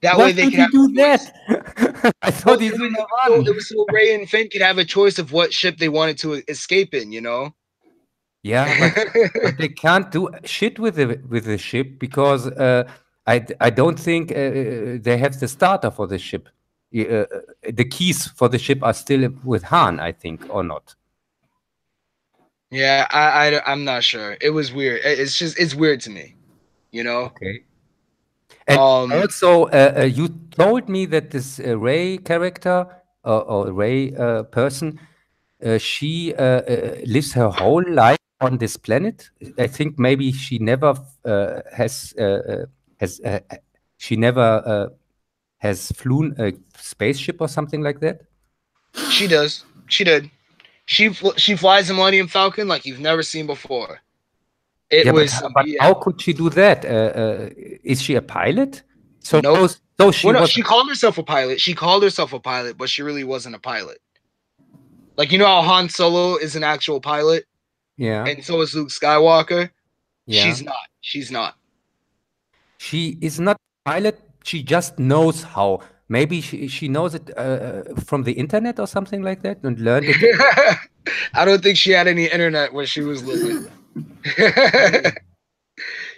That way they can do that. I thought it was so Rey and Finn could have a choice of what ship they wanted to escape in. Yeah, but they can't do shit with the ship because I don't think they have the starter for the ship. The keys for the ship are still with Han, I think, or not. Yeah, I'm not sure. It was weird. It's weird to me, Okay. And also, you told me that this Rey character or Rey person, she lives her whole life on this planet. I think maybe she never she never has flown a spaceship or something like that? She does. She did. She flies the Millennium Falcon like you've never seen before. It Yeah, was but yeah. how could she do that? Is she a pilot? So Nope. so she Well, no, was. she called herself a pilot. She called herself a pilot, but she really wasn't a pilot. Like, you know how Han Solo is an actual pilot, Yeah, and so is Luke Skywalker. yeah. She's not. She's not. She is not a pilot. She just knows how. Maybe she knows it from the internet or something like that and learned it. I don't think she had any internet where she was living.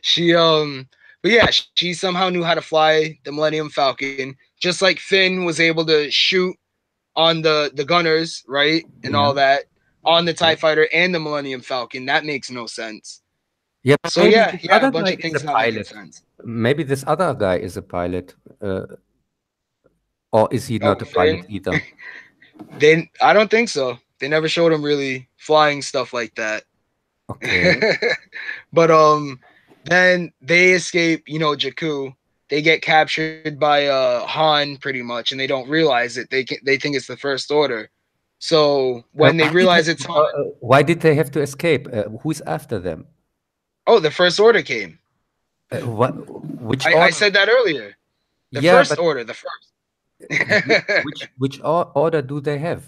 She but yeah, she somehow knew how to fly the Millennium Falcon, just like Finn was able to shoot on the gunners, right? And all that on the TIE fighter and the Millennium Falcon. That makes no sense. Yeah, but So maybe yeah, this a other bunch guy of is a things not making pilot. sense. Maybe this other guy is a pilot. Or is he Oh, not a pilot Finn? either? I don't think so. They never showed him really flying stuff like that. Okay. But then they escape, you know, Jakku. They get captured by Han pretty much, and they don't realize it. They think it's the First Order. So when they realize it's Han, Why did they have to escape? Who's after them? oh, the First Order came. Which I order? said that earlier. The Yeah, First but Order, the first. which order do they have?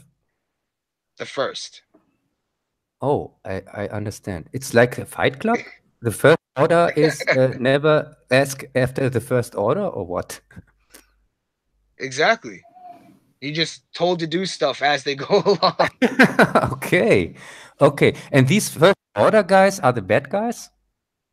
The first. Oh, I understand. It's like a Fight Club. The first order is never ask after the first order, or what? Exactly. You just told to do stuff as they go along. Okay, okay. And these first order guys are the bad guys.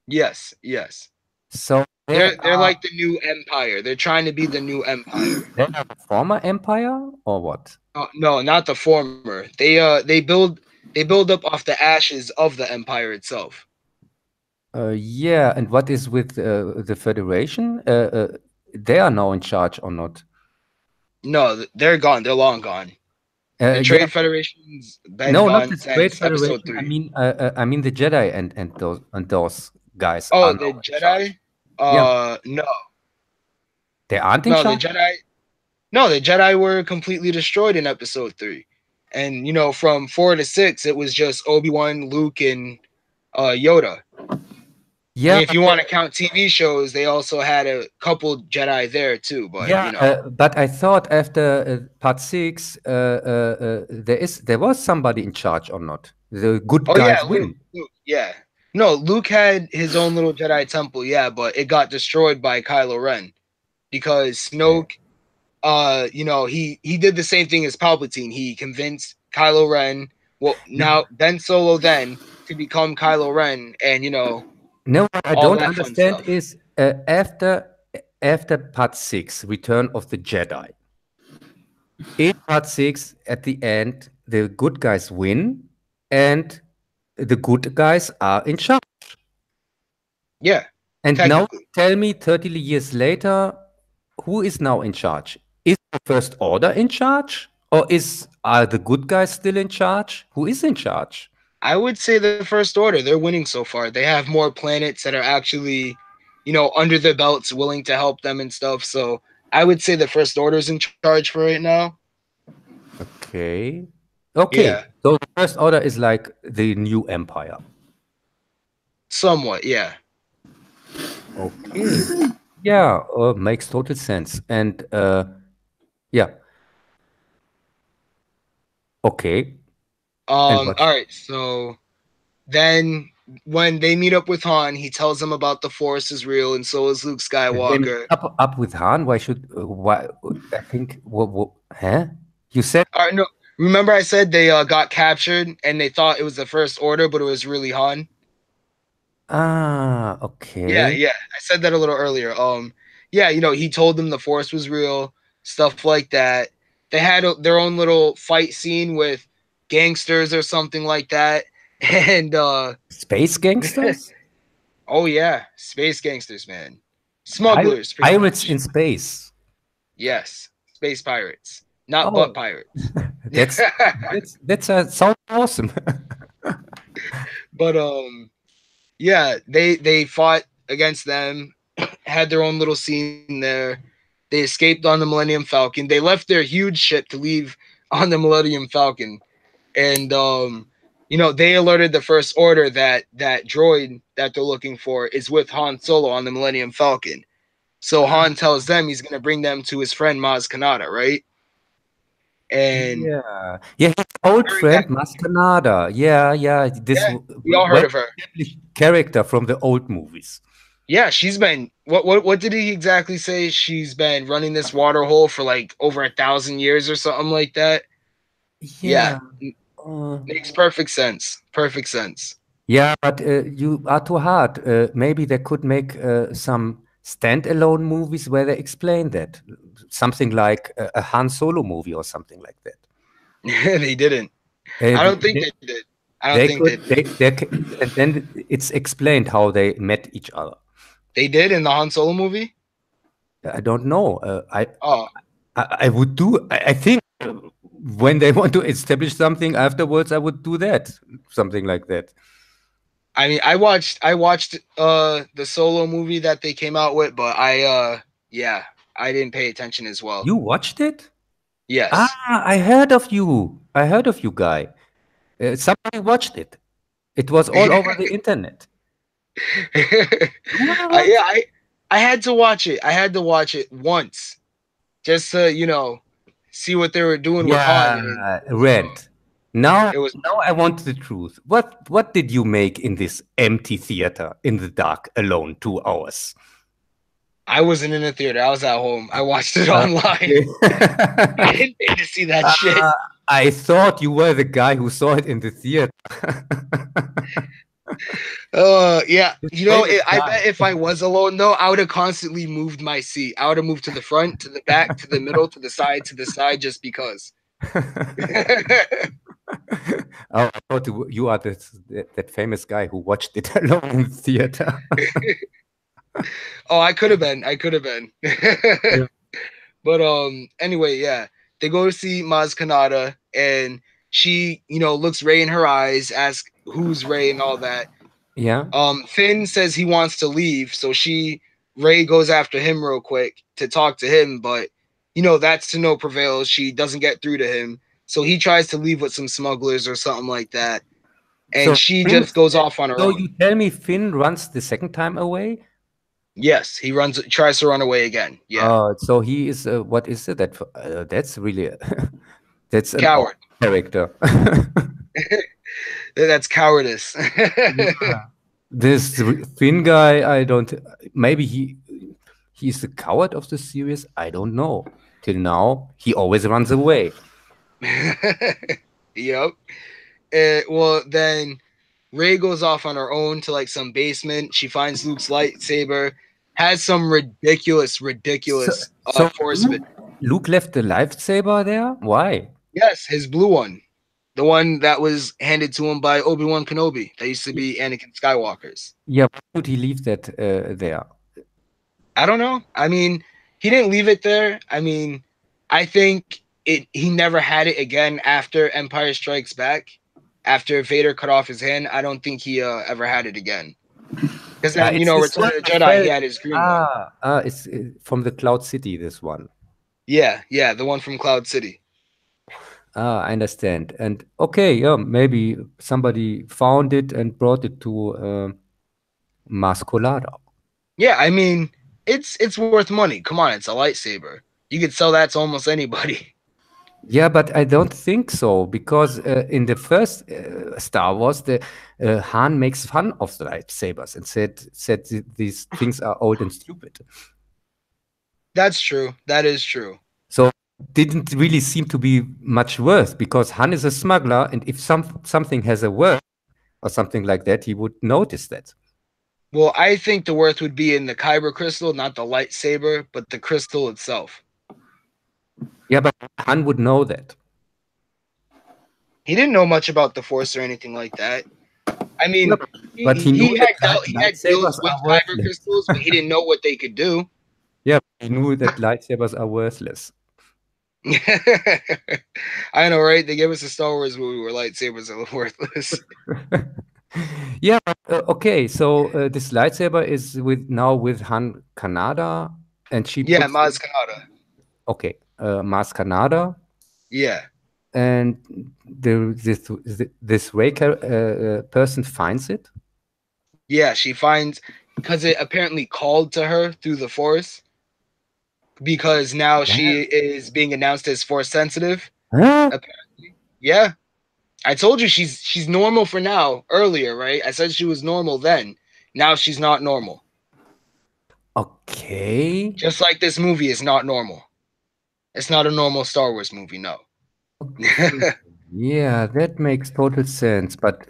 Yes, yes. So They're like the new empire. They're trying to be the new empire. they are the former empire, or what? No, not the former. They build up off the ashes of the empire itself. Yeah, and what is with the Federation? They are now in charge or not? No, they're gone. They're long gone. The Yeah. Trade Federation's been No, not gone the Trade since episode Federation. 3. I mean the Jedi and those guys Oh, are the now in charge. Jedi? No. They aren't in No, charge? the Jedi were completely destroyed in episode 3. And you know, from 4 to 6, it was just Obi-Wan, Luke, and Yoda. Yeah, I mean, if you want to count TV shows, they also had a couple Jedi there too. But yeah, you know, but I thought after part 6, there was somebody in charge or not? The good oh guys yeah, win. Luke, yeah. No, Luke had his own little Jedi temple, yeah, but it got destroyed by Kylo Ren because Snoke, you know, he did the same thing as Palpatine. He convinced Kylo Ren, well, now Ben Solo then to become Kylo Ren, and you know, No, what I all don't that fun understand stuff. is after part 6, Return of the Jedi. In part 6, at the end, the good guys win, and the good guys are in charge. Yeah, And now technically. tell me 30 years later, who is now in charge? Is the First Order in charge? Or are the good guys still in charge? Who is in charge? I would say the First Order, they're winning so far. They have more planets that are actually, you know, under their belts, willing to help them and stuff. So I would say the First Order's in charge for right now. Okay. Okay. Yeah. So the First Order is like the new empire. Somewhat, yeah. Okay. Yeah, makes total sense. And yeah. Okay. All right. So then when they meet up with Han, he tells them about the Force is real, and so is Luke Skywalker. Up with Han? Why should why? I think huh? You said All right, no. Remember I said they got captured and they thought it was the First Order, but it was really Han. Okay. Yeah. I said that a little earlier. Yeah, you know, he told them the Force was real, stuff like that. They had their own little fight scene with gangsters or something like that. And Space gangsters? oh yeah, space gangsters, man. Smugglers, pretty Pirates much. in space. Yes, space pirates. Not Oh. butt pirates. That sounds awesome. But yeah, they fought against them, had their own little scene there. They escaped on the Millennium Falcon. They left their huge ship to leave on the Millennium Falcon, and they alerted the First Order that that droid that they're looking for is with Han Solo on the Millennium Falcon. So Han tells them he's going to bring them to his friend Maz Kanata, right? And yeah, his old friend Maz Kanata. Yeah, this we all heard of her. Character from the old movies. Yeah, she's been what did he exactly say? She's been running this water hole for like over 1,000 years or something like that. Yeah. Makes perfect sense. Perfect sense. Yeah, but you are too hard. Maybe they could make some standalone movies where they explain that. Something like a Han Solo movie or something like that. They didn't. I don't think they did. I don't think and then it's explained how they met each other. They did in the Han Solo movie? I don't know. I would do. I think when they want to establish something afterwards, I would do that. Something like that. I mean, I watched the Solo movie that they came out with, but I didn't pay attention as well. You watched it? Yes. I heard of you. I heard of you, guy. Somebody watched it. It was all over the internet. I had to watch it. I had to watch it once, just to see what they were doing with Han. RANT. Now I want the truth. What did you make in this empty theater in the dark alone 2 hours? I wasn't in a theater. I was at home. I watched it online. I didn't pay to see that shit. I thought you were the guy who saw it in the theater. Yeah. I bet if I was alone, though, I would have constantly moved my seat. I would have moved to the front, to the back, to the middle, to the side, just because. Oh, I thought you are that famous guy who watched it alone in the theater. Oh, I could have been. Yeah. But anyway, yeah. They go to see Maz Kanata, and she, looks Rey in her eyes, asks who's Rey and all that. Yeah. Finn says he wants to leave, so Rey goes after him real quick to talk to him, but that's to no prevail. She doesn't get through to him. So he tries to leave with some smugglers or something like that. And so she just goes off on her own. So you tell me Finn runs the second time away? Yes, he tries to run away again. Yeah. So he is, what is it? That's really, that's a coward character. That's cowardice. Yeah. This Finn guy, maybe he's the coward of the series. I don't know. Till now, he always runs away. Yep. Well, then Rey goes off on her own to like some basement. She finds Luke's lightsaber, has some ridiculous force. Luke left the lightsaber there? Why? Yes, his blue one. The one that was handed to him by Obi-Wan Kenobi. That used to be Anakin Skywalker's. Yeah, why would he leave that there? I don't know. I mean, he didn't leave it there. I mean, I think he never had it again after Empire Strikes Back. After Vader cut off his hand, I don't think he ever had it again. Because then, Return of the Jedi, he had his green one. It's from the Cloud City, this one. Yeah, the one from Cloud City. I understand. And okay, yeah, maybe somebody found it and brought it to Maz Kanata. Yeah, I mean, it's worth money. Come on, it's a lightsaber. You could sell that to almost anybody. Yeah, but I don't think so, because in the first Star Wars, the Han makes fun of the lightsabers and said these things are old and stupid. That's true. That is true. So it didn't really seem to be much worth, because Han is a smuggler, and if something has a worth or something like that, he would notice that. Well, I think the worth would be in the kyber crystal, not the lightsaber, but the crystal itself. Yeah, but Han would know that. He didn't know much about the Force or anything like that. I mean, yeah, but he had deals with kyber crystals, but he didn't know what they could do. Yeah, he knew that lightsabers are worthless. I know, right? They gave us a Star Wars movie where lightsabers are worthless. Yeah, okay. So this lightsaber is with Han Kanata, and she Yeah, puts Maz Kanata. okay, Maz Kanata, Yeah. and this Waker person finds it. Yeah, she finds because it apparently called to her through the force because now she is being announced as force sensitive. Huh? Apparently. Yeah. I told you she's normal for now earlier, right? I said she was normal then. Now she's not normal. Okay. Just like this movie is not normal. It's not a normal Star Wars movie, no. Yeah, that makes total sense. But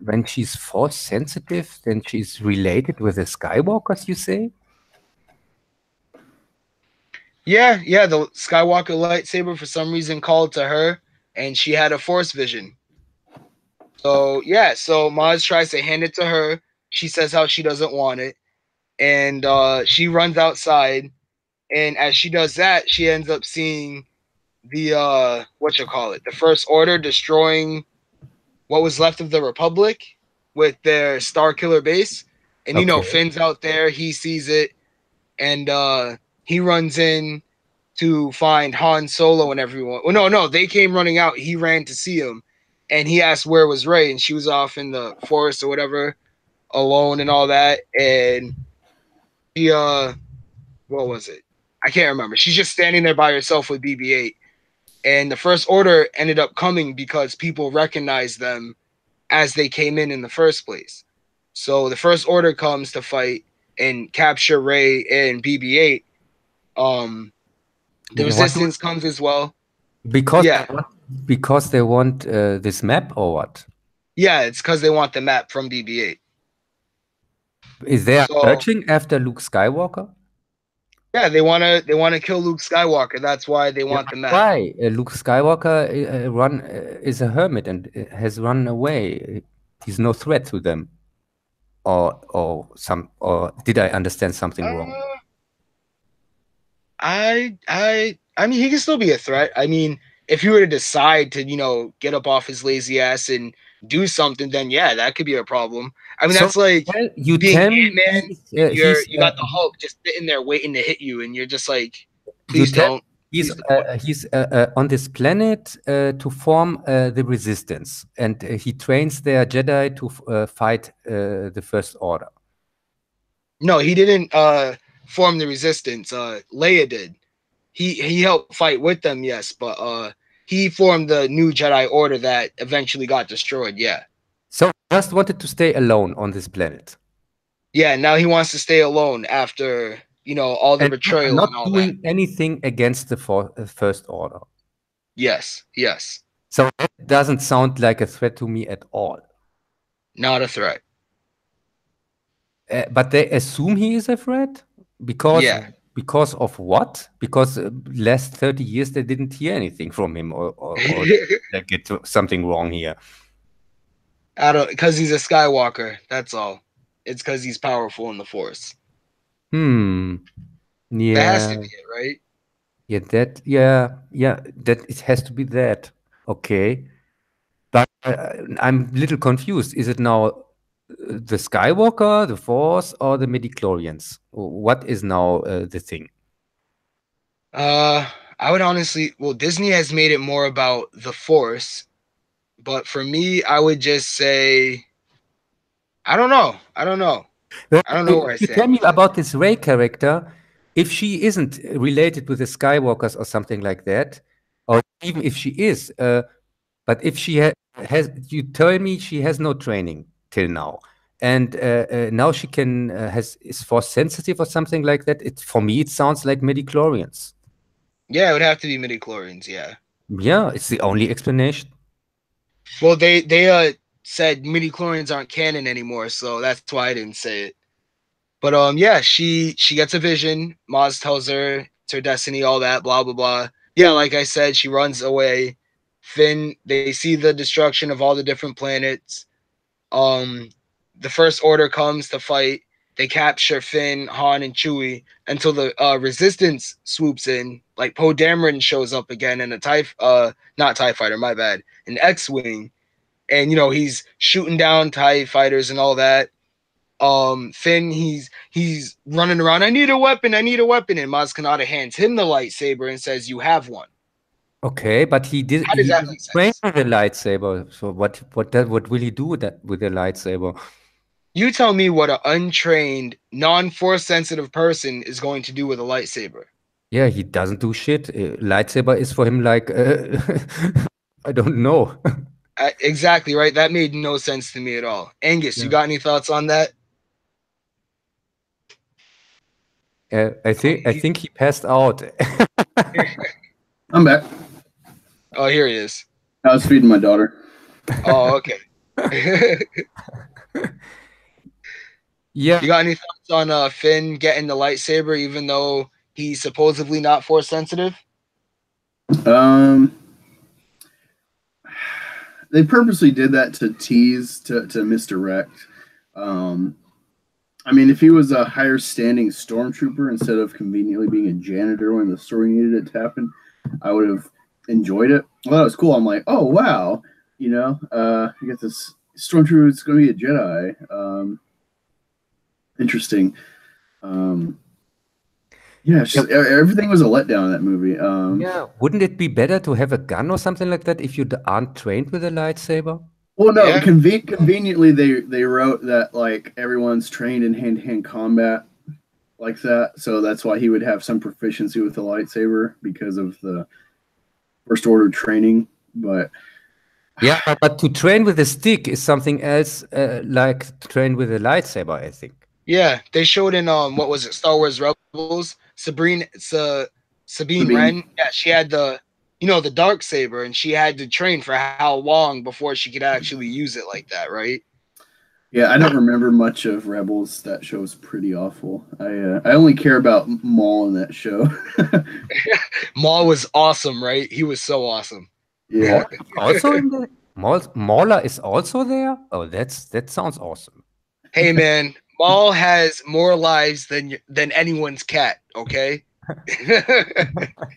when she's force sensitive, then she's related with the Skywalkers, you say? Yeah, the Skywalker lightsaber for some reason called to her and she had a force vision. So yeah, so Maz tries to hand it to her. She says how she doesn't want it. And she runs outside. And as she does that, she ends up seeing the the First Order destroying what was left of the Republic with their Star Killer base. And Okay. Finn's out there, he sees it, and he runs in to find Han Solo and everyone. Well, no, they came running out. He ran to see him, and he asked where was Rey, and she was off in the forest or whatever, alone and all that. And he what was it? I can't remember. She's just standing there by herself with BB-8, and the First Order ended up coming because people recognized them as they came in the first place. So the First Order comes to fight and capture Rey and BB-8. The What do Resistance comes as well. because Yeah. because they want this map or what? Yeah, it's because they want the map from BB-8. Is they So searching after Luke Skywalker? yeah, they wanna kill Luke Skywalker. That's why they Yeah, want the but map. why? Luke Skywalker is a hermit and has run away. He's no threat to them. Or did I understand something wrong? Uh, I mean, he can still be a threat. I mean, if he were to decide to, get up off his lazy ass and do something, then yeah, that could be a problem. I mean, So that's like you being tell me Ant-Man and you got the he's Hulk just sitting there waiting to hit you, and you're just like, you please tell don't. Please don't. he's on this planet to form the resistance, and he trains their Jedi to fight the First Order. No, he didn't form the resistance. Leia did. He helped fight with them, yes, but he formed the new Jedi Order that eventually got destroyed. Yeah. So just wanted to stay alone on this planet. Yeah, now he wants to stay alone after, all the And betrayal not and all doing that. anything against the First Order. Yes, yes. So that doesn't sound like a threat to me at all. Not a threat. But they assume he is a threat Yeah. because of what? Because last 30 years they didn't hear anything from him, or they get something wrong here. I don't, because he's a Skywalker. That's all. It's because he's powerful in the Force. Yeah. That has to be it, right? Yeah, that it has to be that. Okay. But I'm a little confused. Is it now the Skywalker, the Force, or the midichlorians? What is now the thing? I would honestly, well, Disney has made it more about the Force, but for me, I would just say, I don't know. I don't know where I You tell stand me with it. about this Rey character. If she isn't related with the Skywalkers or something like that, or even if she is, but if she has, you tell me she has no training till now, and now she can is force sensitive or something like that. It for me it sounds like midichlorians. Yeah, it would have to be midichlorians. Yeah. Yeah, it's the only explanation. Well, they said midichlorians aren't canon anymore, so that's why I didn't say it. But yeah, she gets a vision. Maz tells her it's her destiny, all that, blah blah blah. Yeah, like I said, she runs away. Finn, they see the destruction of all the different planets. The First Order comes to fight. They capture Finn, Han, and Chewie until the Resistance swoops in. Like Poe Dameron shows up again in a not TIE fighter, my bad, an X-wing, and he's shooting down TIE fighters and all that. Finn, he's running around. I need a weapon. I need a weapon. And Maz Kanata hands him the lightsaber and says, "You have one." Okay, but he did. How does He that didn't make train sense? with a lightsaber. So what will he do with that with a lightsaber? You tell me what an untrained, non-force sensitive person is going to do with a lightsaber. Yeah, he doesn't do shit. Lightsaber is for him like I don't know. Exactly right. That made no sense to me at all. Angus, you Yeah. got any thoughts on that? I think he passed out. I'm back. Oh, here he is. I was feeding my daughter. Oh, okay. Yeah. You got any thoughts on Finn getting the lightsaber, even though he's supposedly not force sensitive? They purposely did that to tease, to misdirect. I mean, if he was a higher standing stormtrooper instead of conveniently being a janitor when the story needed it to happen, I would have enjoyed it. Well, that was cool. I'm like, oh wow, you get this stormtrooper. It's going to be a Jedi. Interesting. Yeah, it's just, everything was a letdown in that movie. Yeah. Wouldn't it be better to have a gun or something like that if you aren't trained with a lightsaber? Well, no, Yeah. conveniently they wrote that like everyone's trained in hand-to-hand combat like that, so that's why he would have some proficiency with the lightsaber because of the First Order training. But Yeah, but to train with a stick is something else, like to train with a lightsaber, I think. Yeah, they showed in what was it, Star Wars Rebels? Sabine Wren. Yeah, she had the dark saber, and she had to train for how long before she could actually use it like that, right? yeah, I don't remember much of Rebels. That show's pretty awful. I only care about Maul in that show. Maul was awesome, right? He was so awesome. Yeah. Also in the Mauler is also there? Oh, that sounds awesome. Hey man, Maul has more lives than anyone's cat, okay?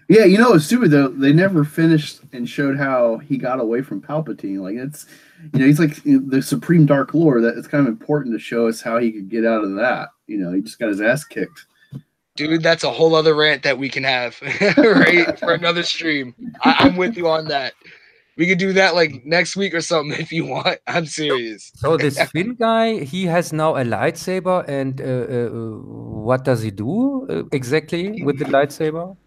Yeah, it's stupid though. They never finished and showed how he got away from Palpatine. Like he's like the Supreme Dark Lord. That it's kind of important to show us how he could get out of that. He just got his ass kicked. Dude, that's a whole other rant that we can have, right? For another stream. I'm with you on that. We could do that like next week or something if you want. I'm serious. So this Finn guy, he has now a lightsaber, and what does he do exactly with the lightsaber?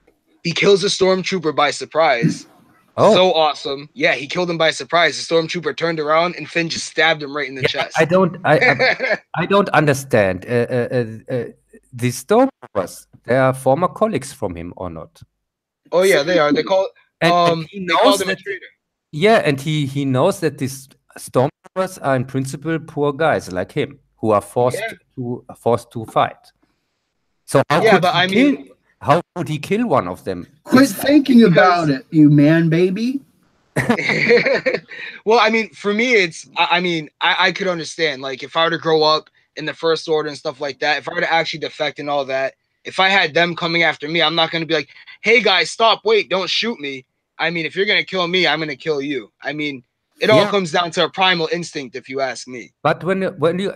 He kills a stormtrooper by surprise. Oh, So awesome. Yeah, he killed him by surprise. The stormtrooper turned around and Finn just stabbed him right in the chest. I don't understand. The Stormtroopers, they are former colleagues from him or not? Oh yeah, they are. They call And he they called knows him a that, traitor. yeah, and he knows that these Stormtroopers are in principle poor guys like him who are forced to fight. So how could he kill one of them? Quit thinking about it, you man baby. Well, I mean, for me, I could understand. Like, if I were to grow up in the First Order and stuff like that, if I were to actually defect and all that, if I had them coming after me, I'm not going to be like, hey, guys, stop, wait, don't shoot me. I mean, if you're going to kill me, I'm going to kill you. I mean, it all comes down to a primal instinct, if you ask me. But when you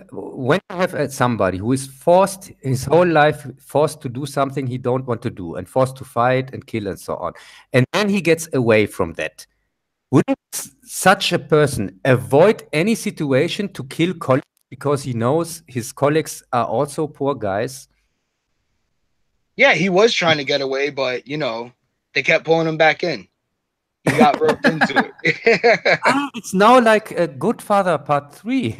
have somebody who is forced his whole life forced to do something he don't want to do and forced to fight and kill and so on, and then he gets away from that, wouldn't such a person avoid any situation to kill colleagues because he knows his colleagues are also poor guys? Yeah, he was trying to get away, but they kept pulling him back in. He got roped into it. It's now like a Godfather Part 3.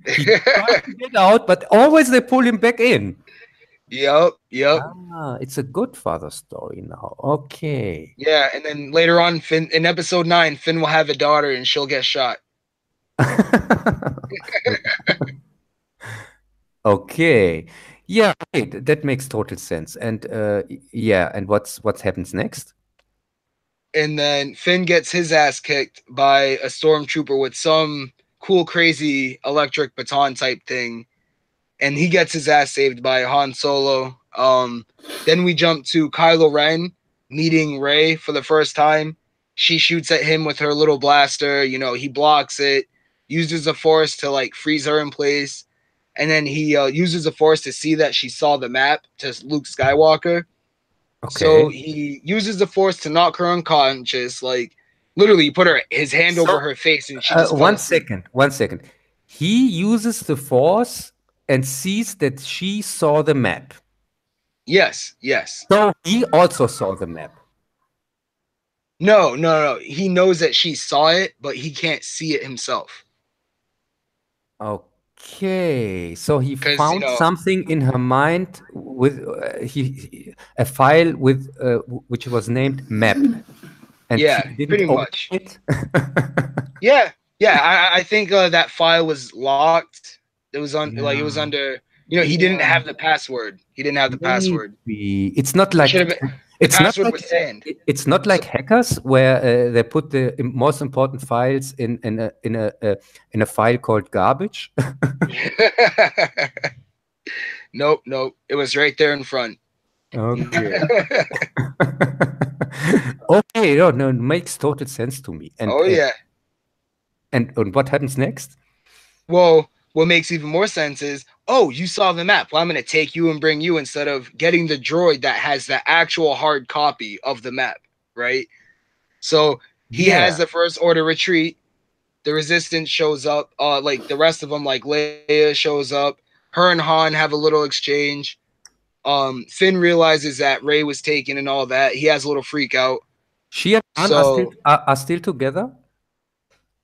He tries to get out, but always they pull him back in. Yep. It's a Godfather story now. Okay. Yeah, and then later on, Finn in episode 9, Finn will have a daughter and she'll get shot. Okay. Yeah, okay, that makes total sense. And and what happens next? And then Finn gets his ass kicked by a stormtrooper with some cool, crazy electric baton type thing. And he gets his ass saved by Han Solo. Then we jump to Kylo Ren meeting Rey for the first time. She shoots at him with her little blaster. He blocks it, uses the Force to like freeze her in place. and then he uses the Force to see that she saw the map to Luke Skywalker. So Okay. he uses the Force to knock her unconscious, like literally put his hand So, over her face, and she just fell asleep. One second. He uses the Force and sees that she saw the map. Yes, yes. So he also saw the map. No. He knows that she saw it, but he can't see it himself. Okay, so he Because, found something in her mind with a file with which was named map, and yeah, she didn't pretty open much. it. Yeah. I think that file was locked. It was on like it was Yeah. under. He didn't have the password. He didn't have the password. Maybe it's not It like should have been. The password was sand. it's not like hackers where they put the most important files in a file called garbage. Nope. It was right there in front. Okay. Okay, no, it makes total sense to me. And Oh yeah. and what happens next? Well, what makes even more sense is, oh, you saw the map. Well, I'm going to take you and bring you instead of getting the droid that has the actual hard copy of the map, right? So he has the First Order retreat. The Resistance shows up. Like the rest of them, like Leia shows up. Her and Han have a little exchange. Finn realizes that Rey was taken and all that. He has a little freak out. She and Han are still together?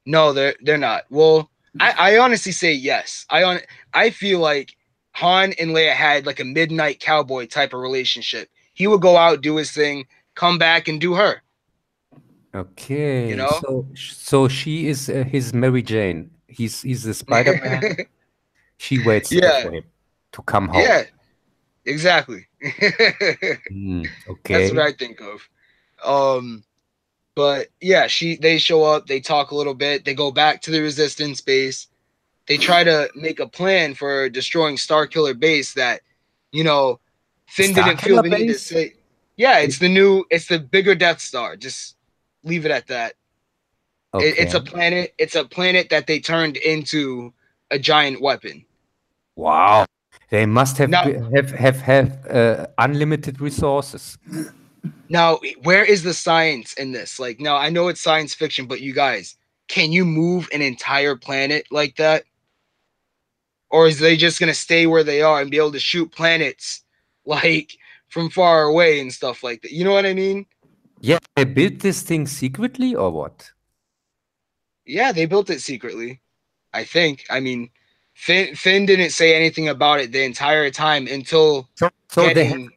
No, they're not. Well, I honestly say yes. I feel like Han and Leia had like a midnight cowboy type of relationship. He would go out, do his thing, come back and do her. Okay, so she is his Mary Jane. He's the Spider-Man. She waits for him to come home. Yeah, exactly. Okay. That's what I think of. But yeah, they show up, they talk a little bit, they go back to the Resistance base. They try to make a plan for destroying Starkiller base that, Finn didn't feel the need to say. Yeah, it's the bigger Death Star. Just leave it at that. Okay. It's a planet that they turned into a giant weapon. Wow. They must have unlimited resources. Now, where is the science in this? Like, now I know it's science fiction, but you guys, can you move an entire planet like that? Or is they just gonna stay where they are and be able to shoot planets like from far away and stuff like that? You know what I mean? Yeah, they built this thing secretly or what? Yeah, they built it secretly. I think. I mean, Finn didn't say anything about it the entire time until they have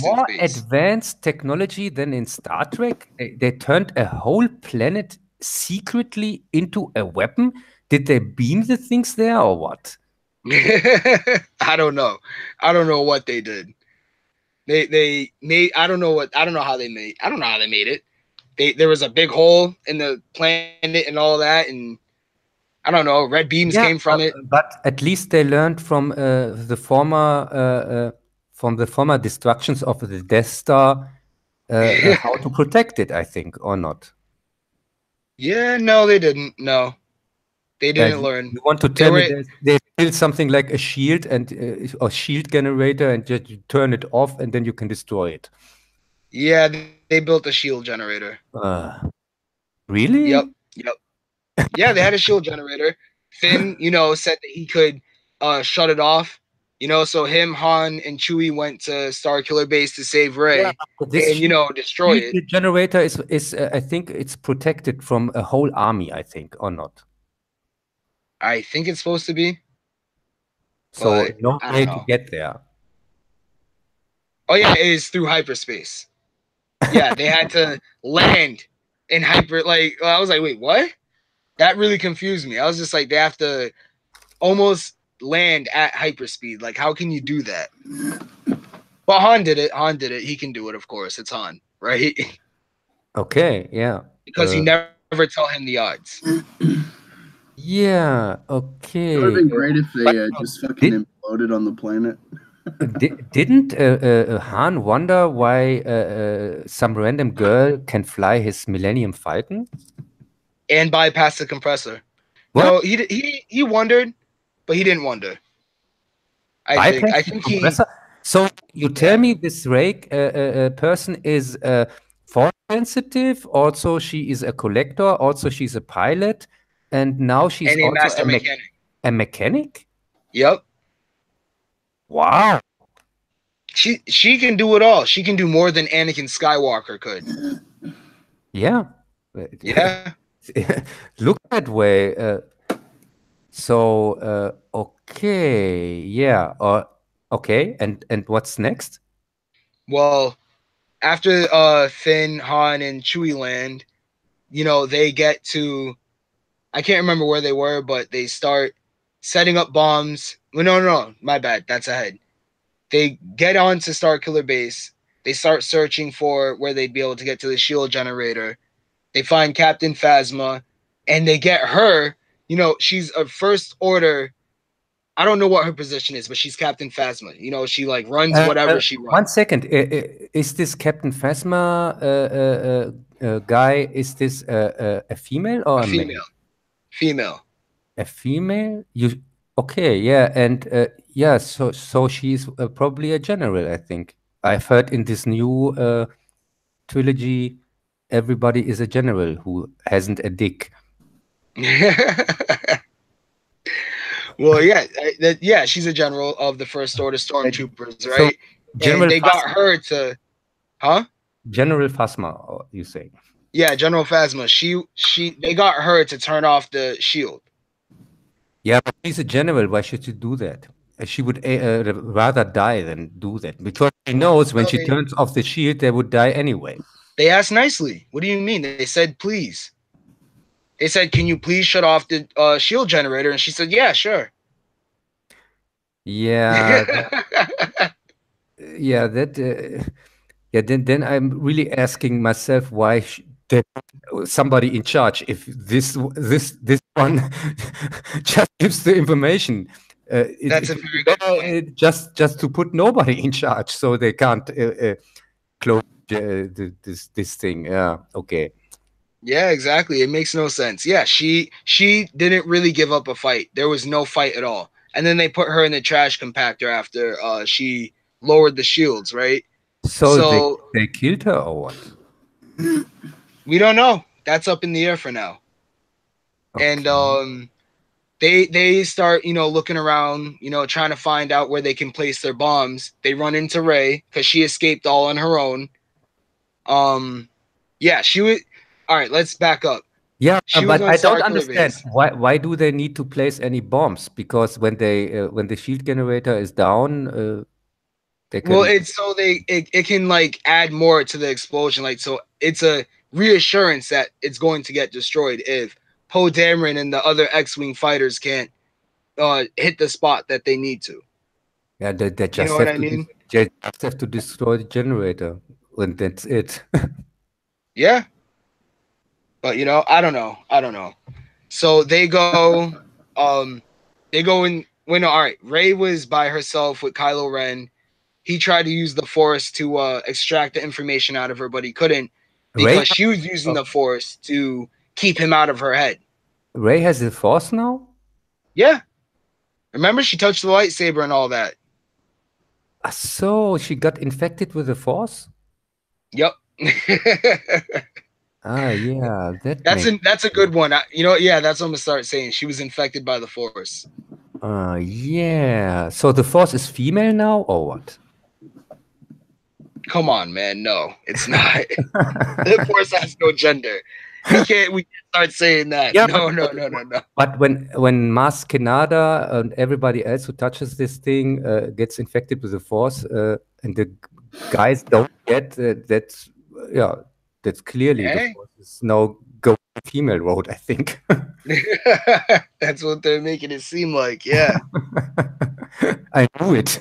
more base. advanced technology than in Star Trek. They turned a whole planet secretly into a weapon. Did they beam the things there or what? I don't know. I don't know what they did. They made. I don't know how they made it. There was a big hole in the planet and all that, and I don't know. Red beams came from it. But at least they learned from the former destructions of the Death Star how to protect it. I think, or not. Yeah, no, they didn't. No, they didn't learn. You want to tell me they built something like a shield and a shield generator, and just you turn it off, and then you can destroy it. Yeah, they built a shield generator. Really? Yep. Yeah, they had a shield generator. Finn, said that he could shut it off. So him, Han, and Chewie went to Starkiller base to save Rey and destroy it. The generator is I think it's protected from a whole army. I think, or not. I think it's supposed to be. So no way to get there. Oh yeah, it is through hyperspace. Yeah, they had to land in hyper. Like I was like, wait, what? That really confused me. I was just like, they have to almost land at hyperspeed. Like, how can you do that? But Han did it. He can do it, of course. It's Han, right? Okay, yeah. Because you never tell him the odds. Yeah, okay. It would have been great if they just fucking imploded on the planet. Didn't Han wonder why some random girl can fly his Millennium Falcon? And bypass the compressor. What? No, he wondered, but he didn't wonder. I think Bypass the he. compressor. So you tell me this Ray person is force sensitive. Also, she is a collector. Also, she's a pilot, and now she's And a also master mechanic. a mechanic. Yep. Wow. She can do it all. She can do more than Anakin Skywalker could. Yeah. Yeah. Look that way. So okay, yeah. Okay, and what's next? Well, after Finn, Han, and Chewie land, you know, they get to, I can't remember where they were, but they start setting up bombs. Well, no, my bad. That's ahead. They get on to Starkiller Base. They start searching for where they'd be able to get to the shield generator. They find Captain Phasma, and they get her. You know, she's a first order. I don't know what her position is, but she's Captain Phasma. You know, she like runs whatever she runs. 1 second. Is this Captain Phasma guy? Is this a female or a female? male? Female. A female? You okay? Yeah, and yeah. So she's probably a general. I think I've heard in this new trilogy, everybody is a general who hasn't a dick. Well, yeah, yeah, she's a general of the First Order Stormtroopers, right? So, and they got her to, huh? General Phasma, you say? Yeah, General Phasma. They got her to turn off the shield. Yeah, but she's a general. Why should she do that? She would rather die than do that because she knows when she turns off the shield, they would die anyway. They asked nicely. What do you mean? They said, please. They said, can you please shut off the shield generator? And she said, yeah, sure. Yeah. Yeah, then I'm really asking myself why that somebody in charge, if this one just gives the information. That's a very good point. Just to put nobody in charge, so they can't close this thing. Yeah, okay. Yeah, exactly. It makes no sense. Yeah, she didn't really give up a fight. There was no fight at all. And then they put her in the trash compactor after she lowered the shields, right? So they killed her or what? We don't know. That's up in the air for now. Okay. And they start, you know, looking around, you know, trying to find out where they can place their bombs. They run into Rey because she escaped all on her own. Yeah, she would. All right, let's back up. Yeah, but I don't understand why do they need to place any bombs? Because when the shield generator is down, they can. Well, it's so it can like add more to the explosion, like so it's a reassurance that it's going to get destroyed if Poe Dameron and the other X-wing fighters can't hit the spot that they need to. Yeah, they just have to destroy the generator, and that's it. Yeah. But you know, I don't know. So they go, and when all right, Rey was by herself with Kylo Ren. He tried to use the Force to extract the information out of her, but he couldn't because she was using the Force to keep him out of her head. Rey has the Force now? Yeah. Remember, she touched the lightsaber and all that. So she got infected with the Force? Yep. Yeah, that's a good one. You know, yeah, that's what I'm gonna start saying. She was infected by the Force. Yeah. So the Force is female now, or what? Come on, man. No, it's not. The Force has no gender. We can't start saying that. Yeah, no. But when Maz Kanata and everybody else who touches this thing gets infected with the Force, and the guys don't get that's clearly the Force is now going female road, I think. That's what they're making it seem like, yeah. I knew it.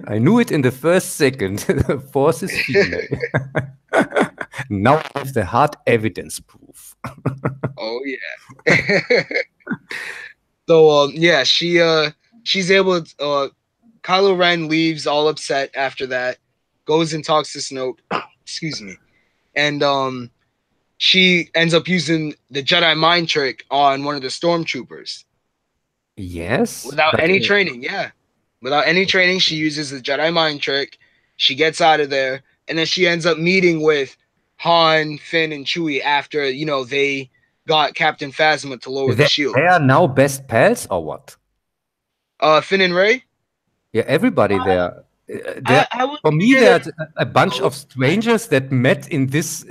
I knew it in the first second. The Force is female. Now I have the hard evidence proof. Oh yeah. So yeah, she's able to Kylo Ren leaves all upset after that, goes and talks to Snoke. Excuse me. And she ends up using the Jedi mind trick on one of the stormtroopers. Yes. Without any training, yeah. Without any training, she uses the Jedi mind trick. She gets out of there, and then she ends up meeting with Han, Finn, and Chewie after, they got Captain Phasma to lower the shield. They are now best pals or what? Finn and Rey? Yeah, everybody there. I would For me, say there's that a bunch of strangers that met in this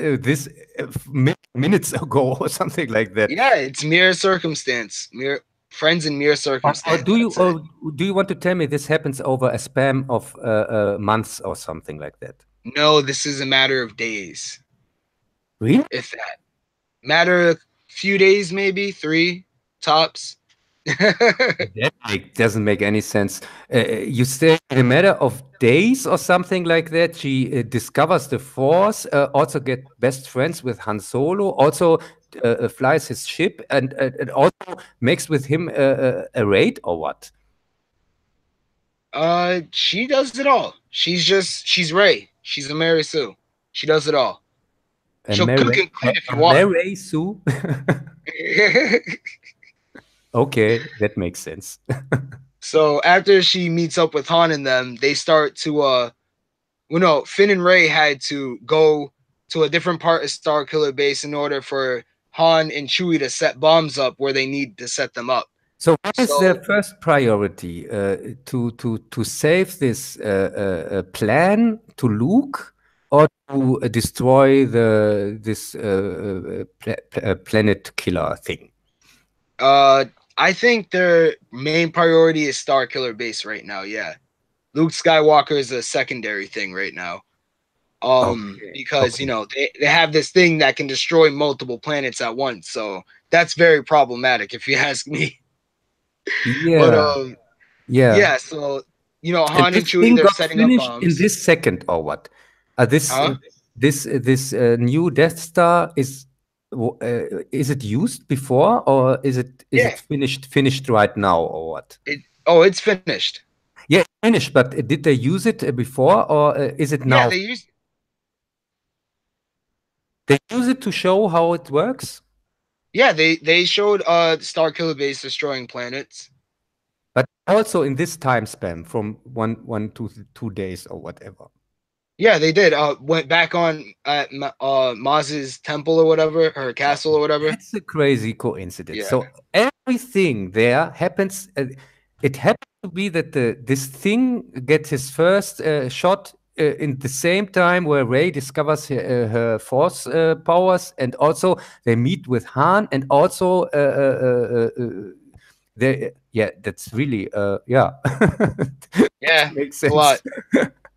minutes ago or something like that. yeah, it's mere circumstance. Mere friends in mere Or circumstance. do you I'd say. do you want to tell me this happens over a span of months or something like that? No, this is a matter of days. Really? If that. Matter of few days, maybe 3 tops. That doesn't make any sense. You say in a matter of days or something like that, she discovers the Force, also get best friends with Han Solo, also flies his ship, and also makes with him a raid or what? She does it all. She's Ray. She's a Mary Sue. She does it all. She'll cook and clean if you want. Mary Sue? Okay, that makes sense. So after she meets up with Han and them, they start to Finn and Rey had to go to a different part of Starkiller Base in order for Han and Chewie to set bombs up where they need to set them up. So what is their first priority? To save this plan to Luke, or to destroy this planet killer thing? I think their main priority is Starkiller Base right now. Yeah, Luke Skywalker is a secondary thing right now. Because they have this thing that can destroy multiple planets at once, so that's very problematic if you ask me. Yeah, But yeah. So Han and Chewie, they're setting up bombs in this second or what? This new Death Star is it used before, or is it finished right now or what? It's finished. Yeah, finished. But did they use it before, or is it now? Yeah, They use it to show how it works. Yeah, they showed Starkiller Base destroying planets. But also in this time span from one to 2 days or whatever. Yeah, they did. Went back on Maz's temple or whatever, her castle or whatever. That's a crazy coincidence. Yeah. So everything there happens. It happens to be that this thing gets his first shot in the same time where Rey discovers her Force powers, and also they meet with Han, and also that's really Yeah, makes sense. a lot.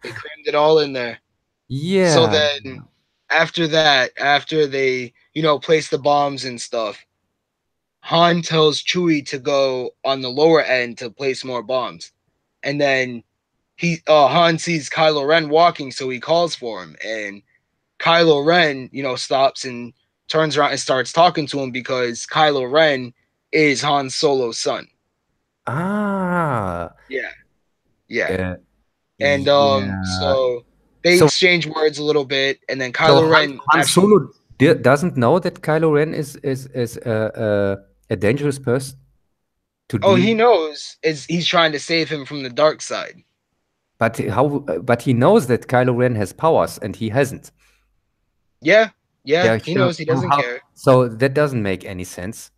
They crammed it all in there. Yeah. So then after that, after they, place the bombs and stuff, Han tells Chewie to go on the lower end to place more bombs. And then Han sees Kylo Ren walking, so he calls for him. And Kylo Ren, stops and turns around and starts talking to him because Kylo Ren is Han Solo's son. Ah. Yeah. And so they exchange words a little bit, and then Kylo Ren. Han Solo doesn't know that Kylo Ren is a dangerous person to deal. He knows. He's trying to save him from the dark side. But he knows that Kylo Ren has powers, and he hasn't. Yeah, he knows. He doesn't care. So that doesn't make any sense.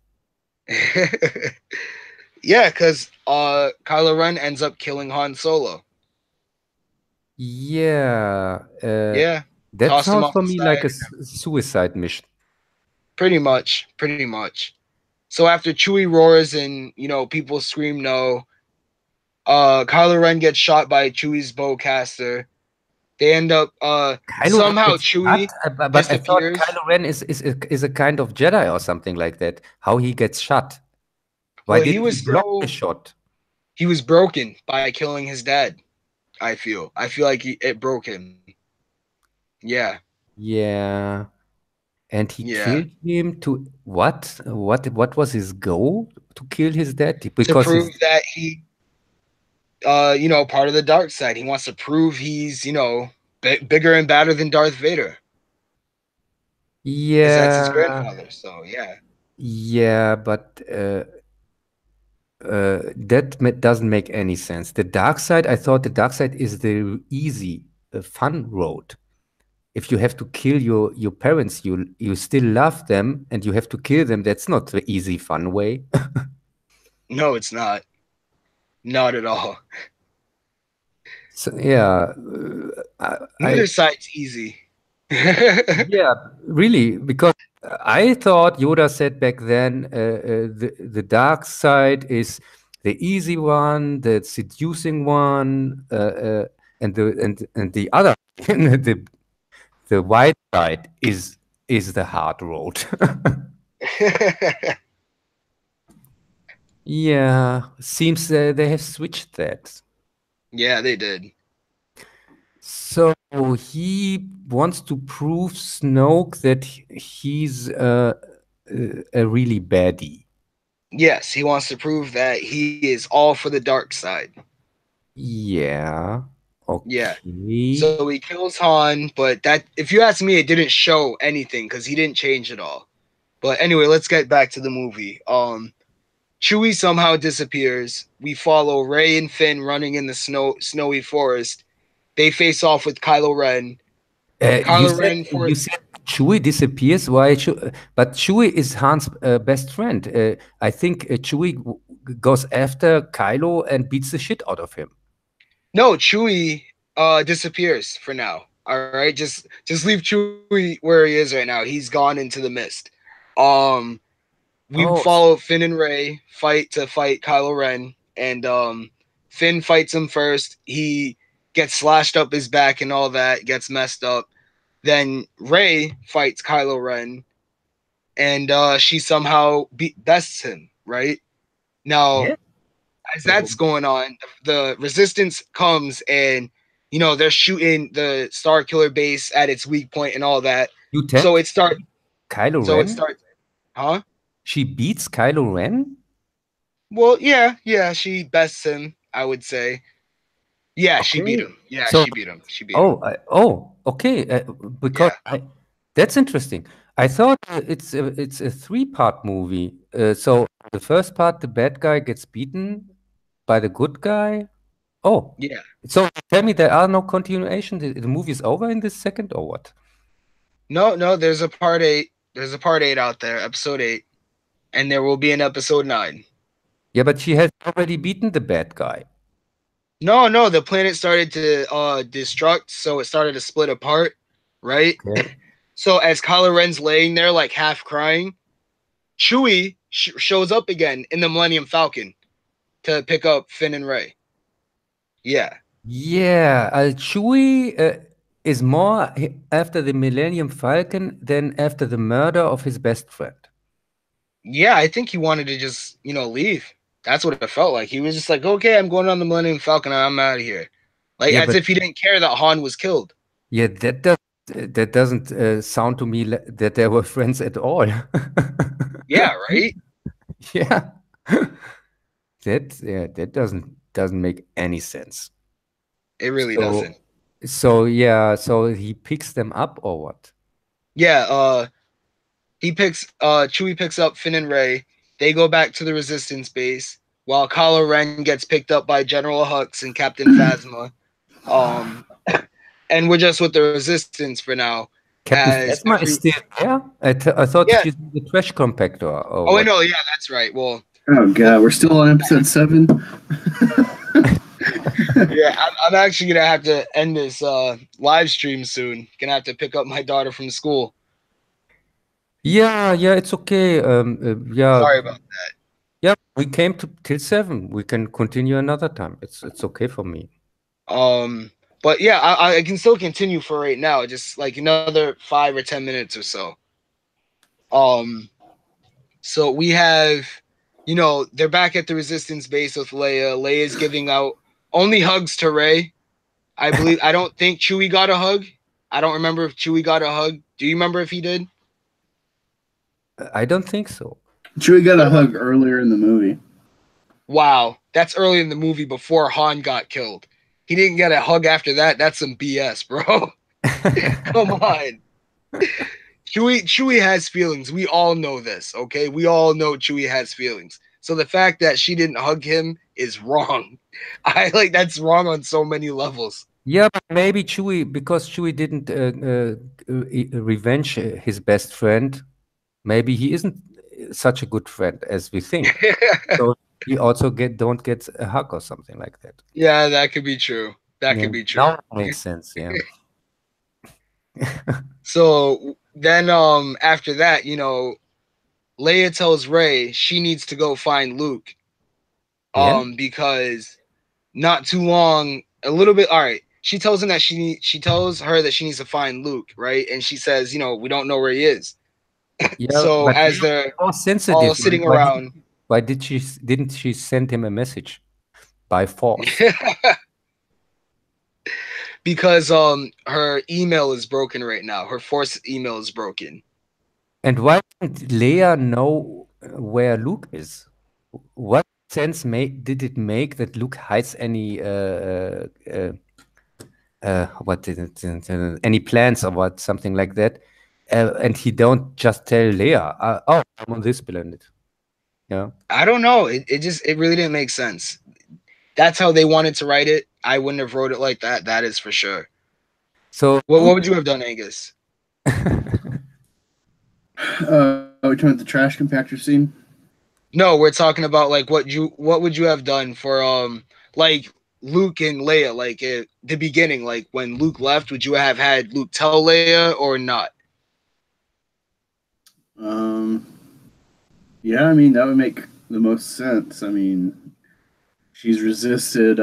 Yeah, because Kylo Ren ends up killing Han Solo. Yeah. Yeah. That sounds for me like a suicide mission. Pretty much. So after Chewie roars and, people scream no, Kylo Ren gets shot by Chewie's bowcaster. They end up somehow Chewie but I thought Kylo Ren is a kind of Jedi or something like that. How he gets shot? Why did he block the shot? He was broken by killing his dad. I feel like it broke him. Yeah. Yeah. And he killed him to what? What was his goal to kill his dad? Because to prove that he, part of the dark side. He wants to prove he's, bigger and badder than Darth Vader. Yeah. That's his grandfather. So yeah. Yeah, but doesn't make any sense. The dark side, I thought the dark side is the easy, fun road. If you have to kill your parents, you still love them, and you have to kill them. That's not the easy, fun way. No, it's not. Not at all. So yeah, Neither side's easy. yeah, really, because I thought Yoda said back then the dark side is the easy one, the seducing one, and the other the white side is the hard road. Yeah, seems they have switched that. Yeah, they did. So he wants to prove Snoke that he's a really baddie. Yes, he wants to prove that he is all for the dark side. Yeah. Yeah. Okay. So he kills Han, but that, if you ask me, it didn't show anything because he didn't change at all. But anyway, let's get back to the movie. Chewie somehow disappears. We follow Rey and Finn running in the snowy forest. They face off with Kylo Ren. You said Chewie disappears. Why? But Chewie is Han's best friend. I think Chewie goes after Kylo and beats the shit out of him. No, Chewie disappears for now. All right, just leave Chewie where he is right now. He's gone into the mist. We follow Finn and Rey fight Kylo Ren, and Finn fights him first. He gets slashed up his back and all that, gets messed up. Then Rey fights Kylo Ren, and she somehow bests him. Right now, Yeah. as that's going on, the Resistance comes and they're shooting the Star Killer base at its weak point and all that. So it starts. Kylo So Ren? it starts. Huh? She beats Kylo Ren? Well, yeah, she bests him, I would say. Yeah, Okay. she beat him. Yeah, So, she beat him. She beat him. Okay. Because that's interesting. I thought it's a three-part movie. So the first part, the bad guy gets beaten by the good guy. Oh, Yeah. So tell me there are no continuation. The movie is over in this second, or what? No, there's a part 8. There's a part 8 out there, episode 8, and there will be an episode 9. Yeah, but she has already beaten the bad guy. No, the planet started to destruct, so it started to split apart, right? Okay. So as Kylo Ren's laying there, like half crying, Chewie shows up again in the Millennium Falcon to pick up Finn and Rey. Yeah. Yeah, Chewie is more after the Millennium Falcon than after the murder of his best friend. Yeah, I think he wanted to just, leave. That's what it felt like. He was just like, okay, I'm going on the Millennium Falcon and I'm out of here. Like, as if he didn't care that Han was killed. Yeah, that doesn't sound to me that they were friends at all. Yeah, right? Yeah. That doesn't make any sense. It really doesn't. So he picks them up or what? Yeah, Chewie picks up Finn and Rey. They go back to the Resistance base while Kylo Ren gets picked up by General Hux and Captain Phasma. And we're just with the Resistance for now. Captain Phasma is still there? I thought she's the trash compactor. Oh, no, yeah, that's right. Well, oh god, we're still on episode 7. Yeah, I'm actually gonna have to end this live stream soon. Gonna have to pick up my daughter from school. Yeah, it's okay. Yeah. Sorry about that. Yeah, we came till 7. We can continue another time. It's okay for me. But yeah, I can still continue for right now, just like another 5 or 10 minutes or so. So we have, they're back at the Resistance base with Leia. Leia's giving out only hugs to Rey. I don't think Chewie got a hug. I don't remember if Chewie got a hug. Do you remember if he did? I don't think so. Chewie got a hug earlier in the movie. Wow, that's early in the movie before Han got killed. He didn't get a hug after that. That's some BS, bro. Come on. Chewie has feelings. We all know this, okay? We all know Chewie has feelings. So the fact that she didn't hug him is wrong. I like that's wrong on so many levels. Yeah, but maybe Chewie, because Chewie didn't revenge his best friend, maybe he isn't such a good friend as we think. So he also don't get a hug or something like that. Yeah, that could be true. That Yeah, could be true. now it makes sense. Yeah. So then after that, Leia tells Rey she needs to go find Luke. Yeah. Because not too long, a little bit, all right. She tells him that she tells her that she needs to find Luke, right? And she says, we don't know where he is. Yeah, So but as they're more sensitive. all sitting around, why didn't she send him a message by force? because her email is broken right now. Her force email is broken. And why didn't Leia know where Luke is? What sense did it make that Luke hides any what did it any plans or what something like that, and he don't just tell Leia, "Oh, I'm on this planet." Yeah. I don't know. It really didn't make sense. That's how they wanted to write it. I wouldn't have wrote it like that. That is for sure. So What would you have done, Angus? We talking about the trash compactor scene? No, we're talking about like what would you have done for like Luke and Leia, like at the beginning, like when Luke left, would you have had Luke tell Leia or not? Yeah, I mean that would make the most sense. I mean, she's resisted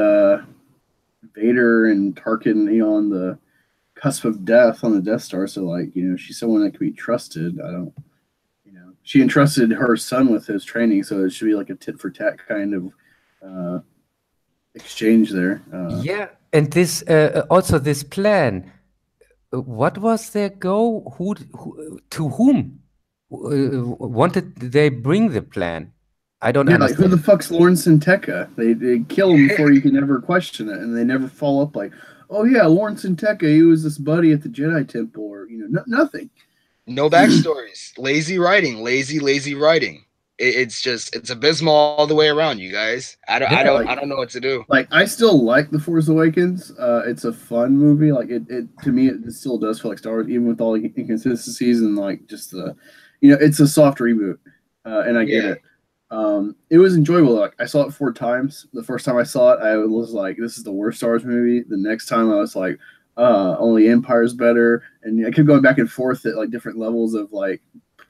Vader and Tarkin, on the cusp of death on the Death Star. So, like, she's someone that can be trusted. I don't, she entrusted her son with his training, so it should be like a tit for tat kind of exchange there. yeah, and this also this plan. What was their goal? Who to whom wanted they bring the plan? I don't Yeah, like who understand. the fuck's Lawrence and Tekka? They kill him before you can ever question it, and they never follow up like, oh yeah, Lawrence and Tekka, he was this buddy at the Jedi Temple, or nothing. No backstories. Lazy writing. Lazy writing. It's abysmal all the way around, you guys. I don't know what to do. Like, I still like The Force Awakens. It's a fun movie. Like, it to me, it still does feel like Star Wars, even with all the inconsistencies and like just the, it's a soft reboot, and I get it. It was enjoyable. Like, I saw it 4 times. The first time I saw it, I was like, "This is the worst Star Wars movie." The next time, I was like, "Only Empire's better." And I kept going back and forth at like different levels of like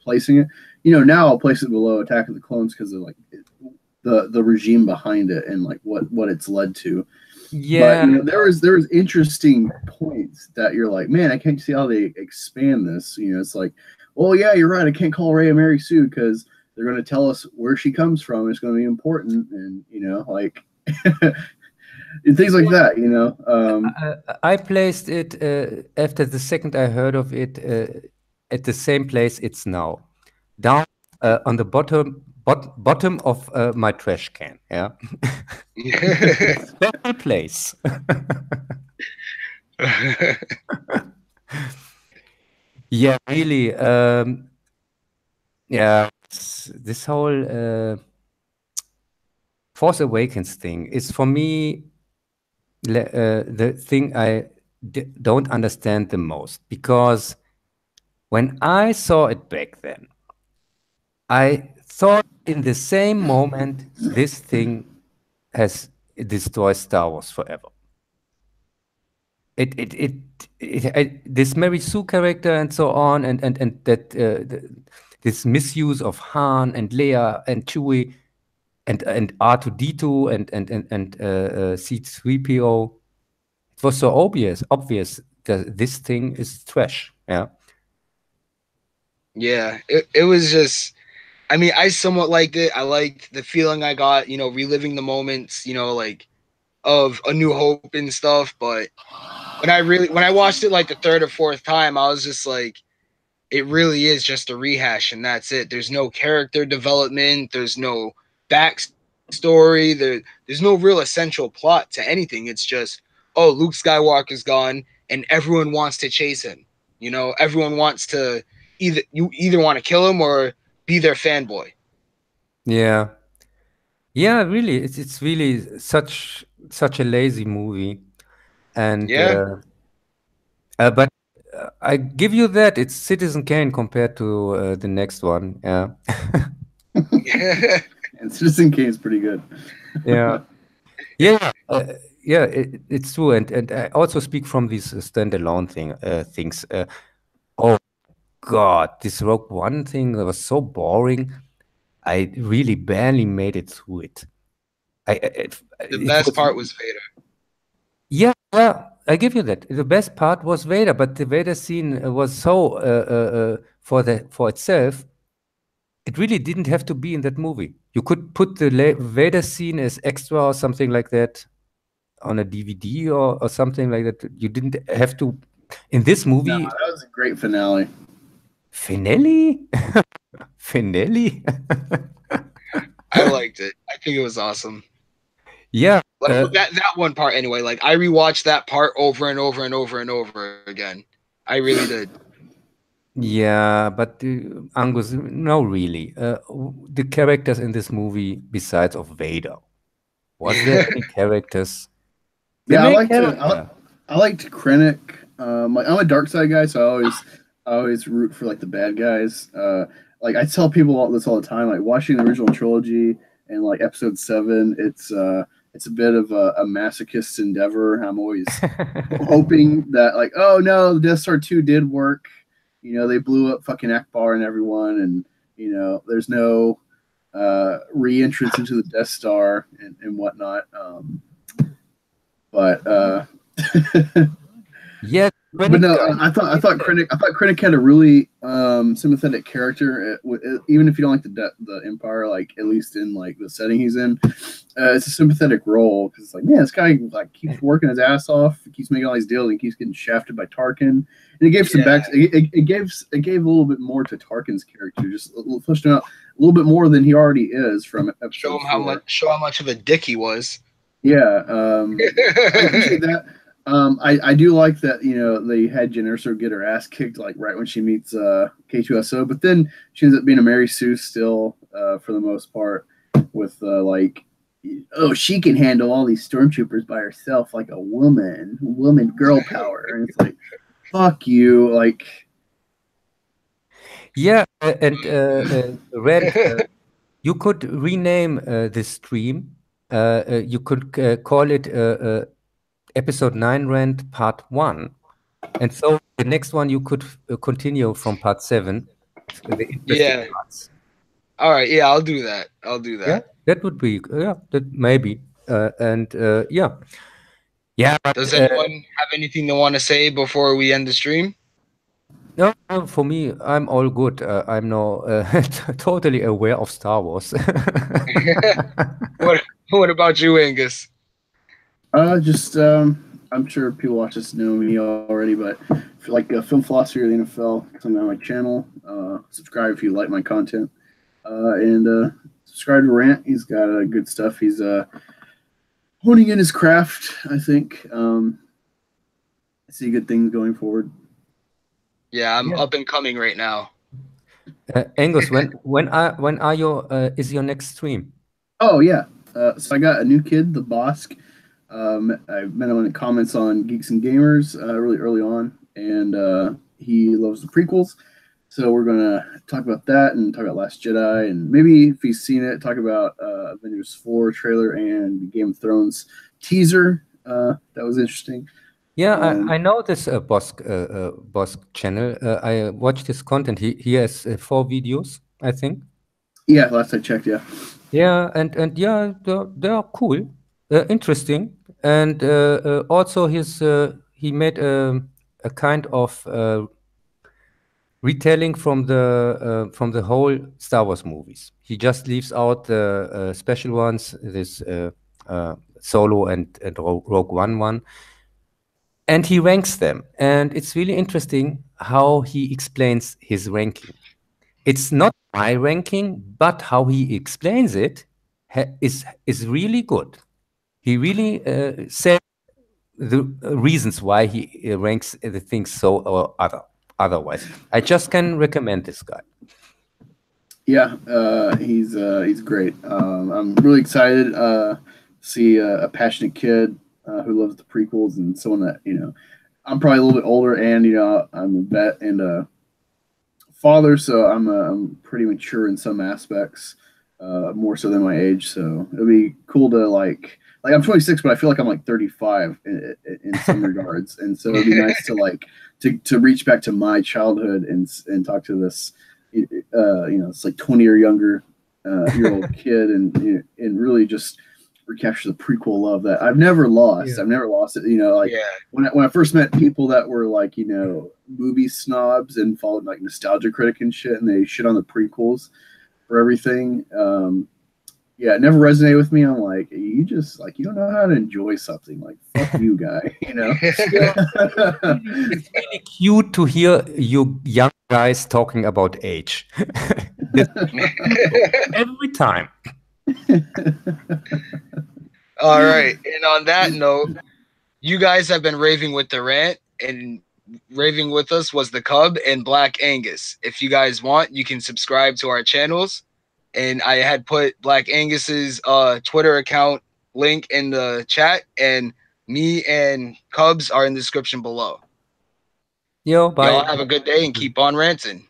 placing it. Now I'll place it below Attack of the Clones because of like the regime behind it and like what it's led to. Yeah, But there was interesting points that you're like, man, I can't see how they expand this. It's like, well, yeah, you're right. I can't call Rey a Mary Sue because they're going to tell us where she comes from. It's going to be important, and like and things like that. I placed it after the second I heard of it at the same place it's now, down on the bottom of my trash can. Yeah, special place. Yeah, really. Yeah, this whole Force Awakens thing is for me the thing I don't understand the most, because when I saw it back then, I thought in the same moment this thing has destroyed Star Wars forever. This Mary Sue character and so on, and that this misuse of Han and Leia and Chewie and R2D2 and C3PO. It was so obvious that this thing is trash. Yeah. Yeah, it was just, I mean, I somewhat liked it. I liked the feeling I got, reliving the moments, like of A New Hope and stuff. But when I watched it like the 3rd or 4th time, I was just like, it really is just a rehash and that's it. There's no character development. There's no backstory. There's no real essential plot to anything. It's just, oh, Luke Skywalker's gone and everyone wants to chase him. Everyone wants to either want to kill him or be their fanboy. Yeah. Yeah, really, it's really such a lazy movie, and Yeah. but I give you that it's Citizen Kane compared to the next one. Yeah, And Citizen Kane's pretty good. yeah, yeah, yeah. It's true, and I also speak from these standalone things. Oh God, this Rogue One thing that was so boring. I really barely made it through it. The It best was part was Vader. yeah, yeah. I give you that. The best part was Vader, but the Vader scene was so for itself. It really didn't have to be in that movie. You could put the Vader scene as extra or something like that on a DVD or something like that. You didn't have to. In this No, movie, that was a great finale. finale, finale. I liked it. I think it was awesome. Yeah, Like that one part anyway. Like I rewatched that part over and over and over and over again. I really did. yeah, but Angus, no, really. The characters in this movie, besides of Vader, was there any characters? The Yeah, main character. I liked Krennic. Like I'm a dark side guy, so I always root for like the bad guys. Like I tell people all this all the time. Like watching the original trilogy and like Episode 7, it's a bit of a masochist endeavor. I'm always hoping that like, oh no, the Death Star 2 did work. You know, they blew up fucking Akbar and everyone, and you know, there's no re-entrance into the Death Star and whatnot. But Yeah, but Krennic no, guy. I thought Krennic had a really sympathetic character. Even if you don't like the Empire, like at least in like the setting he's in, it's a sympathetic role because it's like, man, this guy like keeps working his ass off, keeps making all these deals, and keeps getting shafted by Tarkin. And it gave some back. It gave a little bit more to Tarkin's character, just fleshed him out a little bit more than he already is from Show Episode him how 4. show how much of a dick he was. Yeah, I appreciate that. I do like that, you know, they had Jen Erso get her ass kicked like right when she meets K2SO, but then she ends up being a Mary Sue still for the most part with like, oh, she can handle all these stormtroopers by herself like a woman girl power, and it's like, fuck you, like. Yeah, and Rand, you could rename this stream. You could call it Episode 9 Rant Part 1. And so the next one you could continue from Part 7, the interesting Yeah. parts. All right. Yeah, I'll do that. I'll do that. Yeah, that would be, yeah, that maybe. And yeah. Yeah, but Does anyone have anything they want to say before we end the stream? no, for me, I'm all good. I'm now totally aware of Star Wars. What about you, Angus? Just I'm sure people watch this know me already, but for like film philosophy of the NFL, something on my channel. Subscribe if you like my content, and subscribe to Rant. He's got good stuff. He's honing in his craft. I think. I see good things going forward. Yeah, I'm up and coming right now. Angus, when are your is your next stream? Oh yeah, so I got a new kid, the Bosk. I met him in the comments on Geeks and Gamers really early on, and he loves the prequels. So we're gonna talk about that and talk about Last Jedi, and maybe if he's seen it, talk about Avengers 4 trailer and Game of Thrones teaser. That was interesting. Yeah, I know this Bosk channel. I watched his content. He has 4 videos, I think. Yeah, last I checked, yeah. Yeah, and yeah, they are cool, interesting, and also he made a kind of retelling from the whole Star Wars movies. He just leaves out the special ones, this Solo and Rogue One, and he ranks them. And it's really interesting how he explains his ranking. It's not my ranking, but how he explains it is really good. He really said the reasons why he ranks the things so or otherwise. I just can recommend this guy. Yeah, he's great. I'm really excited to see a passionate kid who loves the prequels and someone that I'm probably a little bit older and I'm a vet and a father, so I'm pretty mature in some aspects, more so than my age. So it'll be cool to like I'm 26, but I feel like I'm like 35 in some regards, and so it'd be nice to to reach back to my childhood and talk to this, it's like 20 or younger year old kid, and really just recapture the prequel love that I've never lost. Yeah. I've never lost it. When I first met people that were like movie snobs and followed like Nostalgia Critic and shit, and they shit on the prequels for everything. Yeah, it never resonated with me. I'm like, you just you don't know how to enjoy something. Like, fuck you, guy. It's really cute to hear you young guys talking about age. Every time. All right. And on that note, you guys have been raving with the rant, and raving with us was the Cub and Black Angus. If you guys want, you can subscribe to our channels. And I had put Black Angus's Twitter account link in the chat, and me and Cubs are in the description below. Yo, bye. Y'all have a good day and keep on ranting.